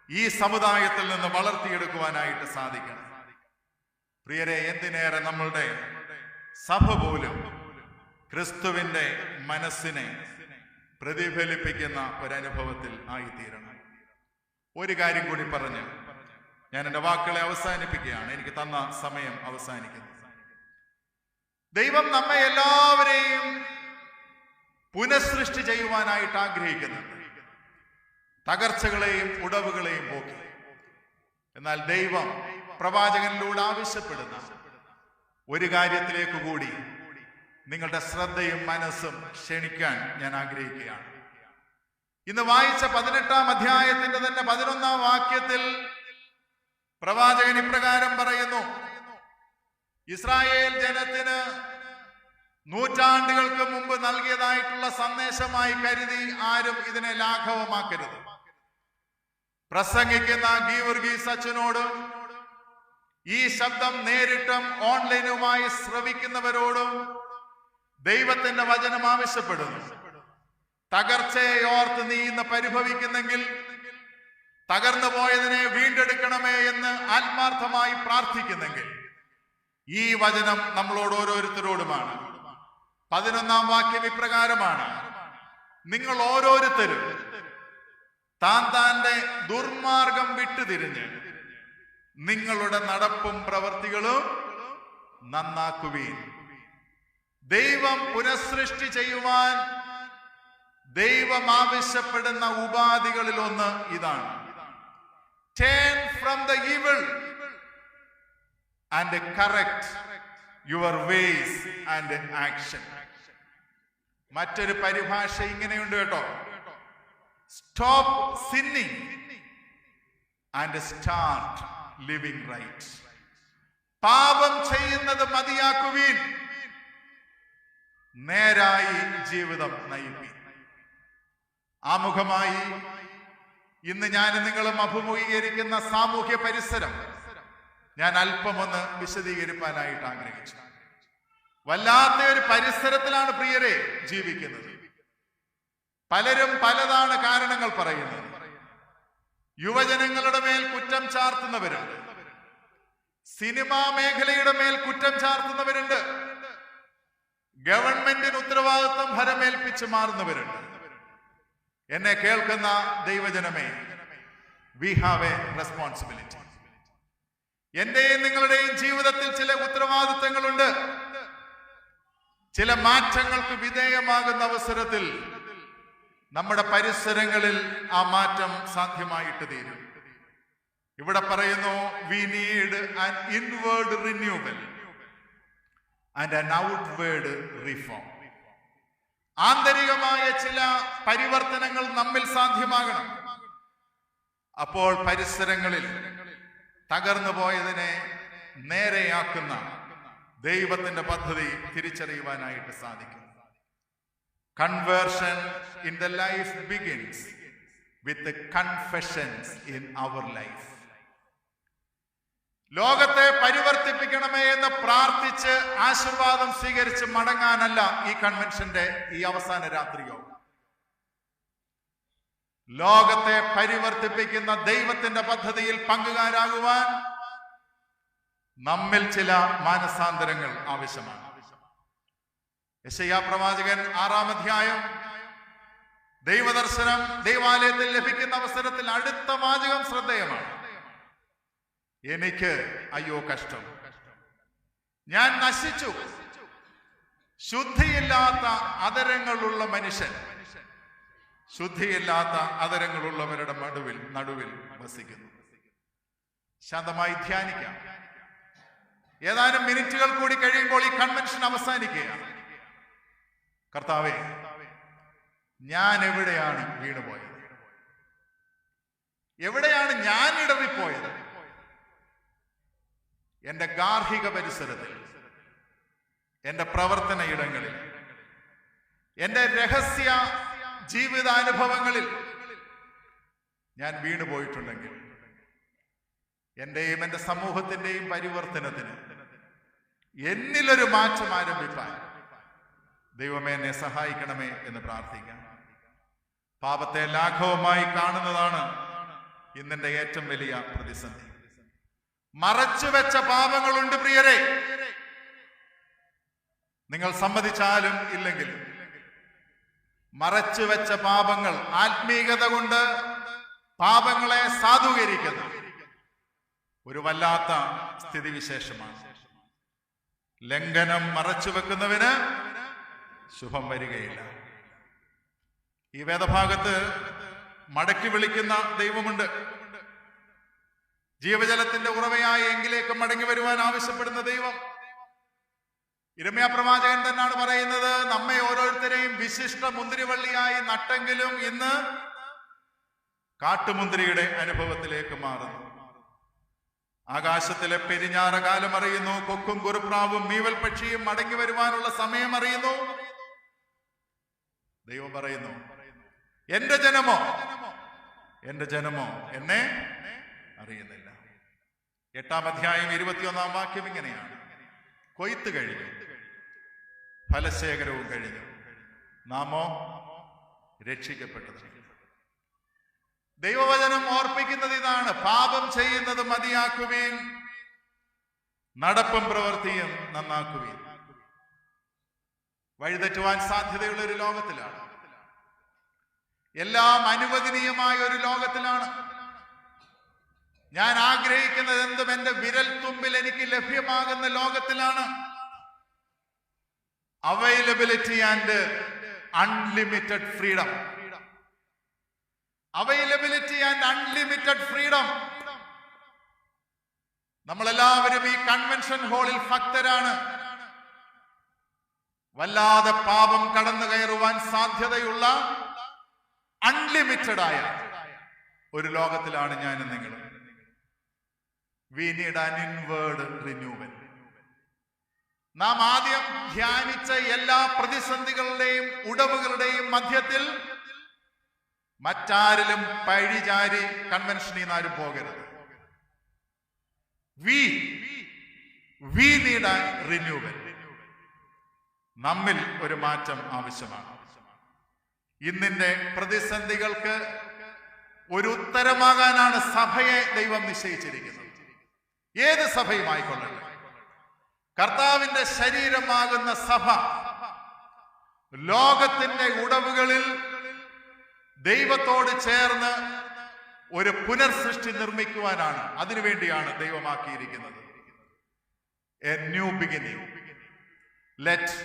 ഈ സമുദായത്തിൽ നിന്ന് വളർത്തിയെടുക്കുവാനായിട്ട് സാധിക്കണം. പ്രിയരെ, എന്തിനേറെ നമ്മളുടെ സഭ പോലും ക്രിസ്തുവിന്റെ മനസ്സിനെ പ്രതിഫലിപ്പിക്കുന്ന ഒരനുഭവത്തിൽ ആയിത്തീരണം. ഒരു കാര്യം കൂടി പറഞ്ഞ് ഞാൻ എൻ്റെ വാക്കുകളെ അവസാനിപ്പിക്കുകയാണ്. എനിക്ക് തന്ന സമയം അവസാനിക്കുന്നു. ദൈവം നമ്മെ എല്ലാവരെയും പുനഃസൃഷ്ടി ചെയ്യുവാനായിട്ട് ആഗ്രഹിക്കുന്നുണ്ട്. തകർച്ചകളെയും ഉടവുകളെയും പോക്കി. എന്നാൽ ദൈവം പ്രവാചകനിലൂടെ ആവശ്യപ്പെടുന്ന ഒരു കാര്യത്തിലേക്ക് കൂടി നിങ്ങളുടെ ശ്രദ്ധയും മനസ്സും ക്ഷണിക്കാൻ ഞാൻ ആഗ്രഹിക്കുകയാണ്. ഇന്ന് വായിച്ച 18-ാം അധ്യായത്തിന്റെ തന്നെ 11-ാം വാക്യത്തിൽ പ്രവാചകൻ ഇപ്രകാരം പറയുന്നു, ഇസ്രായേൽ ജനത്തിന് നൂറ്റാണ്ടുകൾക്ക് മുമ്പ് നൽകിയതായിട്ടുള്ള സന്ദേശമായി കരുതി ആരും ഇതിനെ ലാഘവമാക്കരുത്. പ്രസംഗിക്കുന്ന ഗീവർഗീസ് അച്ഛനോടും ഈ ശബ്ദം നേരിട്ടും ഓൺലൈനുമായി ശ്രവിക്കുന്നവരോടും ദൈവത്തിന്റെ വചനം ആവശ്യപ്പെടുന്നു. തകർച്ചയെ ഓർത്ത് നീ ഇന്ന് പരിഭവിക്കുന്നെങ്കിൽ തകർന്നു പോയതിനെ വീണ്ടെടുക്കണമേ എന്ന് ആത്മാർത്ഥമായി പ്രാർത്ഥിക്കുന്നെങ്കിൽ ഈ വചനം നമ്മളോട് ഓരോരുത്തരോടുമാണ്. 11-ാം വാക്യം ഇപ്രകാരമാണ്, നിങ്ങൾ ഓരോരുത്തരും താന്റെ ദുർമാർഗം വിട്ടുതിരിഞ്ഞ് നിങ്ങളുടെ നടപ്പും പ്രവൃത്തികളും നന്നാക്കുവീൻ. ദൈവം പുനഃസൃഷ്ടി ചെയ്യുവാൻ ദൈവം ആവശ്യപ്പെടുന്ന ഉപാധികളിൽ ഒന്ന് ഇതാണ്: turn from the evil and correct your ways and action. മറ്റൊരു പരിഭാഷ ഇങ്ങനെയുണ്ട് കേട്ടോ: stop sinning and start living right. പാപം ചെയ്യുന്നത് മതിയാക്കുവീൻ, നേരായി ജീവിതം നയിപ്പീൻ. ആമുഖമായി ഇന്ന് ഞാൻ നിങ്ങളും അഭിമുഖീകരിക്കുന്ന സാമൂഹ്യ പരിസരം ഞാൻ അല്പമൊന്ന് വിശദീകരിക്കാനായിട്ട് ആഗ്രഹിച്ചു. വല്ലാത്ത ഒരു പരിസരത്തിലാണ് പ്രിയരെ ജീവിക്കുന്നത്. പലരും പലതാണ് കാരണങ്ങൾ പറയുന്നത്. യുവജനങ്ങളുടെ മേൽ കുറ്റം ചാർത്തുന്നവരുണ്ട്, സിനിമാ മേഖലയുടെ മേൽ കുറ്റം ചാർത്തുന്നവരുണ്ട്, ഗവൺമെന്റിന് ഉത്തരവാദിത്വം ഭരമേൽപ്പിച്ച് മാറുന്നവരുണ്ട്. എന്നെ കേൾക്കുന്ന ദൈവജനമേ, വി ഹാവ് എ റെസ്പോൺസിബിലിറ്റി. എന്റെയും നിങ്ങളുടെയും ജീവിതത്തിൽ ചില ഉത്തരവാദിത്തങ്ങളുണ്ട്. ചില മാറ്റങ്ങൾക്ക് വിധേയമാകുന്ന അവസരത്തിൽ നമ്മുടെ പരിസരങ്ങളിൽ ആ മാറ്റം സാധ്യമായിട്ട് തീരും. ഇവിടെ പറയുന്നു, we need an inward renewal and an outward reform. ആന്തരികമായ ചില പരിവർത്തനങ്ങൾ നമ്മിൽ സാധ്യമാകണം. അപ്പോൾ പരിസരങ്ങളിൽ തകർന്നു പോയതിനെ നേരെയാക്കുന്ന ദൈവത്തിന്റെ പദ്ധതി തിരിച്ചറിയുവാനായിട്ട് സാധിക്കും. Conversion in the life begins with the confessions in our life. ലോകത്തെ പരിവർത്തിപ്പിക്കണമേ എന്ന് പ്രാർത്ഥിച്ച് ആശീർവാദം സ്വീകരിച്ച് മടങ്ങാനല്ല ഈ കൺവെൻഷന്റെ ഈ അവസാന രാത്രിയോ. ലോകത്തെ പരിവർത്തിപ്പിക്കുന്ന ദൈവത്തിന്റെ പദ്ധതിയിൽ പങ്കുകാരാകുവാൻ നമ്മിൽ ചില മാനസാന്തരങ്ങൾ ആവശ്യമാണ്. യെശയ്യാ പ്രവാചകൻ 6-ാം അധ്യായം ദൈവദർശനം ദൈവാലയത്തിൽ ലഭിക്കുന്ന അവസരത്തിൽ അടുത്ത വാചകം ശ്രദ്ധേയമാണ്: എനിക്ക് അയ്യോ കഷ്ടം, ഞാൻ നശിച്ചു, ശുദ്ധിയില്ലാത്ത അധരങ്ങളുള്ള മനുഷ്യൻ, ശുദ്ധിയില്ലാത്ത അധരങ്ങളുള്ളവരുടെ നടുവിൽ വസിക്കുന്നു. ശാന്തമായി ധ്യാനിക്കാം. ഏതാനും മിനിറ്റുകൾ കൂടി കഴിയുമ്പോൾ ഈ കൺവെൻഷൻ അവസാനിക്കുകയാണ്. കർത്താവേ, ഞാൻ എവിടെയാണ് വീണുപോയത്? എവിടെയാണ് ഞാൻ ഇടറിപ്പോയത്? എന്റെ ഗാർഹിക പരിസരത്തിൽ, എന്റെ പ്രവർത്തന ഇടങ്ങളിൽ, എന്റെ രഹസ്യ ജീവിതാനുഭവങ്ങളിൽ ഞാൻ വീണുപോയിട്ടുണ്ടെങ്കിൽ എന്റെയും എന്റെ സമൂഹത്തിന്റെയും പരിവർത്തനത്തിന് എന്നിലൊരു മാറ്റം ആരംഭിക്കാൻ ദൈവമേ എന്നെ സഹായിക്കണമേ എന്ന് പ്രാർത്ഥിക്കാം. പാപത്തെ ലാഘവമായി കാണുന്നതാണ് ഇന്നെന്റെ ഏറ്റവും വലിയ പ്രതിസന്ധി. മറച്ചുവെച്ച പാപങ്ങളുണ്ട് പ്രിയരെ. നിങ്ങൾ സമ്മതിച്ചാലും ഇല്ലെങ്കിലും മറച്ചുവെച്ച പാപങ്ങൾ, ആത്മീയത കൊണ്ട് പാപങ്ങളെ സാധൂകരിക്കുന്ന ഒരു വല്ലാത്ത സ്ഥിതിവിശേഷമാണ്. ലംഘനം മറച്ചുവെക്കുന്നവന് ശുഭം വരികയില്ല. ഈ വേദഭാഗത്ത് മടക്കി വിളിക്കുന്ന ദൈവമുണ്ട്. ജീവജലത്തിന്റെ ഉറവയായ എങ്കിലേക്ക് മടങ്ങി വരുവാൻ ആവശ്യപ്പെടുന്ന ദൈവം. യിരെമ്യാ പ്രവാചകൻ തന്നെയാണ് പറയുന്നത്, നമ്മെ ഓരോരുത്തരെയും വിശിഷ്ട മുന്തിരിവള്ളിയായി നട്ടെങ്കിലും ഇന്ന് കാട്ടുമുന്തിരിയുടെ അനുഭവത്തിലേക്ക് മാറുന്നു. ആകാശത്തിലെ പെരിഞ്ഞാറ കാലം അറിയുന്നു, കൊക്കും കുറുപ്രാവും മീവൽ പക്ഷിയും മടങ്ങി വരുവാനുള്ള സമയം അറിയുന്നു. ദൈവം പറയുന്നു, എന്റെ ജനമോ എന്നെ അറിയുന്നില്ല. 8-ാം അധ്യായം 21-ാം വാക്യം ഇങ്ങനെയാണ്: കൊയ്ത്ത് കഴിഞ്ഞു, ഫലശേഖരവും കഴിഞ്ഞു, നാമോ രക്ഷിക്കപ്പെട്ടത്. ദൈവവചനം ഓർപ്പിക്കുന്നത് ഇതാണ്: പാപം ചെയ്യുന്നത് മതിയാക്കുവീൻ, നടപ്പും പ്രവൃത്തിയും നന്നാക്കുവീൻ. വഴിതെറ്റുവാൻ സാധ്യതയുള്ള ഒരു ലോകത്തിലാണ്, എല്ലാം അനുവദനീയമായ ഒരു ലോകത്തിലാണ്. ഞാൻ ആഗ്രഹിക്കുന്നത് എന്തും എന്റെ വിരൽ തുമ്പിൽ എനിക്ക് ലഭ്യമാകുന്ന ലോകത്തിലാണ്. Availability and unlimited freedom. Availability and unlimited freedom. നമ്മളെല്ലാവരും ഈ കൺവെൻഷൻ ഹാളിൽ ഭക്തരാണ്. വല്ലാതെ പാപം കടന്നു കയറുവാൻ സാധ്യതയുള്ള അൺലിമിറ്റഡ് ആയ ഒരു ലോകത്തിലാണ് ഞാനും നിങ്ങളും. We need an inward renewal. നാം ആദ്യം ധ്യാനിച്ച എല്ലാ പ്രതിസന്ധികളുടെയും ഉടവുകളുടെയും മധ്യത്തിൽ മറ്റാരിലും പഴിചാരി കൺവെൻഷനിൽ നിന്ന് ആരും പോകരുത്. We need a renewal. നമ്മിൽ ഒരു മാറ്റം ആവശ്യമാണ്. ഇന്നിന്റെ പ്രതിസന്ധികൾക്ക് ഒരു ഉത്തരമാകാനാണ് സഭയെ ദൈവം നിശ്ചയിച്ചിരിക്കുന്നത്. ഏത് സഭയുമായിക്കൊള്ളട്ടെ, കർത്താവിന്റെ ശരീരമാകുന്ന സഭ ലോകത്തിന്റെ ഉടവുകളിൽ ദൈവത്തോട് ചേർന്ന് ഒരു പുനർസൃഷ്ടി നിർമ്മിക്കുവാനാണ്. അതിനുവേണ്ടിയാണ് ദൈവമാക്കിയിരിക്കുന്നത്. A new beginning. Let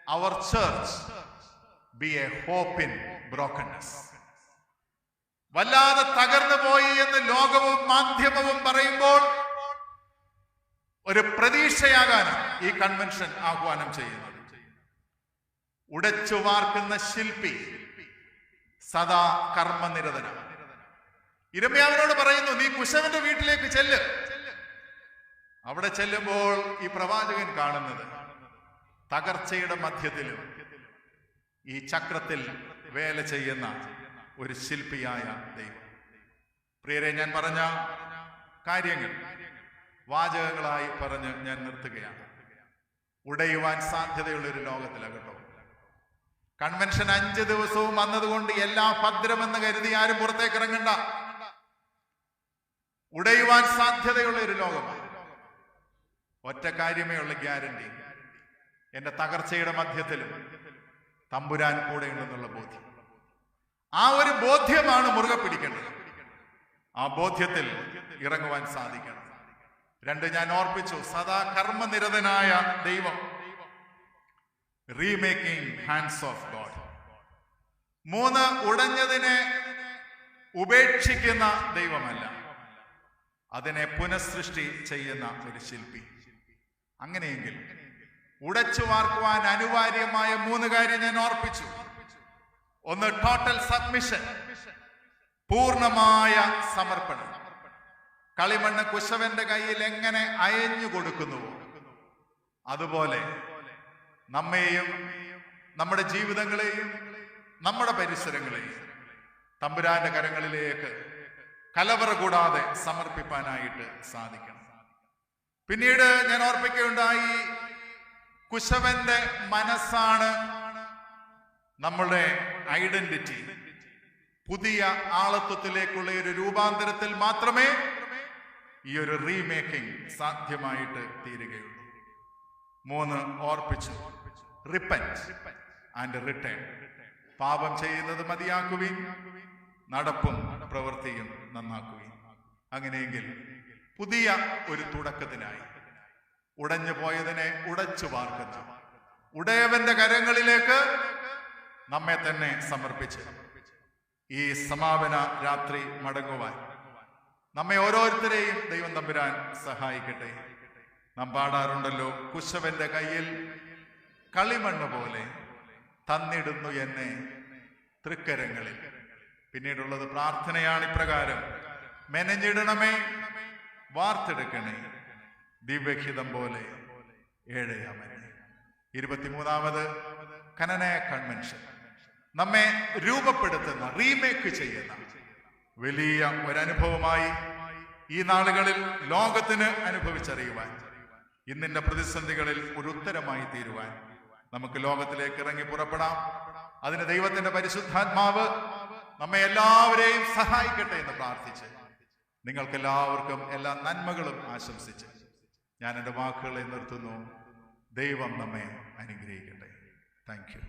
our church be a hope in brokenness. വല്ലാതെ തകർന്നു പോയി എന്ന് ലോകവും മാധ്യമവും പറയുമ്പോൾ ഒരു പ്രതീക്ഷയാകാനാണ് ഈ കൺവെൻഷൻ ആഹ്വാനം ചെയ്യുന്നത്. ഉടച്ചു വാർക്കുന്ന ശില്പി സദാ കർമ്മനിരതനാണ്. ഇരമ്യാവിനോട് പറയുന്നു, നീ കുശവന്റെ വീട്ടിലേക്ക് ചെല്ല്. അവിടെ ചെല്ലുമ്പോൾ ഈ പ്രവാചകൻ കാണുന്നത് തകർച്ചയുടെ മധ്യത്തിലും ഈ ചക്രത്തിൽ വേല ചെയ്യുന്ന ഒരു ശില്പിയായ ദൈവം. പ്രിയരെ, ഞാൻ പറഞ്ഞ കാര്യങ്ങൾ വാചകങ്ങളായി പറഞ്ഞ് ഞാൻ നിർത്തുകയാണ്. ഉടയുവാൻ സാധ്യതയുള്ള ഒരു ലോകത്തിലാകട്ടോ. കൺവെൻഷൻ 5 ദിവസവും വന്നതുകൊണ്ട് എല്ലാം ഭദ്രമെന്ന് കരുതി ആരും പുറത്തേക്ക് ഇറങ്ങണ്ട. ഉടയുവാൻ സാധ്യതയുള്ള ഒരു ലോകമാണ്. ഒറ്റ കാര്യമേ ഉള്ള ഗ്യാരണ്ടി, എന്റെ തകർച്ചയുടെ മധ്യത്തിലും തമ്പുരാൻ കൂടെ ഉണ്ടെന്നുള്ള ബോധ്യം. ആ ഒരു ബോധ്യമാണ് മുറുകെ പിടിക്കേണ്ടത്. ആ ബോധ്യത്തിൽ ഇറങ്ങുവാൻ സാധിക്കണം. 2, ഞാൻ ഓർപ്പിച്ചു, സദാ കർമ്മനിരതനായ ദൈവം. Remaking hands of God. 3, ഉടഞ്ഞതിനെ ഉപേക്ഷിക്കുന്ന ദൈവമല്ല, അതിനെ പുനഃസൃഷ്ടി ചെയ്യുന്ന ഒരു ശില്പി. അങ്ങനെയെങ്കിൽ ഉടച്ചു വാർക്കുവാൻ അനിവാര്യമായ 3 കാര്യം ഞാൻ ഓർപ്പിച്ചു. 1, ടോട്ടൽ സബ്മിഷൻ, പൂർണ്ണമായ സമർപ്പണം. കളിമണ്ണ് കുശവന്റെ കയ്യിൽ എങ്ങനെ അയഞ്ഞു കൊടുക്കുന്നുവോ അതുപോലെ നമ്മെയും നമ്മുടെ ജീവിതങ്ങളെയും നമ്മുടെ പരിസരങ്ങളെയും തമ്പുരാന്റെ കരങ്ങളിലേക്ക് കലവറ കൂടാതെ സമർപ്പിക്കാനായിട്ട് സാധിക്കണം. പിന്നീട് ഞാൻ ഓർപ്പിക്കുകയുണ്ടായി, കുശവന്റെ മനസ്സാണ് നമ്മുടെ ഐഡന്റിറ്റി. പുതിയ ആളത്വത്തിലേക്കുള്ള ഒരു രൂപാന്തരത്തിൽ മാത്രമേ ഈ ഒരു റീമേക്കിംഗ് സാധ്യമായിട്ട് തീരുകയുള്ളൂ. 3 ഓർപ്പിച്ചു, റിപ്പന്റ് ആൻഡ് റിട്ടേൺ. പാപം ചെയ്യുന്നത് മതിയാക്കുവിൻ, നടപ്പും പ്രവൃത്തിയും നന്നാക്കുവിൻ. അങ്ങനെയെങ്കിൽ പുതിയ ഒരു തുടക്കത്തിനായി ഉടഞ്ഞു പോയതിനെ ഉടച്ചു വാർക്കുന്ന ഉടയവന്റെ കരങ്ങളിലേക്ക് നമ്മെ തന്നെ സമർപ്പിച്ച് ഈ സമാപന രാത്രി മടങ്ങുവാൻ നമ്മെ ഓരോരുത്തരെയും ദൈവം തമ്പുരാൻ സഹായിക്കട്ടെ. നാം പാടാറുണ്ടല്ലോ, കുശവന്റെ കയ്യിൽ കളിമണ്ണ് പോലെ തന്നിടുന്നു എന്നെ തൃക്കരങ്ങളിൽ. പിന്നീടുള്ളത് പ്രാർത്ഥനയാണ് ഇപ്രകാരം: മെനഞ്ഞിടണമേ, വാർത്തെടുക്കണേ, ദിവ്യഹിതം പോലെ ഏഴയാമനെ. 23ാമത് കനന കൺവെൻഷൻ നമ്മെ രൂപപ്പെടുത്തുന്ന, റീമേക്ക് ചെയ്യുന്ന വലിയ ഒരനുഭവമായി ഈ നാളുകളിൽ ലോകത്തിന് അനുഭവിച്ചറിയുവാൻ, ഇന്നിന്റെ പ്രതിസന്ധികളിൽ ഒരു ഉത്തരമായി തീരുവാൻ നമുക്ക് ലോകത്തിലേക്ക് ഇറങ്ങി പുറപ്പെടാം. അതിന് ദൈവത്തിന്റെ പരിശുദ്ധാത്മാവ് നമ്മെ എല്ലാവരെയും സഹായിക്കട്ടെ എന്ന് പ്രാർത്ഥിച്ച് നിങ്ങൾക്കെല്ലാവർക്കും എല്ലാ നന്മകളും ആശംസിച്ച് ഞാൻ എൻ്റെ വാക്കുകളെ നിർത്തുന്നു. ദൈവം നമ്മെ അനുഗ്രഹിക്കട്ടെ. Thank you.